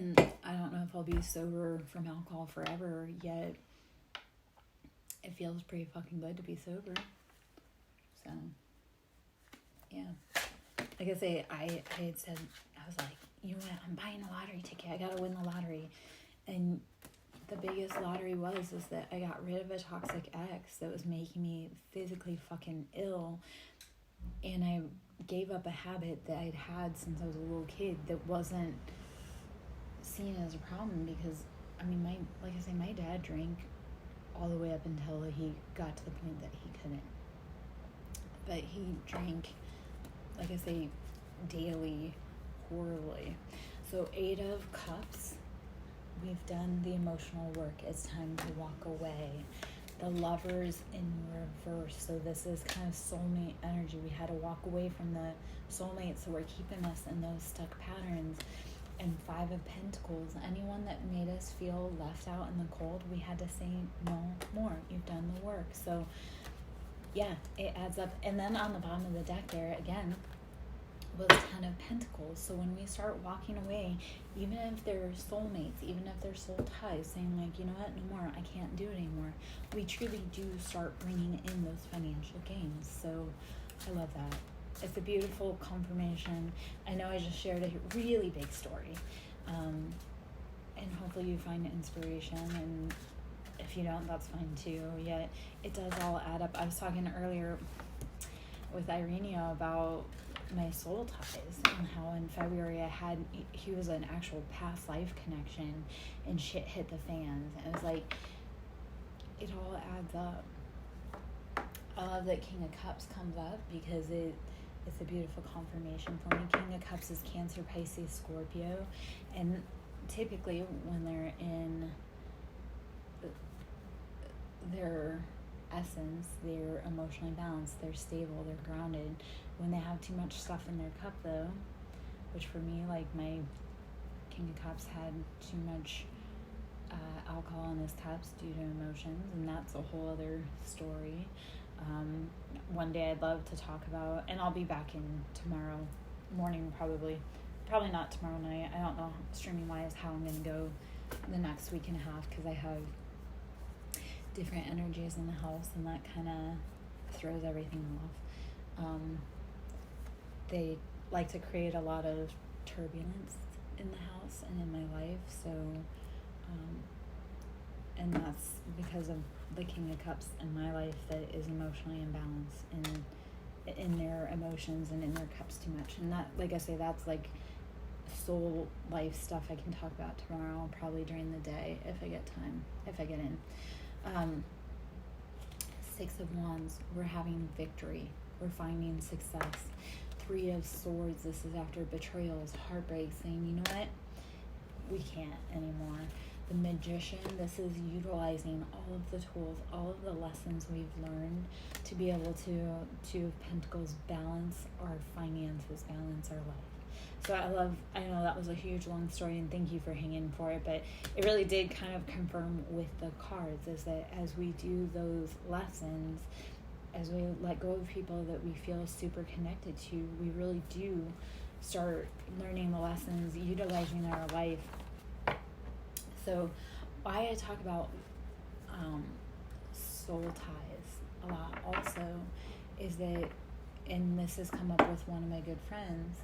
And I don't know if I'll be sober from alcohol forever, yet it feels pretty fucking good to be sober. So, yeah. Like I say, I had said, I was like, you know what, I'm buying a lottery ticket. I gotta win the lottery. And the biggest lottery is that I got rid of a toxic ex that was making me physically fucking ill. And I gave up a habit that I'd had since I was a little kid that wasn't seen as a problem because, I mean, my dad drank all the way up until he got to the point that he couldn't. But he drank, like I say, daily, horribly. So 8 of Cups, we've done the emotional work. It's time to walk away. The Lovers in reverse. So this is kind of soulmate energy. We had to walk away from the soulmates that were keeping us in those stuck patterns. And 5 of Pentacles. Anyone that made us feel left out in the cold, we had to say no more. You've done the work. So yeah, it adds up. And then on the bottom of the deck there, again, was 10 of Pentacles. So when we start walking away, even if they're soulmates, even if they're soul ties, saying like, you know what, no more, I can't do it anymore, we truly do start bringing in those financial gains. So I love that. It's a beautiful confirmation. I know I just shared a really big story, and hopefully you find inspiration, and if you don't, that's fine too. Yet it does all add up. I was talking earlier with Ireneo about my soul ties and how in February he was an actual past life connection, and shit hit the fans, and it was like, it all adds up. I love that King of Cups comes up because it's a beautiful confirmation for me. King of Cups is Cancer, Pisces, Scorpio, and typically when they're in their essence, they're emotionally balanced, they're stable, they're grounded. When they have too much stuff in their cup though, which for me, like my King of Cups had too much alcohol in his cups due to emotions, and that's a whole other story. One day I'd love to talk about, and I'll be back in tomorrow morning, probably not tomorrow night. I don't know streaming wise how I'm going to go the next week and a half, because I have different energies in the house, and that kind of throws everything off. They like to create a lot of turbulence in the house and in my life, so and that's because of the King of Cups in my life that is emotionally imbalanced in their emotions and in their cups too much. And that, like I say, that's like soul life stuff I can talk about tomorrow, probably during the day if I get time, if I get in. 6 of Wands, we're having victory, we're finding success. 3 of Swords, this is after betrayals, heartbreak, saying, you know what, we can't anymore. The Magician, this is utilizing all of the tools, all of the lessons we've learned to be able to 2 of Pentacles, balance our finances, balance our life. So I know that was a huge long story, and thank you for hanging for it, but it really did kind of confirm with the cards, is that as we do those lessons, as we let go of people that we feel super connected to, we really do start learning the lessons, utilizing our life. So why I talk about soul ties a lot also is that, and this has come up with one of my good friends,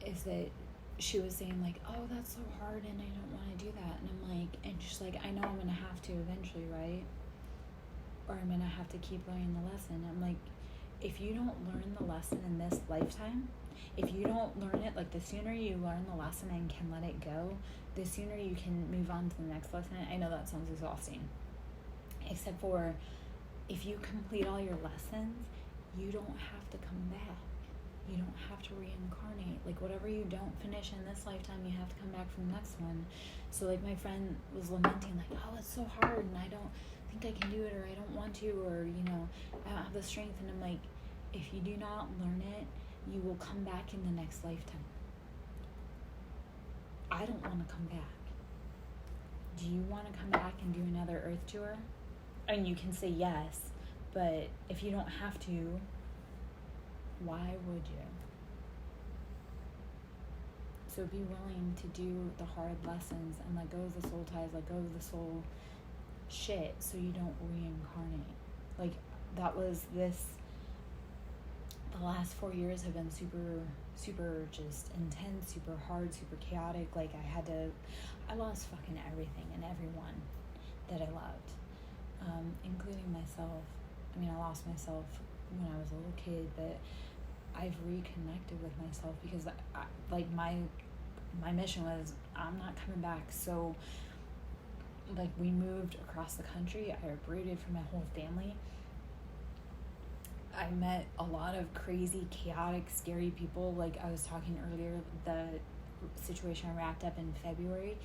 is that she was saying like, oh, that's so hard and I don't want to do that. And I'm like, and she's like, I know I'm going to have to eventually, right? Or I'm going to have to keep learning the lesson. I'm like, if you don't learn the lesson in this lifetime, if you don't learn it, like the sooner you learn the lesson and can let it go, the sooner you can move on to the next lesson. I know that sounds exhausting, except for if you complete all your lessons, you don't have to come back. You don't have to reincarnate. Like whatever you don't finish in this lifetime, you have to come back for the next one. So like my friend was lamenting like, oh, it's so hard and I don't think I can do it, or I don't want to, or you know, I don't have the strength. And I'm like, if you do not learn it, you will come back in the next lifetime. I don't want to come back. Do you want to come back and do another Earth tour? And you can say yes, but if you don't have to, why would you? So be willing to do the hard lessons and let go of the soul ties, let go of the soul shit, so you don't reincarnate. Like, that was this, the last 4 years have been super, super just intense, super hard, super chaotic. Like, I lost fucking everything and everyone that I loved, including myself. I mean, I lost myself when I was a little kid, but I've reconnected with myself because like my mission was, I'm not coming back. So like, we moved across the country. I uprooted from my whole family. I met a lot of crazy, chaotic, scary people. Like I was talking earlier, the situation I wrapped up in February,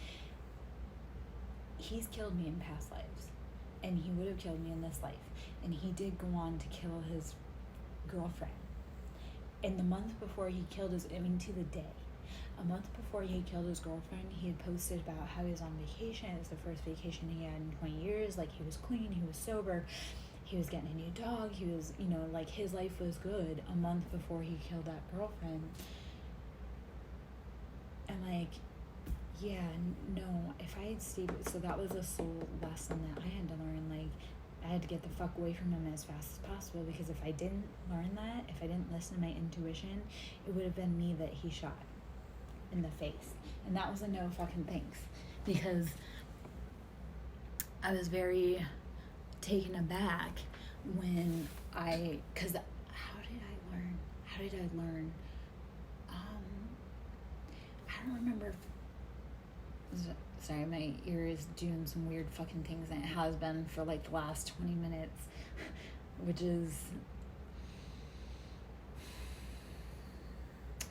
he's killed me in past lives, and he would have killed me in this life. And he did go on to kill his girlfriend. And the month before he killed to the day, a month before he killed his girlfriend, he had posted about how he was on vacation. It was the first vacation he had in 20 years. Like, he was clean, he was sober, he was getting a new dog, he was, like, his life was good a month before he killed that girlfriend. And like, yeah, no, if I had stayed, so that was a soul lesson that I had to learn. Like, I had to get the fuck away from him as fast as possible, because if I didn't learn that, if I didn't listen to my intuition, it would have been me that he shot in the face. And that was a no fucking thanks, because I was very taken aback when because how did I learn? I don't remember sorry, my ear is doing some weird fucking things, and it has been for like the last 20 minutes, which is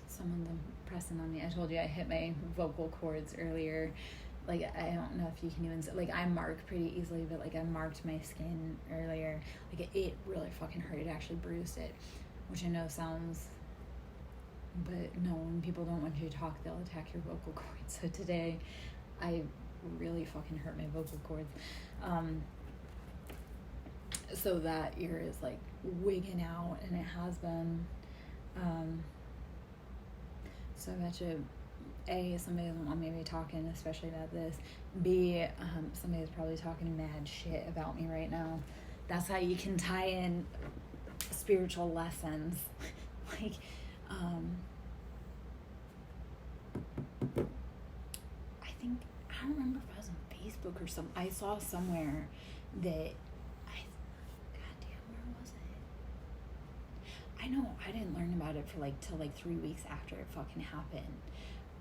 someone's pressing on me. I told you I hit my vocal cords earlier. Like, I don't know if you can even, like, I mark pretty easily, but like, I marked my skin earlier. Like, it really fucking hurt. It actually bruised it, which I know sounds, but no, when people don't want you to talk, they'll attack your vocal cords. So today I really fucking hurt my vocal cords. So that ear is like wigging out, and it has been. So I bet you, A, somebody doesn't want me to be talking, especially about this. B, somebody's probably talking mad shit about me right now. That's how you can tie in spiritual lessons. Like, I don't remember if I was on Facebook or something. I saw somewhere that goddamn, where was it? I know I didn't learn about it for till 3 weeks after it fucking happened.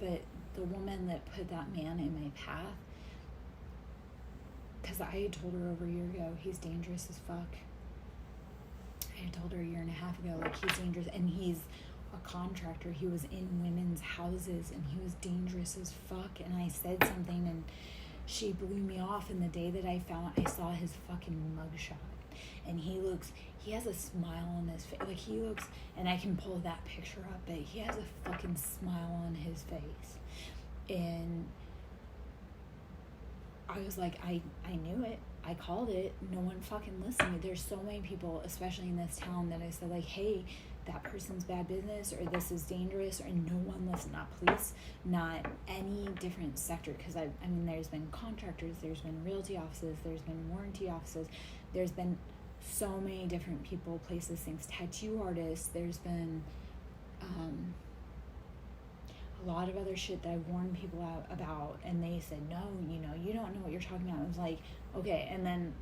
But the woman that put that man in my path, because I had told her over a year ago, he's dangerous as fuck. I had told her a year and a half ago, like, he's dangerous, and he's a contractor. He was in women's houses, and he was dangerous as fuck. And I said something, and she blew me off. And the day that I saw his fucking mugshot, and he has a smile on his face. Like, he looks, and I can pull that picture up, but he has a fucking smile on his face. And I was like, I knew it. I called it. No one fucking listened to me. There's so many people, especially in this town, that I said, like, hey, that person's bad business, or this is dangerous, or no one listened. Not police, not any different sector. Because I mean, there's been contractors, there's been realty offices, there's been warranty offices, there's been so many different people, places, things, tattoo artists, there's been a lot of other shit that I warned people out about, and they said, no, you don't know what you're talking about. I was like, okay. And then,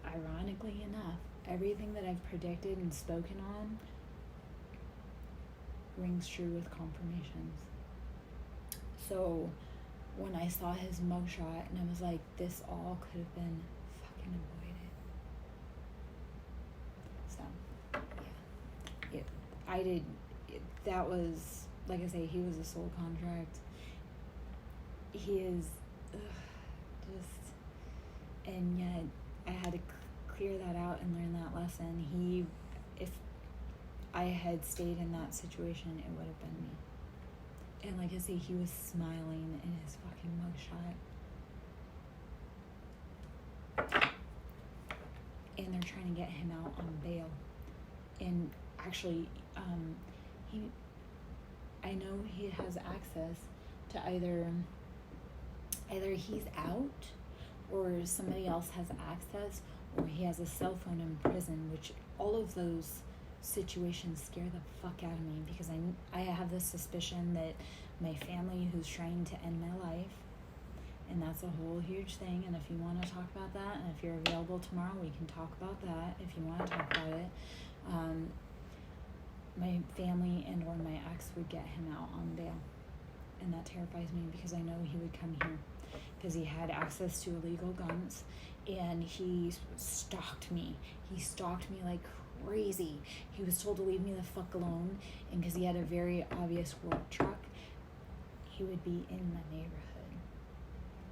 ironically enough, everything that I've predicted and spoken on rings true with confirmations. So when I saw his mugshot, and I was like, this all could have been fucking avoided. So, yeah. That was, like I say, he was a soul contract. He is and yet I had to clear that out and learn that lesson. If I had stayed in that situation, it would have been me. And like I say, he was smiling in his fucking mugshot. And they're trying to get him out on bail. And actually, I know he has access to either he's out, or somebody else has access, or he has a cell phone in prison, which all of those situations scare the fuck out of me, because I have this suspicion that my family who's trying to end my life, and that's a whole huge thing, and if you want to talk about that, and if you're available tomorrow, we can talk about that if you want to talk about it. My family and or my ex would get him out on bail, and that terrifies me, because I know he would come here because he had access to illegal guns, and he stalked me like crazy. He was told to leave me the fuck alone, and because he had a very obvious work truck, he would be in the neighborhood,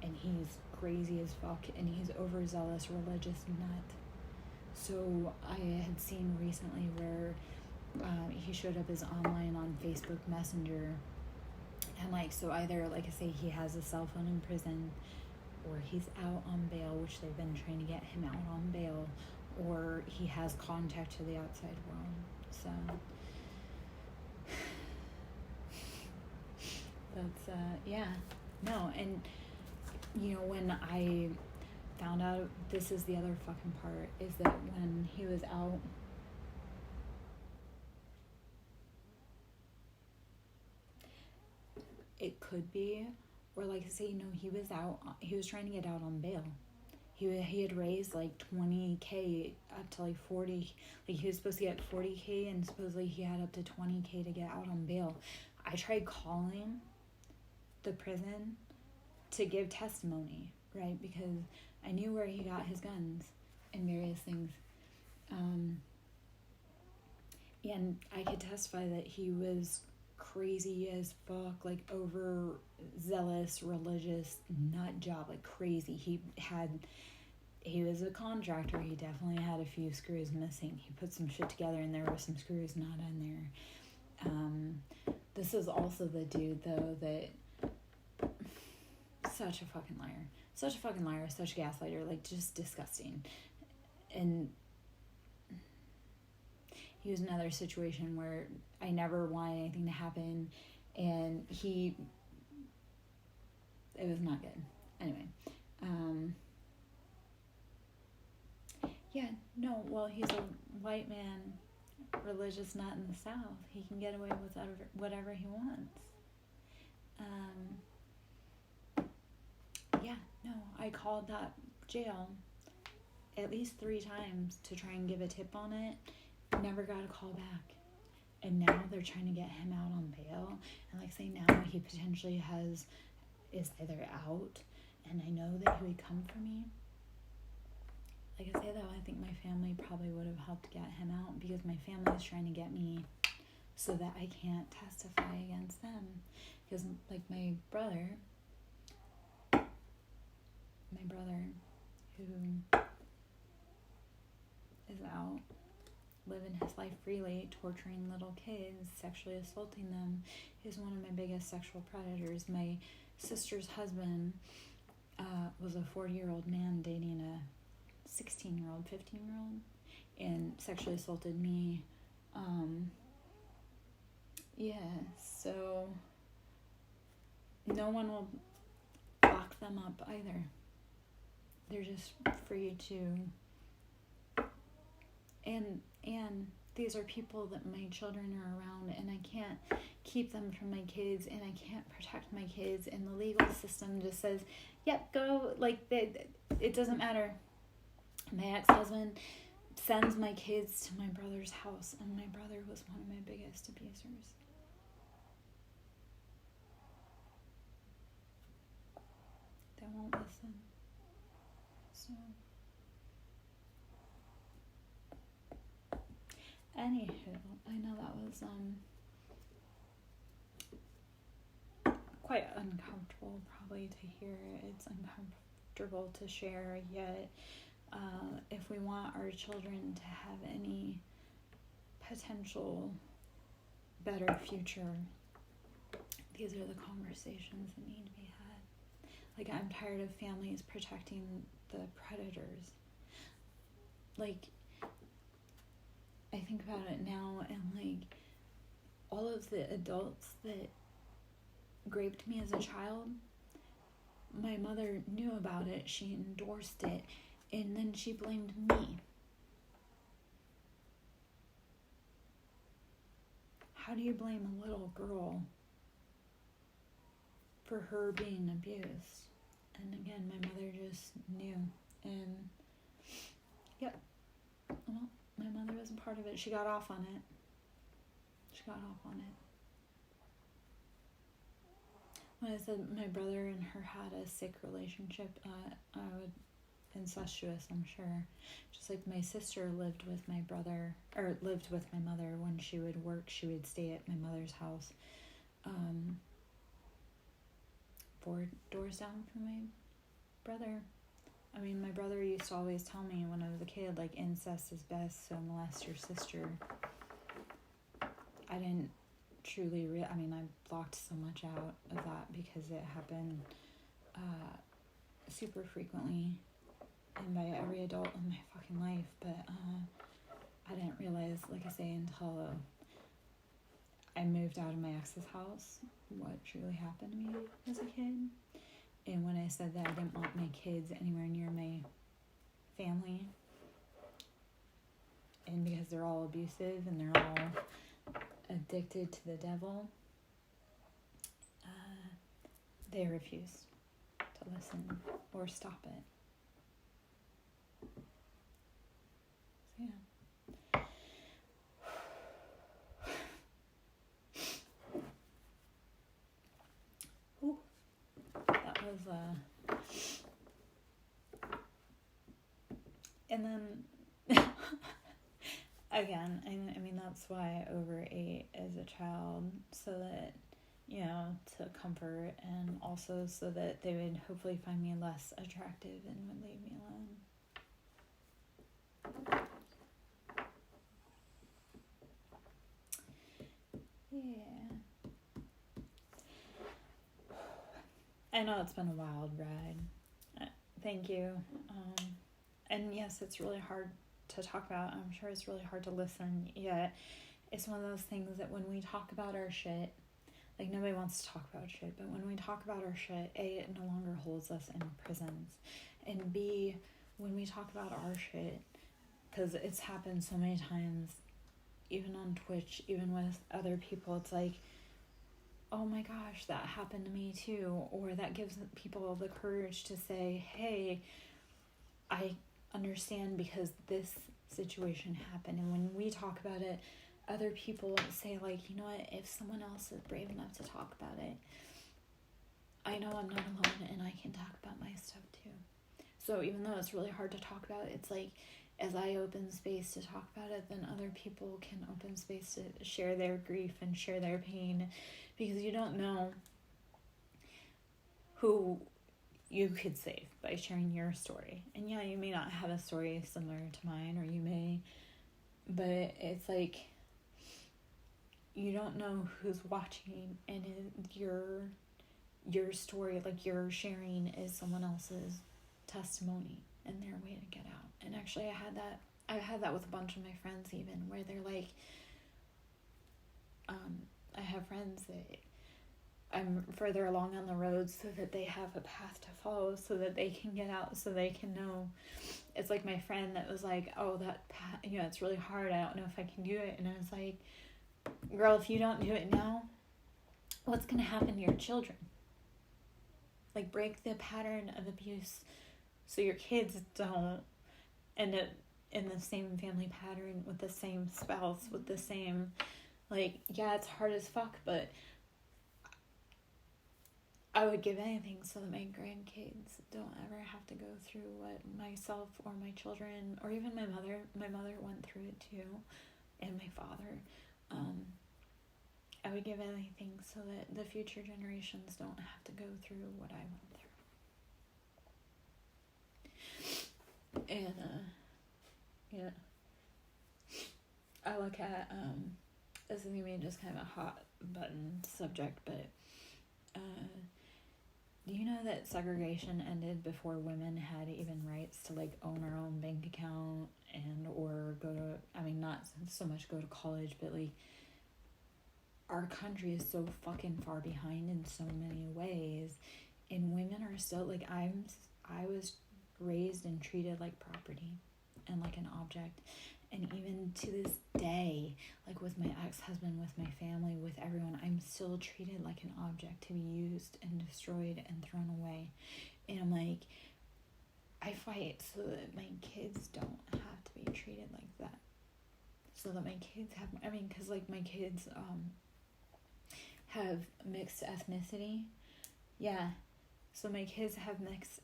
and he's crazy as fuck, and he's overzealous religious nut. So I had seen recently where he showed up as online on Facebook Messenger, and like, so either, like I say, he has a cell phone in prison, or he's out on bail, which they've been trying to get him out on bail, or he has contact to the outside world. So that's and when I found out, this is the other fucking part, is that when he was out, it could be, or like I say, he was trying to get out on bail. He had raised like $20,000 up to like 40, like he was supposed to get $40,000, and supposedly he had up to $20,000 to get out on bail. I tried calling the prison to give testimony, right, because I knew where he got his guns and various things, and I could testify that he was crazy as fuck, like overzealous religious nut job, like crazy. He was a contractor. He definitely had a few screws missing. He put some shit together, and there were some screws not in there. This is also the dude, though, that such a fucking liar, such a gaslighter, like just disgusting. And he was another situation where I never wanted anything to happen, and it was not good. Anyway, he's a white man, religious nut in the South. He can get away with whatever he wants. I called that jail at least 3 times to try and give a tip on it. Never got a call back. And now they're trying to get him out on bail. And like say, now he potentially is either out, and I know that he would come for me. Like I say, though, I think my family probably would have helped get him out, because my family is trying to get me so that I can't testify against them. Because like my brother who is out living his life freely, torturing little kids, sexually assaulting them, is one of my biggest sexual predators. My sister's husband was a 40-year-old man dating a 16-year-old, 15-year-old, and sexually assaulted me. So no one will lock them up either. They're just free to, and these are people that my children are around, and I can't keep them from my kids, and I can't protect my kids, and the legal system just says, yep, go, like, it doesn't matter. My ex-husband sends my kids to my brother's house, and my brother was one of my biggest abusers. They won't listen. So, anywho, I know that was quite uncomfortable probably to hear. It's uncomfortable to share, yet if we want our children to have any potential better future, these are the conversations that need to be had. Like, I'm tired of families protecting the predators. Like, I think about it now, and like, all of the adults that raped me as a child, my mother knew about it, she endorsed it, and then she blamed me. How do you blame a little girl for her being abused? And again, my mother just knew. And, yep. Well, my mother wasn't part of it. She got off on it. When I said my brother and her had a sick relationship, incestuous, I'm sure. Just like my sister lived with my mother. When she would work, she would stay at my mother's house, 4 doors down from my brother. I mean, my brother used to always tell me when I was a kid, like, incest is best, so molest your sister. I didn't truly I blocked so much out of that because it happened super frequently and by every adult in my fucking life, but I didn't realize, like I say, until I moved out of my ex's house what truly happened to me as a kid. And when I said that I didn't want my kids anywhere near my family, and because they're all abusive and they're all addicted to the devil, they refused to listen or stop it. So yeah. Ooh, that was and then again, I mean that's why I overate as a child, so that, to comfort, and also so that they would hopefully find me less attractive and would leave me alone. Yeah. I know it's been a wild ride. Thank you. And yes, it's really hard to talk about. I'm sure it's really hard to listen, yet it's one of those things that when we talk about our shit, like, nobody wants to talk about shit, but when we talk about our shit, A, it no longer holds us in prisons, and B, when we talk about our shit, because it's happened so many times, even on Twitch, even with other people, it's like, oh my gosh, that happened to me too, or that gives people the courage to say, hey, I understand because this situation happened. And when we talk about it, other people say, like, you know what, if someone else is brave enough to talk about it, I know I'm not alone and I can talk about my stuff too. So even though it's really hard to talk about, it's like, as I open space to talk about it, then other people can open space to share their grief and share their pain, because you don't know who you could save by sharing your story. And yeah, you may not have a story similar to mine, or you may, but it's like, you don't know who's watching, and your story, like, you're sharing, is someone else's testimony and their way to get out. And actually I've had that with a bunch of my friends, even, where they're like, I have friends that I'm further along on the road so that they have a path to follow, so that they can get out, so they can know. It's like my friend that was like, oh, that path, it's really hard, I don't know if I can do it. And I was like, girl, if you don't do it now, what's going to happen to your children? Like, break the pattern of abuse so your kids don't end up in the same family pattern with the same spouse, with the same, like, yeah, it's hard as fuck, but I would give anything so that my grandkids don't ever have to go through what myself or my children, or even my mother went through it too, and my father. I would give anything so that the future generations don't have to go through what I went through. And, yeah. I look at, this is going to be just kind of a hot button subject, but, do you know that segregation ended before women had even rights to, like, own our own bank account and, or go to, not so much go to college, but, like, our country is so fucking far behind in so many ways, and women are still, like, I was raised and treated like property and like an object. And even to this day, like with my ex-husband, with my family, with everyone, I'm still treated like an object to be used and destroyed and thrown away. And I'm like, I fight so that my kids don't have to be treated like that. So that my kids have, I mean, because like my kids have mixed ethnicity. Yeah. So my kids have mixed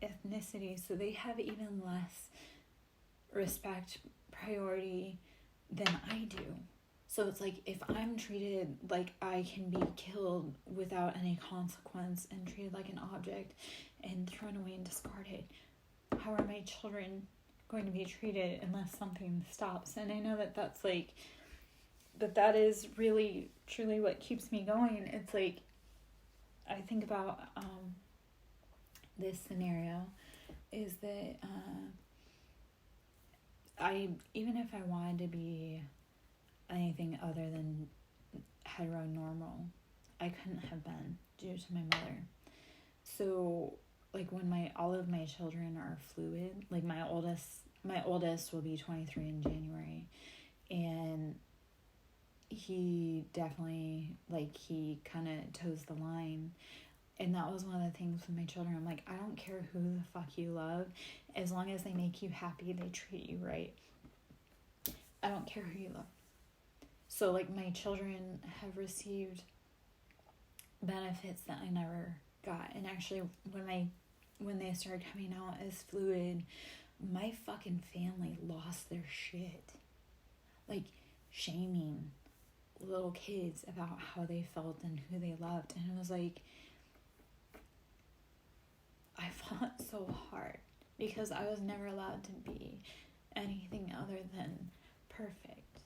ethnicity, so they have even less respect, priority than I do. So it's like, if I'm treated like I can be killed without any consequence and treated like an object and thrown away and discarded, how are my children going to be treated unless something stops? And I know that that's like, that is really truly what keeps me going. It's like, I think about this scenario is that even if I wanted to be anything other than heteronormal, I couldn't have been due to my mother. So like when all of my children are fluid, like my oldest will be 23 in January, and he definitely, like, he kind of toes the line. And that was one of the things with my children. I'm like, I don't care who the fuck you love, as long as they make you happy, they treat you right. I don't care who you love. So like my children have received benefits that I never got. And actually when they started coming out as fluid, my fucking family lost their shit. Like shaming little kids about how they felt and who they loved. And it was like, I fought so hard because I was never allowed to be anything other than perfect.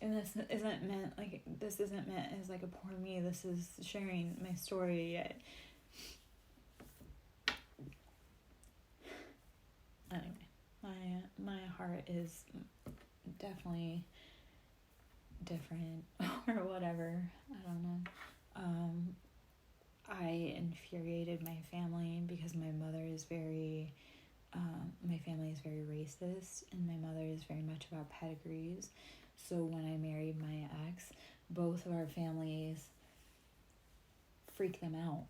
And this isn't meant as like a poor me. This is sharing my story. Yet anyway, my heart is definitely different or whatever. I don't know. I infuriated my family because my family is very racist, and my mother is very much about pedigrees. So when I married my ex, both of our families freaked them out.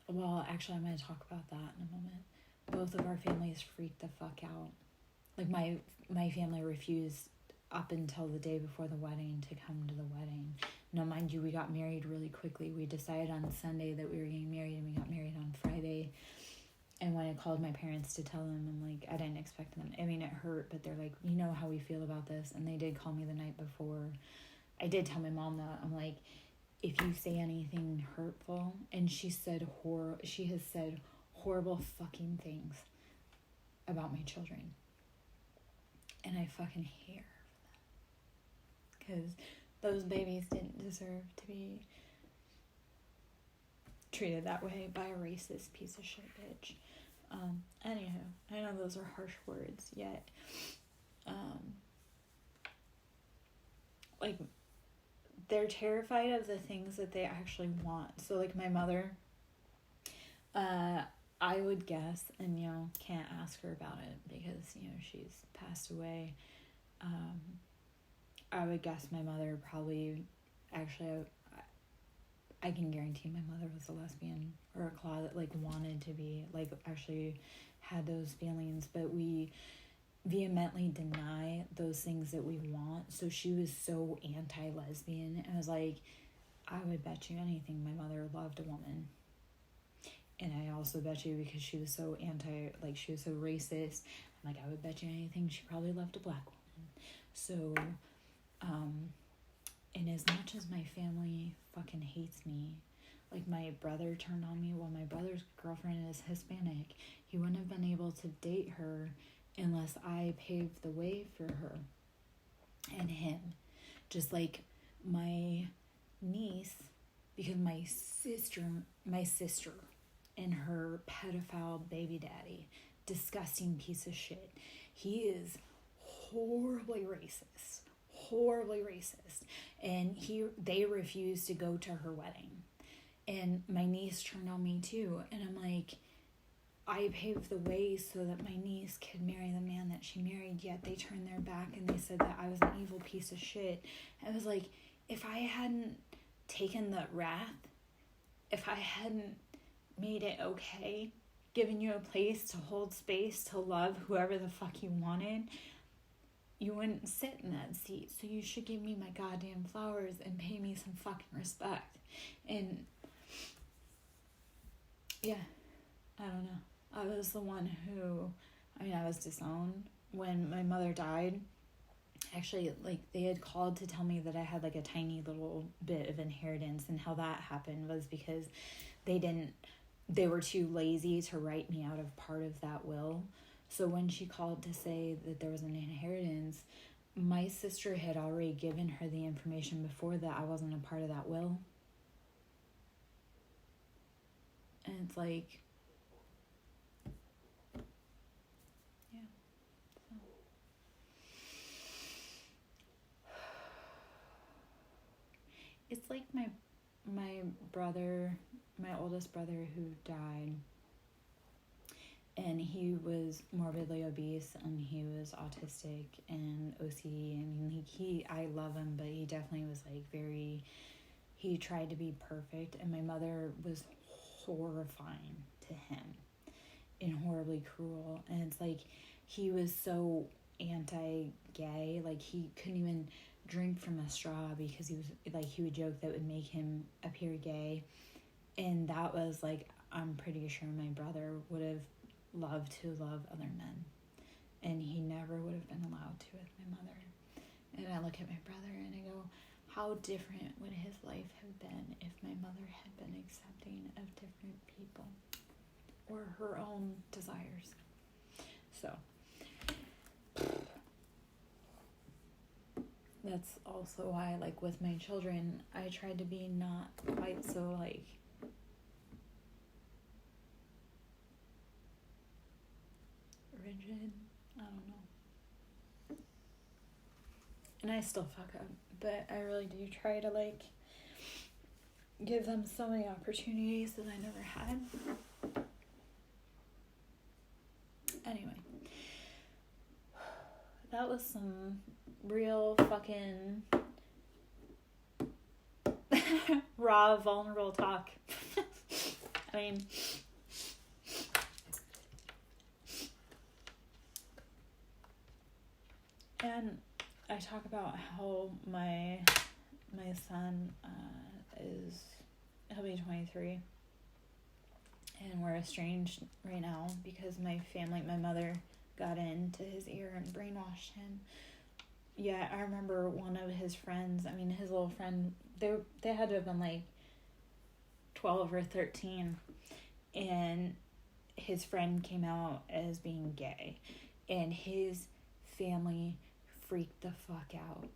Well, actually, I'm going to talk about that in a moment. Both of our families freaked the fuck out. Like my family refused up until the day before the wedding to come to the wedding. Now, mind you, we got married really quickly. We decided on Sunday that we were getting married, and we got married on Friday. And when I called my parents to tell them, I'm like, I didn't expect them. I mean, it hurt, but they're like, you know how we feel about this. And they did call me the night before. I did tell my mom that. I'm like, if you say anything hurtful, and she has said horrible fucking things about my children. And I fucking hate her for that. Because those babies didn't deserve to be treated that way by a racist piece of shit bitch. Anywho, I know those are harsh words, yet, like, they're terrified of the things that they actually want. So, like, my mother, I would guess, and, can't ask her about it because, she's passed away. I would guess my mother probably, actually, I can guarantee my mother was a lesbian or a closet, like, wanted to be, like, actually had those feelings, but we vehemently deny those things that we want. So she was so anti-lesbian. I was like, I would bet you anything my mother loved a woman. And I also bet you, because she was so she was so racist, I'm like, I would bet you anything she probably loved a black woman. So, and as much as my family fucking hates me, like, my brother turned on me. Well, my brother's girlfriend is Hispanic. He wouldn't have been able to date her unless I paved the way for her and him. Just like my niece, because my sister and her pedophile baby daddy, disgusting piece of shit, he is horribly racist. horribly racist. And they refused to go to her wedding. And my niece turned on me too. And I'm like, I paved the way so that my niece could marry the man that she married, yet they turned their back and they said that I was an evil piece of shit. I was like, if I hadn't taken the wrath, if I hadn't made it okay, given you a place to hold space, to love whoever the fuck you wanted, you wouldn't sit in that seat. So you should give me my goddamn flowers and pay me some fucking respect. And yeah, I don't know. I was the one who, I was disowned when my mother died. Actually, like, they had called to tell me that I had, like, a tiny little bit of inheritance, and how that happened was because they were too lazy to write me out of part of that will. So when she called to say that there was an inheritance, my sister had already given her the information before that I wasn't a part of that will. And it's like, yeah. So. It's like my brother, my oldest brother who died, and he was morbidly obese, and he was autistic and OCD. I mean, I love him, but he definitely was like he tried to be perfect, and my mother was horrifying to him and horribly cruel. And it's like, he was so anti-gay, like he couldn't even drink from a straw because he was like, he would joke that would make him appear gay. And that was like, I'm pretty sure my brother would have loved to love other men, and he never would have been allowed to with my mother. And I look at my brother and I go, how different would his life have been if my mother had been accepting of different people or her own desires. So that's also why, like, with my children, I tried to be not quite so, like, rigid. I don't know. And I still fuck up, but I really do try to, like, give them so many opportunities that I never had. Anyway, that was some real fucking raw, vulnerable talk. I mean, and I talk about how my son he'll be 23, and we're estranged right now because my mother got into his ear and brainwashed him. Yeah, I remember one of his friends, his little friend, they had to have been like 12 or 13, and his friend came out as being gay, and his family freaked the fuck out.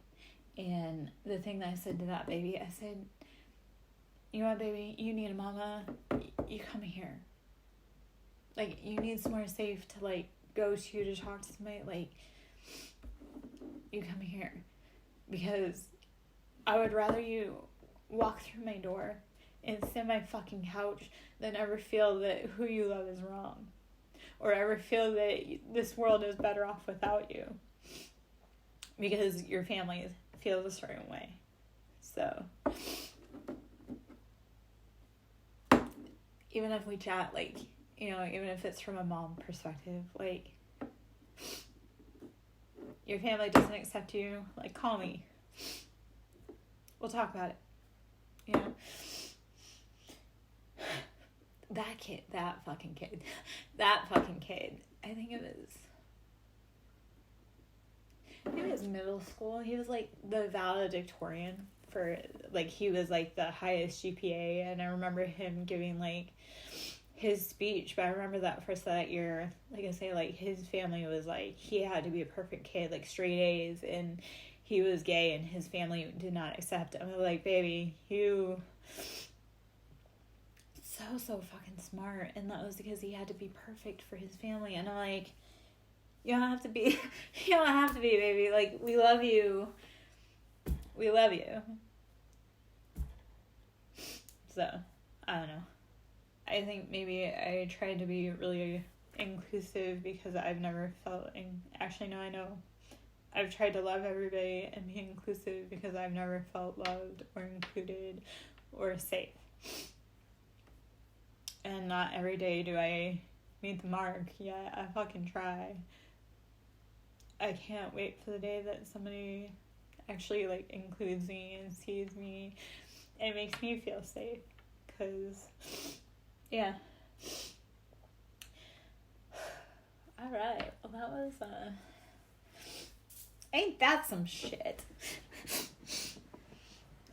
And the thing that I said to that baby, I said, you know what, baby, you need a mama, you come here. Like, you need somewhere safe to, like, go to talk to somebody, like, you come here. Because I would rather you walk through my door and sit on my fucking couch than ever feel that who you love is wrong. Or ever feel that this world is better off without you. Because your family feels a certain way. So, even if we chat, like, even if it's from a mom perspective, like, your family doesn't accept you, like, call me. We'll talk about it. That fucking kid, I think it was middle school. He was, like, the valedictorian for, like, he was, like, the highest GPA, and I remember him giving, like, his speech, but I remember that first that year, like I say, like, his family was, like, he had to be a perfect kid, like, straight A's, and he was gay, and his family did not accept him. I was like, baby, you so fucking smart, and that was because he had to be perfect for his family, and I'm like, you don't have to be, baby, like, we love you, We love you. So, I don't know. I think maybe I tried to be really inclusive because I've never felt... Actually, no, I know. I've tried to love everybody and be inclusive because I've never felt loved or included or safe. And not every day do I meet the mark. Yeah, I fucking try. I can't wait for the day that somebody actually, like, includes me and sees me and makes me feel safe. Because, yeah. Alright, well that was, ain't that some shit?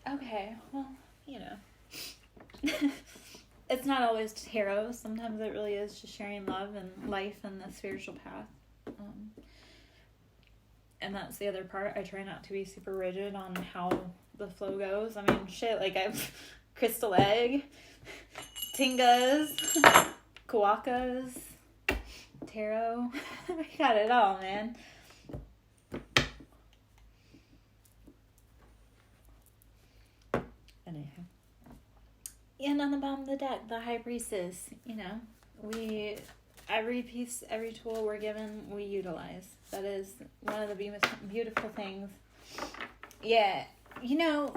Okay, well, you know. It's not always tarot. Sometimes it really is just sharing love and life and the spiritual path. And that's the other part. I try not to be super rigid on how the flow goes. I mean, shit, like I've crystal egg, tingas, kawakas, tarot. I got it all, man. Anyhow. And on the bottom of the deck, the High Priestess. You know, every piece, every tool we're given, we utilize. That is one of the beautiful things. Yeah, you know,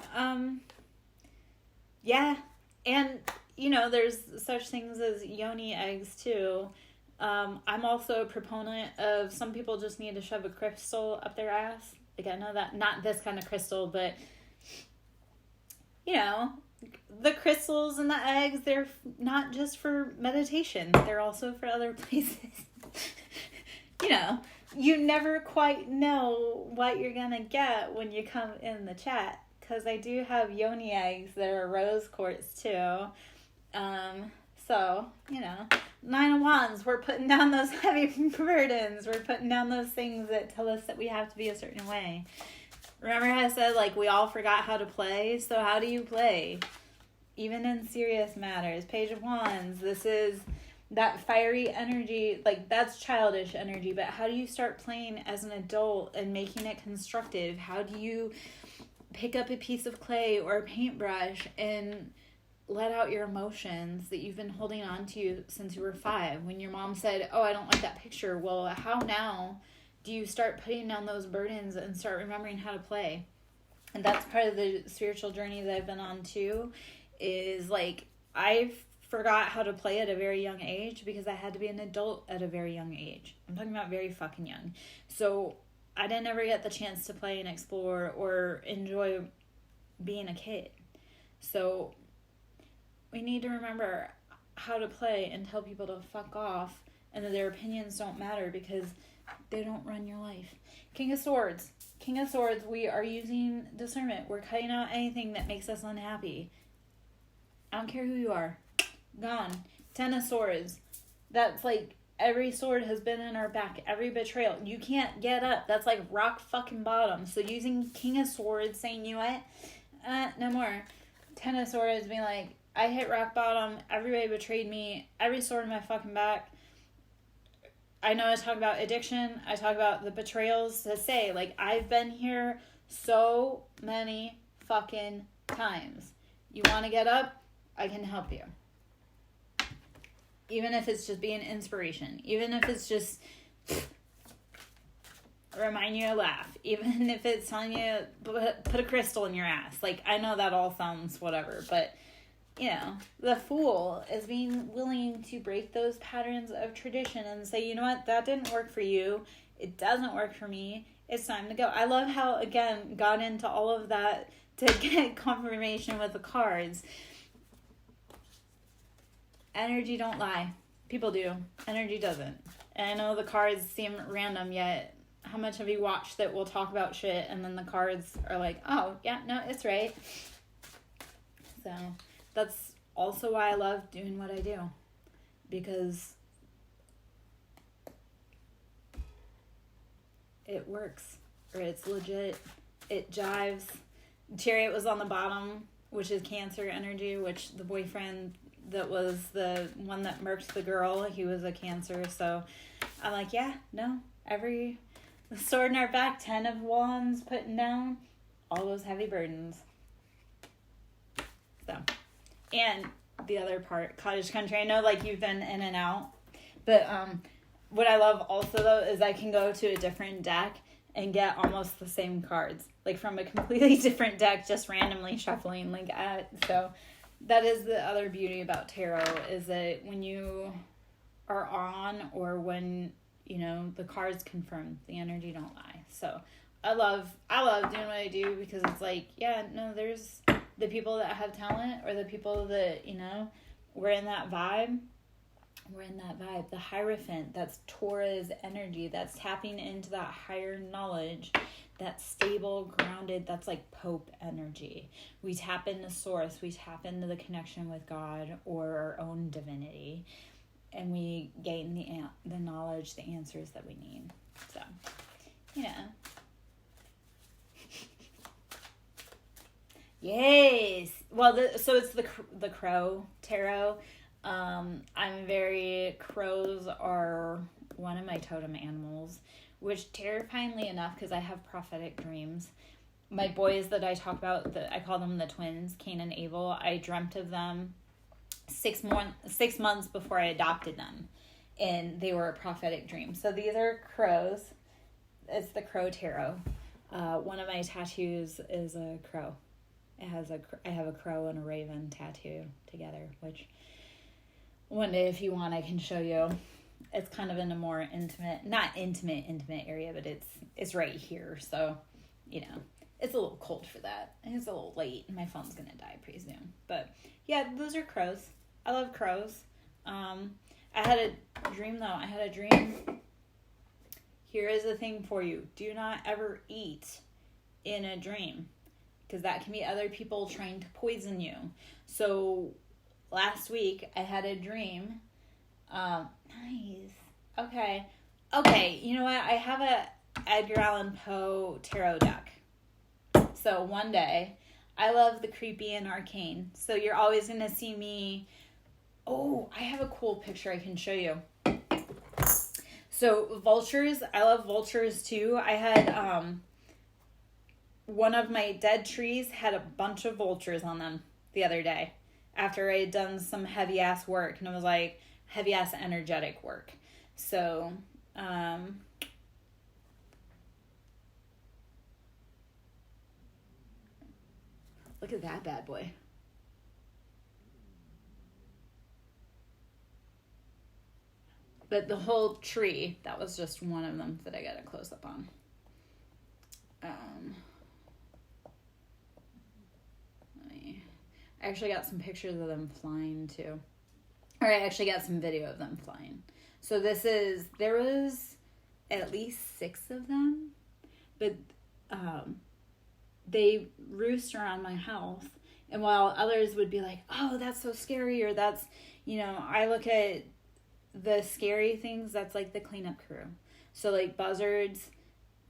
yeah, and, you know, there's such things as yoni eggs, too. I'm also a proponent of some people just need to shove a crystal up their ass. Like, I know that, not this kind of crystal, but, you know, the crystals and the eggs, they're not just for meditation. They're also for other places. You know, you never quite know what you're going to get when you come in the chat. Because I do have yoni eggs that are rose quartz, too. So, you know, 9 of Wands, we're putting down those heavy burdens. We're putting down those things that tell us that we have to be a certain way. Remember how I said, like, we all forgot how to play? So how do you play? Even in serious matters. Page of Wands, this is that fiery energy, like, that's childish energy, but how do you start playing as an adult and making it constructive? How do you pick up a piece of clay or a paintbrush and let out your emotions that you've been holding on to since you were 5? When your mom said, oh, I don't like that picture. Well, how now do you start putting down those burdens and start remembering how to play? And that's part of the spiritual journey that I've been on too, is like, I forgot how to play at a very young age because I had to be an adult at a very young age. I'm talking about very fucking young. So I didn't ever get the chance to play and explore or enjoy being a kid. So we need to remember how to play and tell people to fuck off and that their opinions don't matter because they don't run your life. King of Swords. King of Swords, we are using discernment. We're cutting out anything that makes us unhappy. I don't care who you are. Gone. 10 of Swords. That's like every sword has been in our back. Every betrayal. You can't get up. That's like rock fucking bottom. So using King of Swords, saying, you know what? No more. 10 of Swords being like, I hit rock bottom. Everybody betrayed me. Every sword in my fucking back. I know I talk about addiction. I talk about the betrayals to say, like, I've been here so many fucking times. You want to get up? I can help you. Even if it's just being inspiration. Even if it's just remind you to laugh. Even if it's telling you put a crystal in your ass. Like, I know that all sounds whatever, but you know, the Fool is being willing to break those patterns of tradition and say, you know what, that didn't work for you. It doesn't work for me. It's time to go. I love how, again, got into all of that to get confirmation with the cards. Energy don't lie. People do. Energy doesn't. And I know the cards seem random, yet how much have you watched that will talk about shit and then the cards are like, oh, yeah, no, it's right. So that's also why I love doing what I do. Because it works. Or it's legit. It jives. Chariot was on the bottom, which is Cancer energy, which the boyfriend that was the one that murked the girl, he was a Cancer. So I'm like, yeah, no. Every sword in our back, 10 of Wands putting down, all those heavy burdens. So, and the other part, cottage country. I know like you've been in and out, but what I love also though is I can go to a different deck and get almost the same cards, like from a completely different deck, just randomly shuffling. So that is the other beauty about tarot, is that when you are on, or when, you know, the cards confirm, the energy don't lie. So I love doing what I do, because it's like, yeah, no, there's the people that have talent, or the people that, you know, we're in that vibe. The Hierophant, that's Taurus energy, that's tapping into that higher knowledge, that stable, grounded, that's like Pope energy. We tap into source, we tap into the connection with God or our own divinity, and we gain the knowledge, the answers that we need. So, yeah. Yes. Well, so it's the Crow Tarot. Crows are one of my totem animals, which terrifyingly enough, because I have prophetic dreams. My boys that I talk about, I call them the twins, Cain and Abel. I dreamt of them 6 months before I adopted them, and they were a prophetic dream. So these are crows. It's the Crow Tarot. One of my tattoos is a crow. I have a crow and a raven tattoo together, which one day, if you want, I can show you. It's kind of in a more not intimate area, but it's right here. So, you know, it's a little cold for that. It's a little late. My phone's going to die pretty soon. But, yeah, those are crows. I love crows. I had a dream, though. Here is a thing for you. Do not ever eat in a dream, because that can be other people trying to poison you. So last week I had a dream. Nice. Okay. You know what? I have a Edgar Allan Poe tarot deck. So one day, I love the creepy and arcane. So you're always going to see me. Oh, I have a cool picture I can show you. So vultures, I love vultures too. I had one of my dead trees had a bunch of vultures on them the other day, after I had done some heavy ass work, and it was like heavy ass energetic work. So, look at that bad boy. But the whole tree, that was just one of them that I got a close up on. I actually got some pictures of them flying too. Or I actually got some video of them flying. So there was at least 6 of them, but they roost around my house. And while others would be like, oh, that's so scary, or that's, you know, I look at the scary things, that's like the cleanup crew. So like buzzards,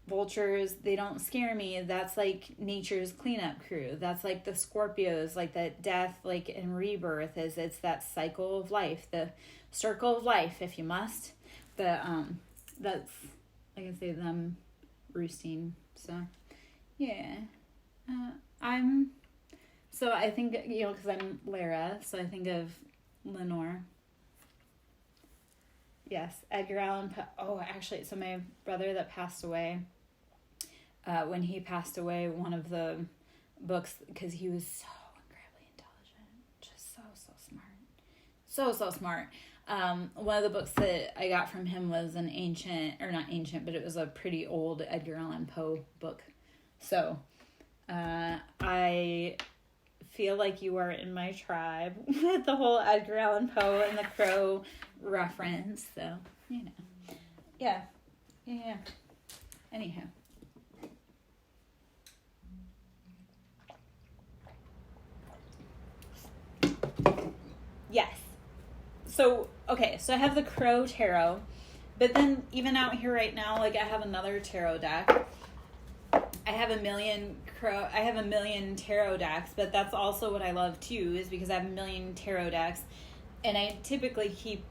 vultures, they don't scare me. That's like nature's cleanup crew. That's like the Scorpios, like that death, like and rebirth it's that cycle of life, the circle of life, if you must. That's like I say, them roosting. So yeah, I think, you know, because I'm Lara, so I think of Lenore. Yes, Edgar Allan Poe. Oh, actually, so my brother that passed away, when he passed away, one of the books, because he was so incredibly intelligent, just so smart. One of the books that I got from him was an not ancient, but it was a pretty old Edgar Allan Poe book. So, I feel like you are in my tribe with the whole Edgar Allan Poe and the crow reference. So, you know. Yeah. Anyhow. Yes. So I have the Crow Tarot, but then even out here right now, like I have another tarot deck. I have a million tarot decks, but that's also what I love too, is because I have a million tarot decks, and I typically keep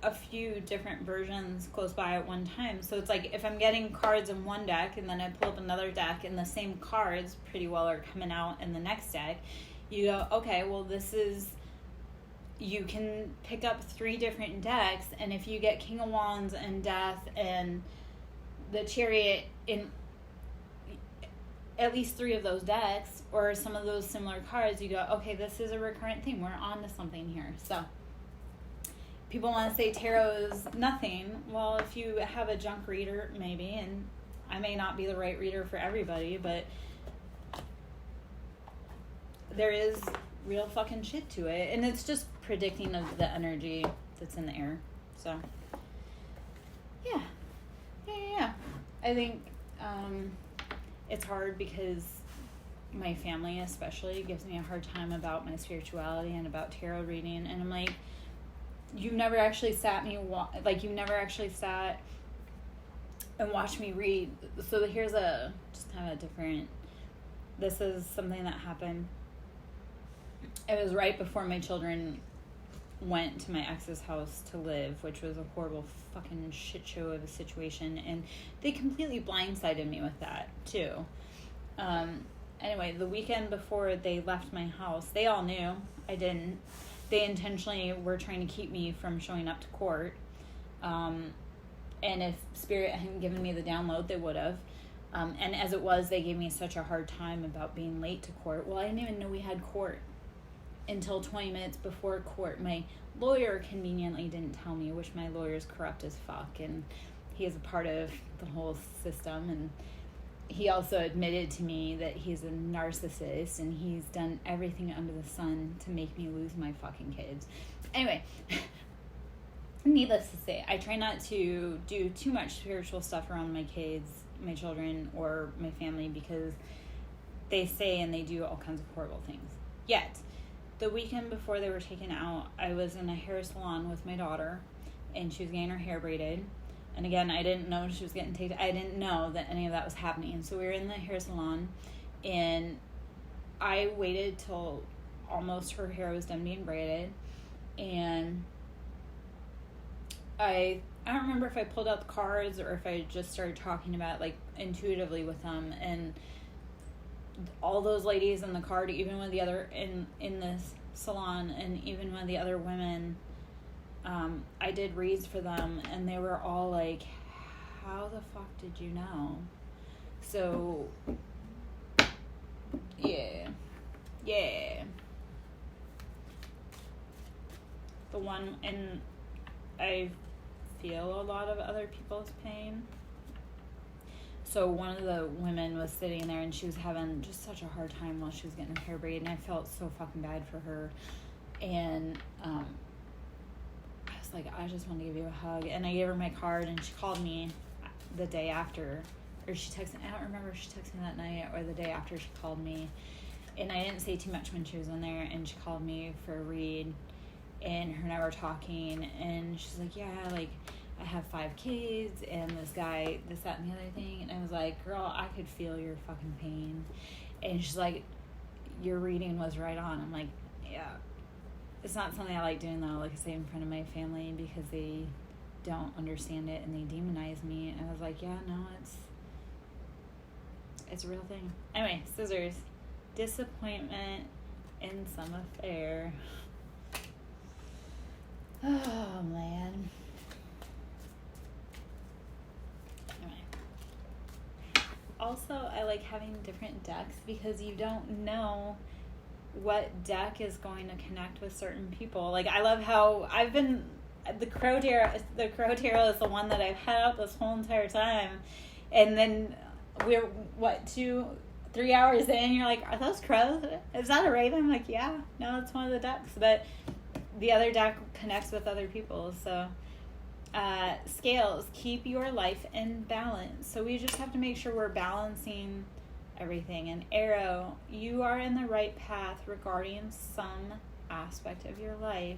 a few different versions close by at one time. So it's like if I'm getting cards in one deck and then I pull up another deck and the same cards pretty well are coming out in the next deck, you go, okay, well, this is, you can pick up 3 different decks, and if you get King of Wands and Death and the Chariot in at least 3 of those decks or some of those similar cards, you go, okay, this is a recurrent thing. We're on to something here. So people want to say tarot is nothing. Well, if you have a junk reader, maybe, and I may not be the right reader for everybody, but there is real fucking shit to it. And it's just predicting of the energy that's in the air. So, yeah. I think it's hard because my family especially gives me a hard time about my spirituality and about tarot reading. And I'm like, you've never actually sat and watched me read. So here's just kind of a different, this is something that happened. It was right before my children went to my ex's house to live, which was a horrible fucking shit show of a situation, and they completely blindsided me with that too. Anyway, the weekend before they left my house, they all knew I didn't. They intentionally were trying to keep me from showing up to court. And if Spirit hadn't given me the download, they would have. And as it was, they gave me such a hard time about being late to court. Well, I didn't even know we had court until 20 minutes before court. My lawyer conveniently didn't tell me, which my lawyer's corrupt as fuck, and he is a part of the whole system. And he also admitted to me that he's a narcissist and he's done everything under the sun to make me lose my fucking kids. Anyway, needless to say, I try not to do too much spiritual stuff around my kids, my children, or my family, because they say and they do all kinds of horrible things. Yet, the weekend before they were taken out, I was in a hair salon with my daughter, and she was getting her hair braided. And again, I didn't know she was getting taken. I didn't know that any of that was happening. So we were in the hair salon, and I waited till almost her hair was done being braided, and I don't remember if I pulled out the cards or if I just started talking about it, like, intuitively with them. And all those ladies in the card, even with the other in this salon, and even with the other women, I did reads for them, and they were all like, how the fuck did you know? So yeah the one, and I feel a lot of other people's pain. So one of the women was sitting there, and she was having just such a hard time while she was getting her hair braided, and I felt so fucking bad for her. And I was like, I just want to give you a hug. And I gave her my card, and she called me the day after, or she texted, I don't remember if she texted me that night or the day after she called me. And I didn't say too much when she was in there, and she called me for a read, and her and I were talking, and she's like, yeah, like, I have 5 kids, and this guy, this, that, and the other thing. And I was like, girl, I could feel your fucking pain. And she's like, your reading was right on. I'm like, yeah. It's not something I like doing, though, like I say, in front of my family, because they don't understand it and they demonize me. And I was like, yeah, no, it's a real thing. Anyway, scissors. Disappointment in some affair. Oh, man. Also, I like having different decks because you don't know what deck is going to connect with certain people. Like, I love how I've been, the Crow Tarot is the one that I've had out this whole entire time. And then we're, 2-3 hours in, you're like, are those crows? Is that a raven? I'm like, yeah, no, it's one of the decks. But the other deck connects with other people, so... Scales, keep your life in balance. So we just have to make sure we're balancing everything. And Arrow, you are in the right path regarding some aspect of your life.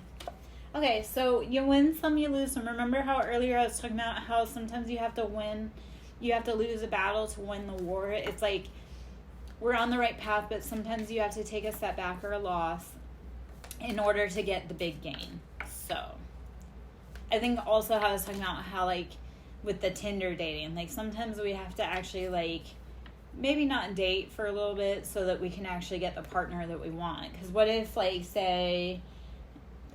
Okay, so you win some, you lose some. Remember how earlier I was talking about how sometimes you have to lose a battle to win the war? It's like we're on the right path, but sometimes you have to take a setback or a loss in order to get the big gain. So I think also how I was talking about how, like, with the Tinder dating, like, sometimes we have to actually, like, maybe not date for a little bit so that we can actually get the partner that we want. Because what if, like, say,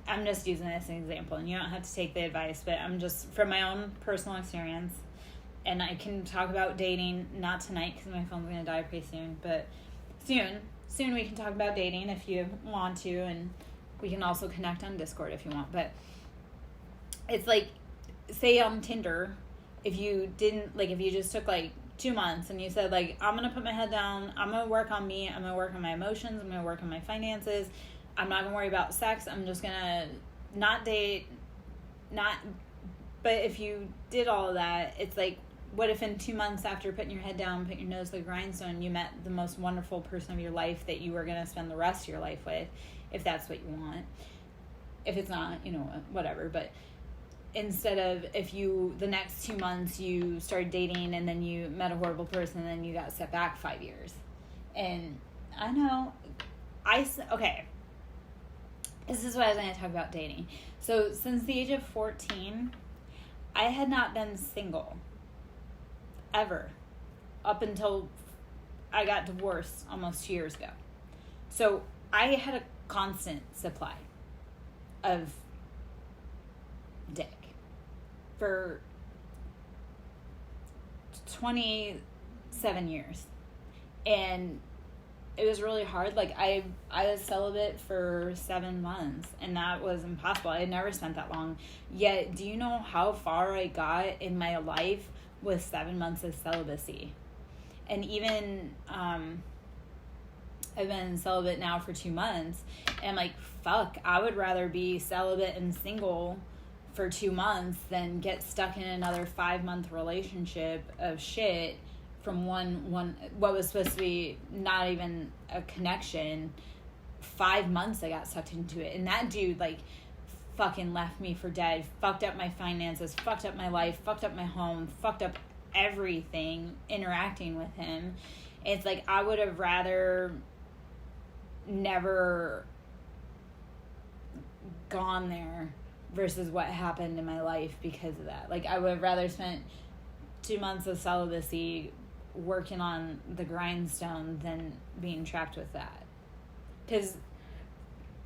I'm just using this as an example, and you don't have to take the advice, but I'm just, from my own personal experience, and I can talk about dating, not tonight because my phone's going to die pretty soon, but soon we can talk about dating if you want to, and we can also connect on Discord if you want. But it's like, say on Tinder, if you just took like 2 months and you said, like, I'm going to put my head down, I'm going to work on me, I'm going to work on my emotions, I'm going to work on my finances, I'm not going to worry about sex, I'm just going to not date, but if you did all of that, it's like, what if in 2 months after putting your head down, putting your nose to the grindstone, you met the most wonderful person of your life that you were going to spend the rest of your life with, if that's what you want. If it's not, whatever. But instead of, if the next 2 months you started dating and then you met a horrible person and then you got set back 5 years. And I know, okay, this is what I was going to talk about dating. So since the age of 14, I had not been single. Ever. Up until I got divorced almost 2 years ago. So I had a constant supply of dick for 27 years. And it was really hard. Like, I was celibate for 7 months, and that was impossible. I had never spent that long. Yet, do you know how far I got in my life with 7 months of celibacy? And even I've been celibate now for 2 months, and I'm like, fuck, I would rather be celibate and single for 2 months than get stuck in another 5-month relationship of shit from one what was supposed to be not even a connection. 5 months I got sucked into it, and that dude, like, fucking left me for dead, fucked up my finances, fucked up my life, fucked up my home, fucked up everything interacting with him. It's like, I would have rather never gone there versus what happened in my life because of that. Like, I would have rather spent 2 months of celibacy working on the grindstone than being trapped with that. Because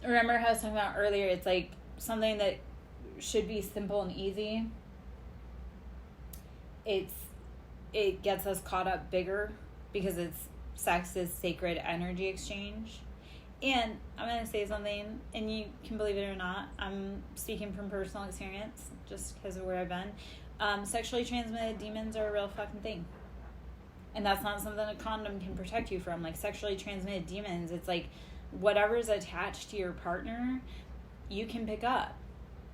remember how I was talking about earlier, it's like something that should be simple and easy, it gets us caught up bigger because sex is sacred energy exchange. And I'm going to say something, and you can believe it or not, I'm speaking from personal experience just because of where I've been. Sexually transmitted demons are a real fucking thing. And that's not something a condom can protect you from. Like, sexually transmitted demons, it's like whatever's attached to your partner, you can pick up.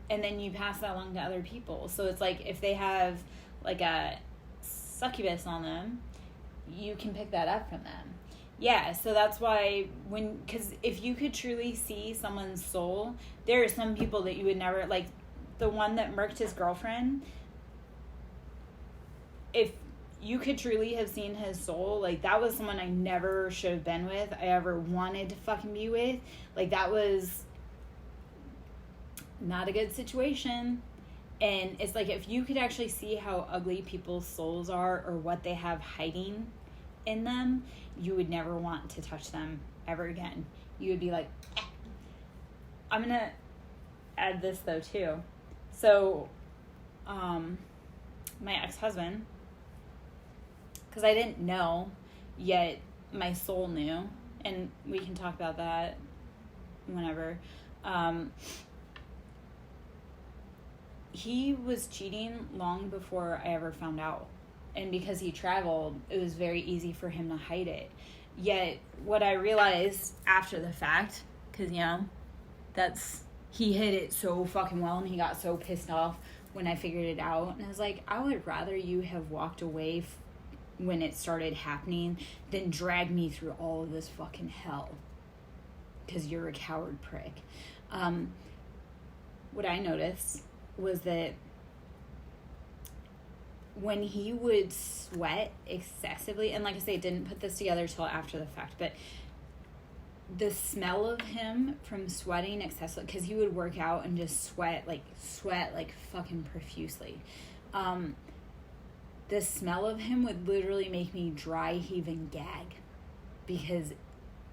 And then you pass that along to other people. So it's like, if they have like a succubus on them, you can pick that up from them. Yeah, so that's why because if you could truly see someone's soul, there are some people that you would never, like the one that murked his girlfriend, if you could truly have seen his soul, like, that was someone I never should have been with, I ever wanted to fucking be with. Like, that was not a good situation. And it's like, if you could actually see how ugly people's souls are or what they have hiding in them, you would never want to touch them ever again. You would be like, eh. I'm gonna add this though too. So my ex-husband, because I didn't know yet, my soul knew, and we can talk about that whenever. He was cheating long before I ever found out. And because he traveled, it was very easy for him to hide it. Yet, what I realized after the fact, because, he hid it so fucking well, and he got so pissed off when I figured it out. And I was like, I would rather you have walked away when it started happening than drag me through all of this fucking hell. Because you're a coward prick. What I noticed was that when he would sweat excessively, and like I say, didn't put this together till after the fact, but the smell of him from sweating excessively, because he would work out and just sweat like fucking profusely. The smell of him would literally make me dry heave and gag, because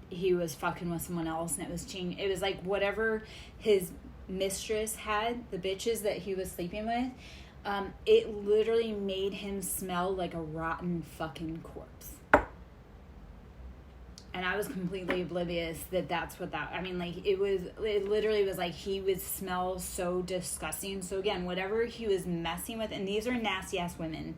he was fucking with someone else, and it was like whatever his mistress had, the bitches that he was sleeping with, it literally made him smell like a rotten fucking corpse. And I was completely oblivious that's what that, I mean, like, it literally was like he would smell so disgusting. So again, whatever he was messing with, and these are nasty ass women.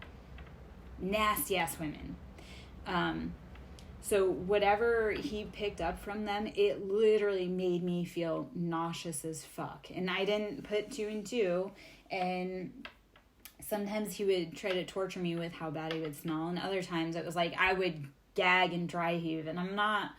So whatever he picked up from them, it literally made me feel nauseous as fuck. And I didn't put two and two, and sometimes he would try to torture me with how bad he would smell, and other times it was like I would gag and dry heave. And I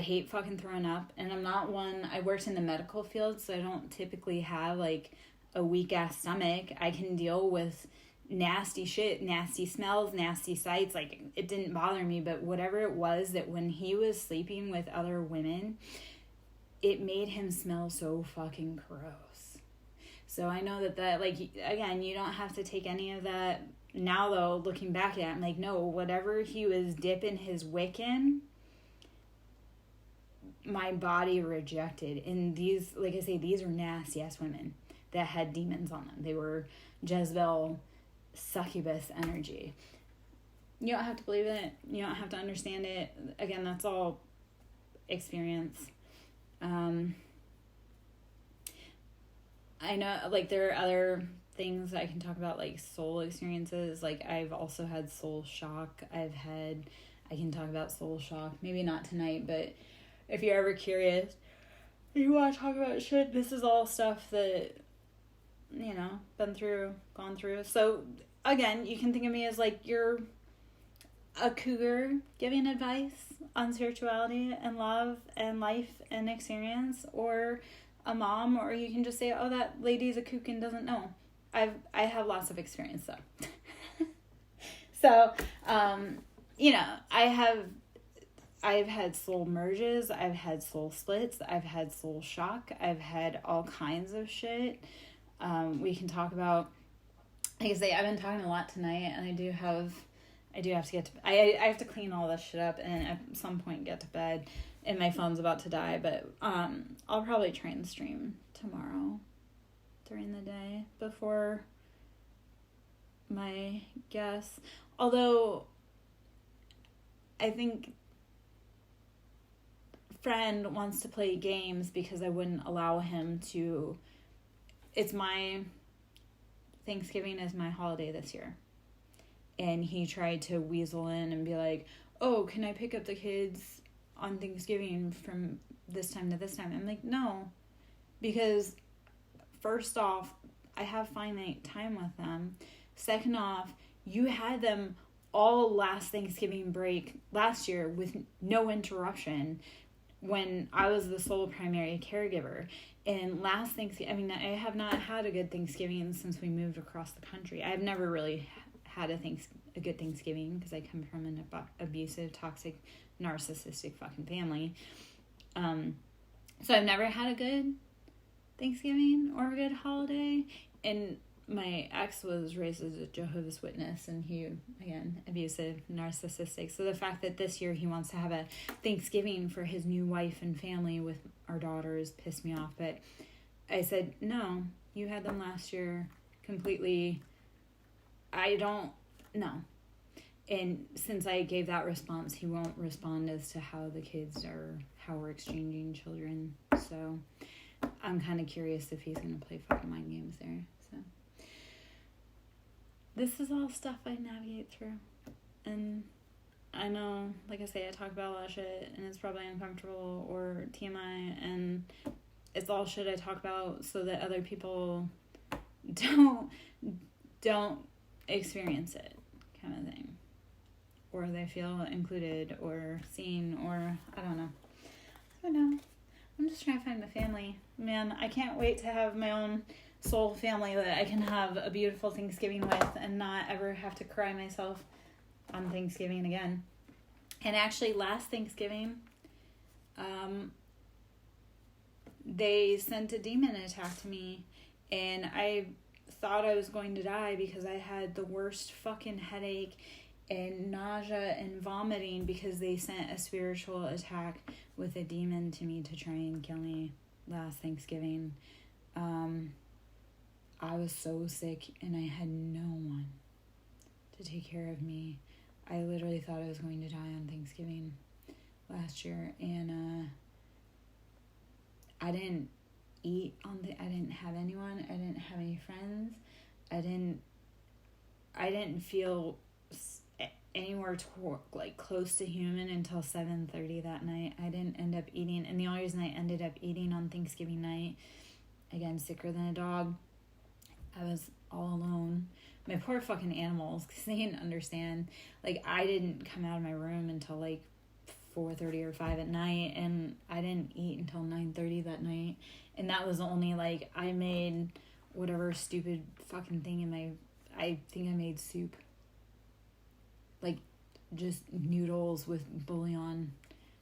hate fucking throwing up, and I worked in the medical field, so I don't typically have like a weak ass stomach. I can deal with nasty shit, nasty smells, nasty sights. Like, it didn't bother me, but whatever it was, that when he was sleeping with other women, it made him smell so fucking gross. So I know that like, again, you don't have to take any of that. Now though, looking back at it, I'm like, no, whatever he was dipping his wick in, my body rejected. And these, like I say, these are nasty ass women that had demons on them. They were Jezebel, succubus energy. You don't have to believe it. You don't have to understand it. Again, that's all experience. I know, like, there are other things I can talk about, like soul experiences. Like, I've also had soul shock. I can talk about soul shock. Maybe not tonight, but if you're ever curious, if you want to talk about shit, this is all stuff that, you know, gone through. So again, you can think of me as like, you're a cougar giving advice on spirituality and love and life and experience, or a mom, or you can just say, oh, that lady's a kook and doesn't know. I have lots of experience though. So, you know, I've had soul merges, I've had soul splits, I've had soul shock, I've had all kinds of shit. We can talk about, like I say, I've been talking a lot tonight, and I do have to I have to clean all this shit up and at some point get to bed, and my phone's about to die, but I'll probably try and stream tomorrow during the day before my guests. Although I think friend wants to play games because I wouldn't allow him to. It's my Thanksgiving is my holiday this year. And he tried to weasel in and be like, oh, can I pick up the kids on Thanksgiving from this time to this time? I'm like, no, because first off, I have finite time with them. Second off, you had them all last Thanksgiving break last year with no interruption when I was the sole primary caregiver. And last Thanksgiving, I mean, I have not had a good Thanksgiving since we moved across the country. I've never really had a good Thanksgiving because I come from an abusive, toxic, narcissistic fucking family. So I've never had a good Thanksgiving or a good holiday. And my ex was raised as a Jehovah's Witness, and he, again, abusive, narcissistic. So the fact that this year he wants to have a Thanksgiving for his new wife and family with our daughters pissed me off. But I said, no, you had them last year completely. I don't know. And since I gave that response, he won't respond as to how the kids are, how we're exchanging children. So I'm kind of curious if he's going to play fucking mind games there. So this is all stuff I navigate through. And I know, like I say, I talk about a lot of shit, and it's probably uncomfortable or TMI, and it's all shit I talk about so that other people don't experience it, kind of thing. Or they feel included or seen, or I don't know. I'm just trying to find my family. Man, I can't wait to have my own soul family that I can have a beautiful Thanksgiving with and not ever have to cry myself on Thanksgiving again. And actually, last Thanksgiving, they sent a demon attack to me, and I thought I was going to die because I had the worst fucking headache and nausea and vomiting because they sent a spiritual attack with a demon to me to try and kill me last Thanksgiving. I was so sick and I had no one to take care of me. I literally thought I was going to die on Thanksgiving last year, and I didn't eat I didn't have anyone. I didn't have any friends. I didn't feel anywhere close to human until 7:30 that night. I didn't end up eating, and the only reason I ended up eating on Thanksgiving night, again, sicker than a dog, I was all alone. My poor fucking animals, because they didn't understand. Like, I didn't come out of my room until 4:30 or 5 at night, and I didn't eat until 9:30 that night. And that was only I made whatever stupid fucking thing I think I made soup. Just noodles with bouillon,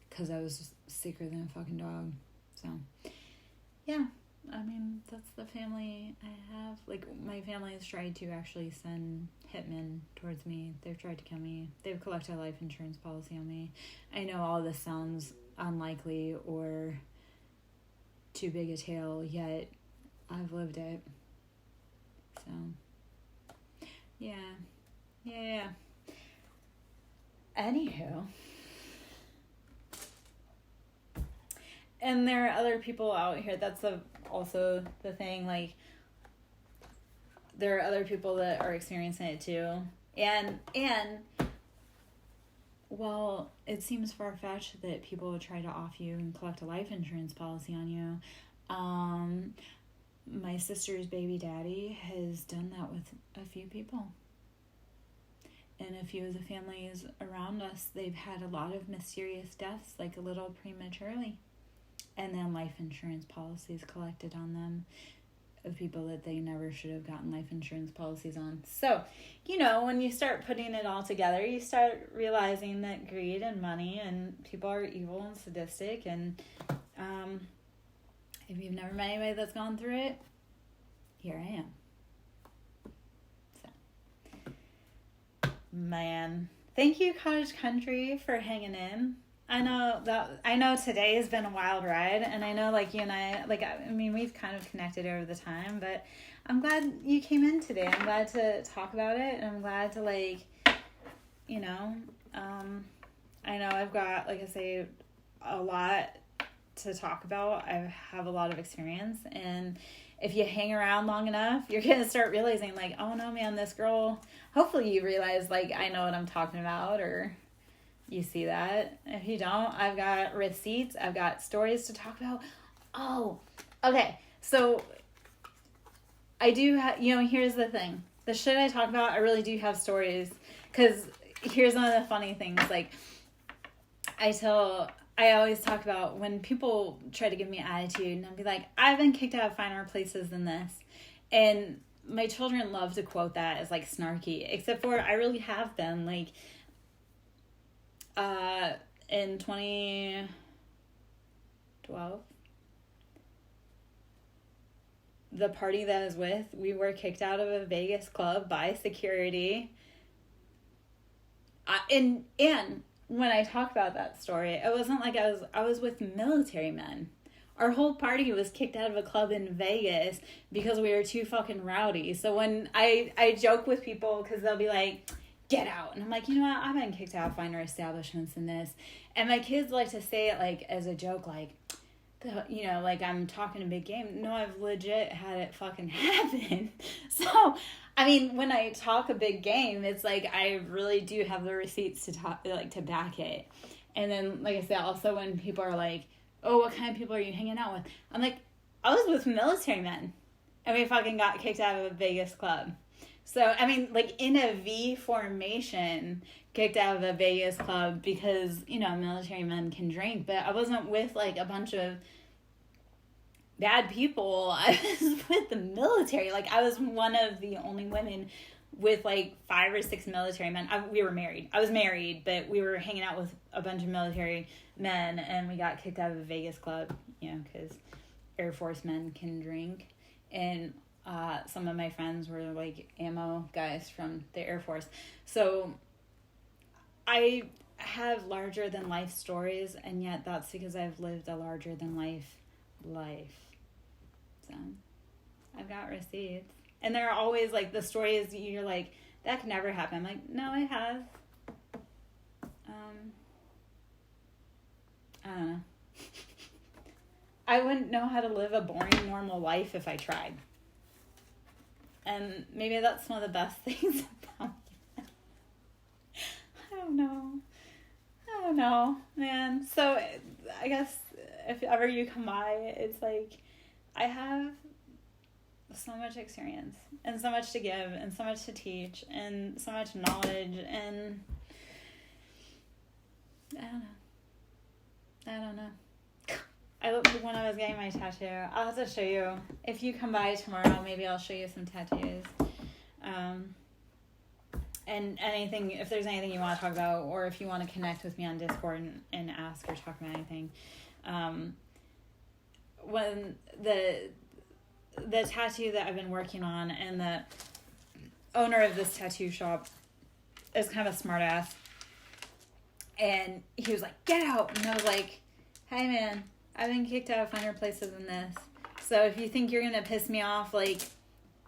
because I was just sicker than a fucking dog. So, yeah. I mean, that's the family I have. My family has tried to actually send hitmen towards me. They've tried to kill me. They've collected a life insurance policy on me. I know all this sounds unlikely or too big a tale, yet I've lived it. So, yeah. Anywho. And there are other people out here. That's also the thing. There are other people that are experiencing it too. And while it seems far-fetched that people would try to off you and collect a life insurance policy on you, my sister's baby daddy has done that with a few people. And a few of the families around us, they've had a lot of mysterious deaths, a little prematurely. And then life insurance policies collected on them of people that they never should have gotten life insurance policies on. So, when you start putting it all together, you start realizing that greed and money and people are evil and sadistic. And if you've never met anybody that's gone through it, here I am. So, man, thank you, Cottage Country, for hanging in. I know today has been a wild ride, and I know you and I, we've kind of connected over the time, but I'm glad you came in today. I'm glad to talk about it, and I'm glad to I know I've got, like I say, a lot to talk about. I have a lot of experience, and if you hang around long enough, you're going to start realizing oh no, man, this girl, hopefully you realize I know what I'm talking about, or you see that. If you don't, I've got receipts. I've got stories to talk about. Oh, okay. So I do have, here's the thing. The shit I talk about, I really do have stories. Because here's one of the funny things. I always talk about when people try to give me attitude, and I'll be like, I've been kicked out of finer places than this. And my children love to quote that as snarky, except for I really have been. In 2012, the party that I was with, we were kicked out of a Vegas club by security. And when I talk about that story, it wasn't I was with military men. Our whole party was kicked out of a club in Vegas because we were too fucking rowdy. So when I joke with people, because they'll be like, get out. And I'm like, you know what? I've been kicked out of finer establishments than this. And my kids like to say it as a joke, I'm talking a big game. No, I've legit had it fucking happen. So, when I talk a big game, it's I really do have the receipts to talk, to back it. And then, like I said, also when people are like, oh, what kind of people are you hanging out with? I'm like, I was with military men. And we fucking got kicked out of a Vegas club. So, in a V formation, kicked out of a Vegas club because, military men can drink. But I wasn't with, a bunch of bad people. I was with the military. I was one of the only women with like 5 or 6 military men. We were married. I was married, but we were hanging out with a bunch of military men, and we got kicked out of a Vegas club, because Air Force men can drink. And some of my friends were like ammo guys from the Air Force. So I have larger than life stories, and yet that's because I've lived a larger than life. So I've got receipts. And they're always like the stories you're like, that could never happen. I'm like, no, it has. I don't know. I wouldn't know how to live a boring, normal life if I tried. And maybe that's one of the best things about it. I don't know, man. So I guess if ever you come by, it's like I have so much experience and so much to give and so much to teach and so much knowledge, and I don't know. When I was getting my tattoo, I'll have to show you. If you come by tomorrow, maybe I'll show you some tattoos. And anything, if there's anything you want to talk about, or if you want to connect with me on Discord and ask or talk about anything. When the tattoo that I've been working on, and the owner of this tattoo shop is kind of a smart ass, and he was like, get out, and I was like, hey man, I've been kicked out of finer places than this, so if you think you're gonna piss me off, like,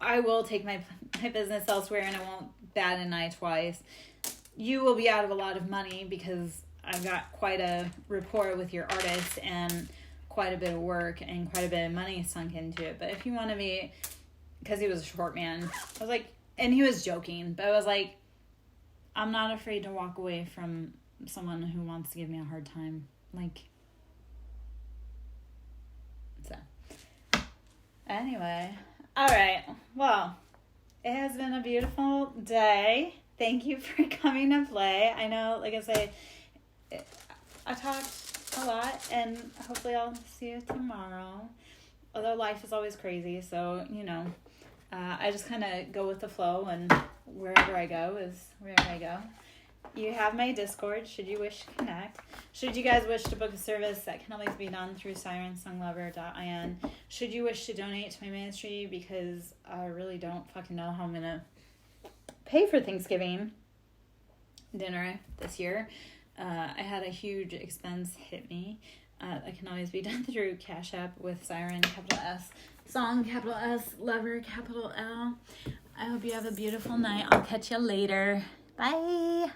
I will take my business elsewhere, and I won't bat an eye twice. You will be out of a lot of money because I've got quite a rapport with your artist and quite a bit of work and quite a bit of money sunk into it. But if you want to be, because he was a short man, I was like, and he was joking, but I was like, I'm not afraid to walk away from someone who wants to give me a hard time. Like, so. Anyway, all right. Well, it has been a beautiful day. Thank you for coming to play. I know, like I say, I talked a lot, and hopefully I'll see you tomorrow. Although life is always crazy, so, I just kind of go with the flow, and wherever I go is wherever I go. You have my Discord, should you wish to connect. Should you guys wish to book a service, that can always be done through SirenSongLover.in. Should you wish to donate to my ministry, because I really don't fucking know how I'm going to pay for Thanksgiving dinner this year. I had a huge expense hit me. That can always be done through Cash App with Siren, capital S, Song, capital S, Lover, capital L. I hope you have a beautiful night. I'll catch you later. Bye.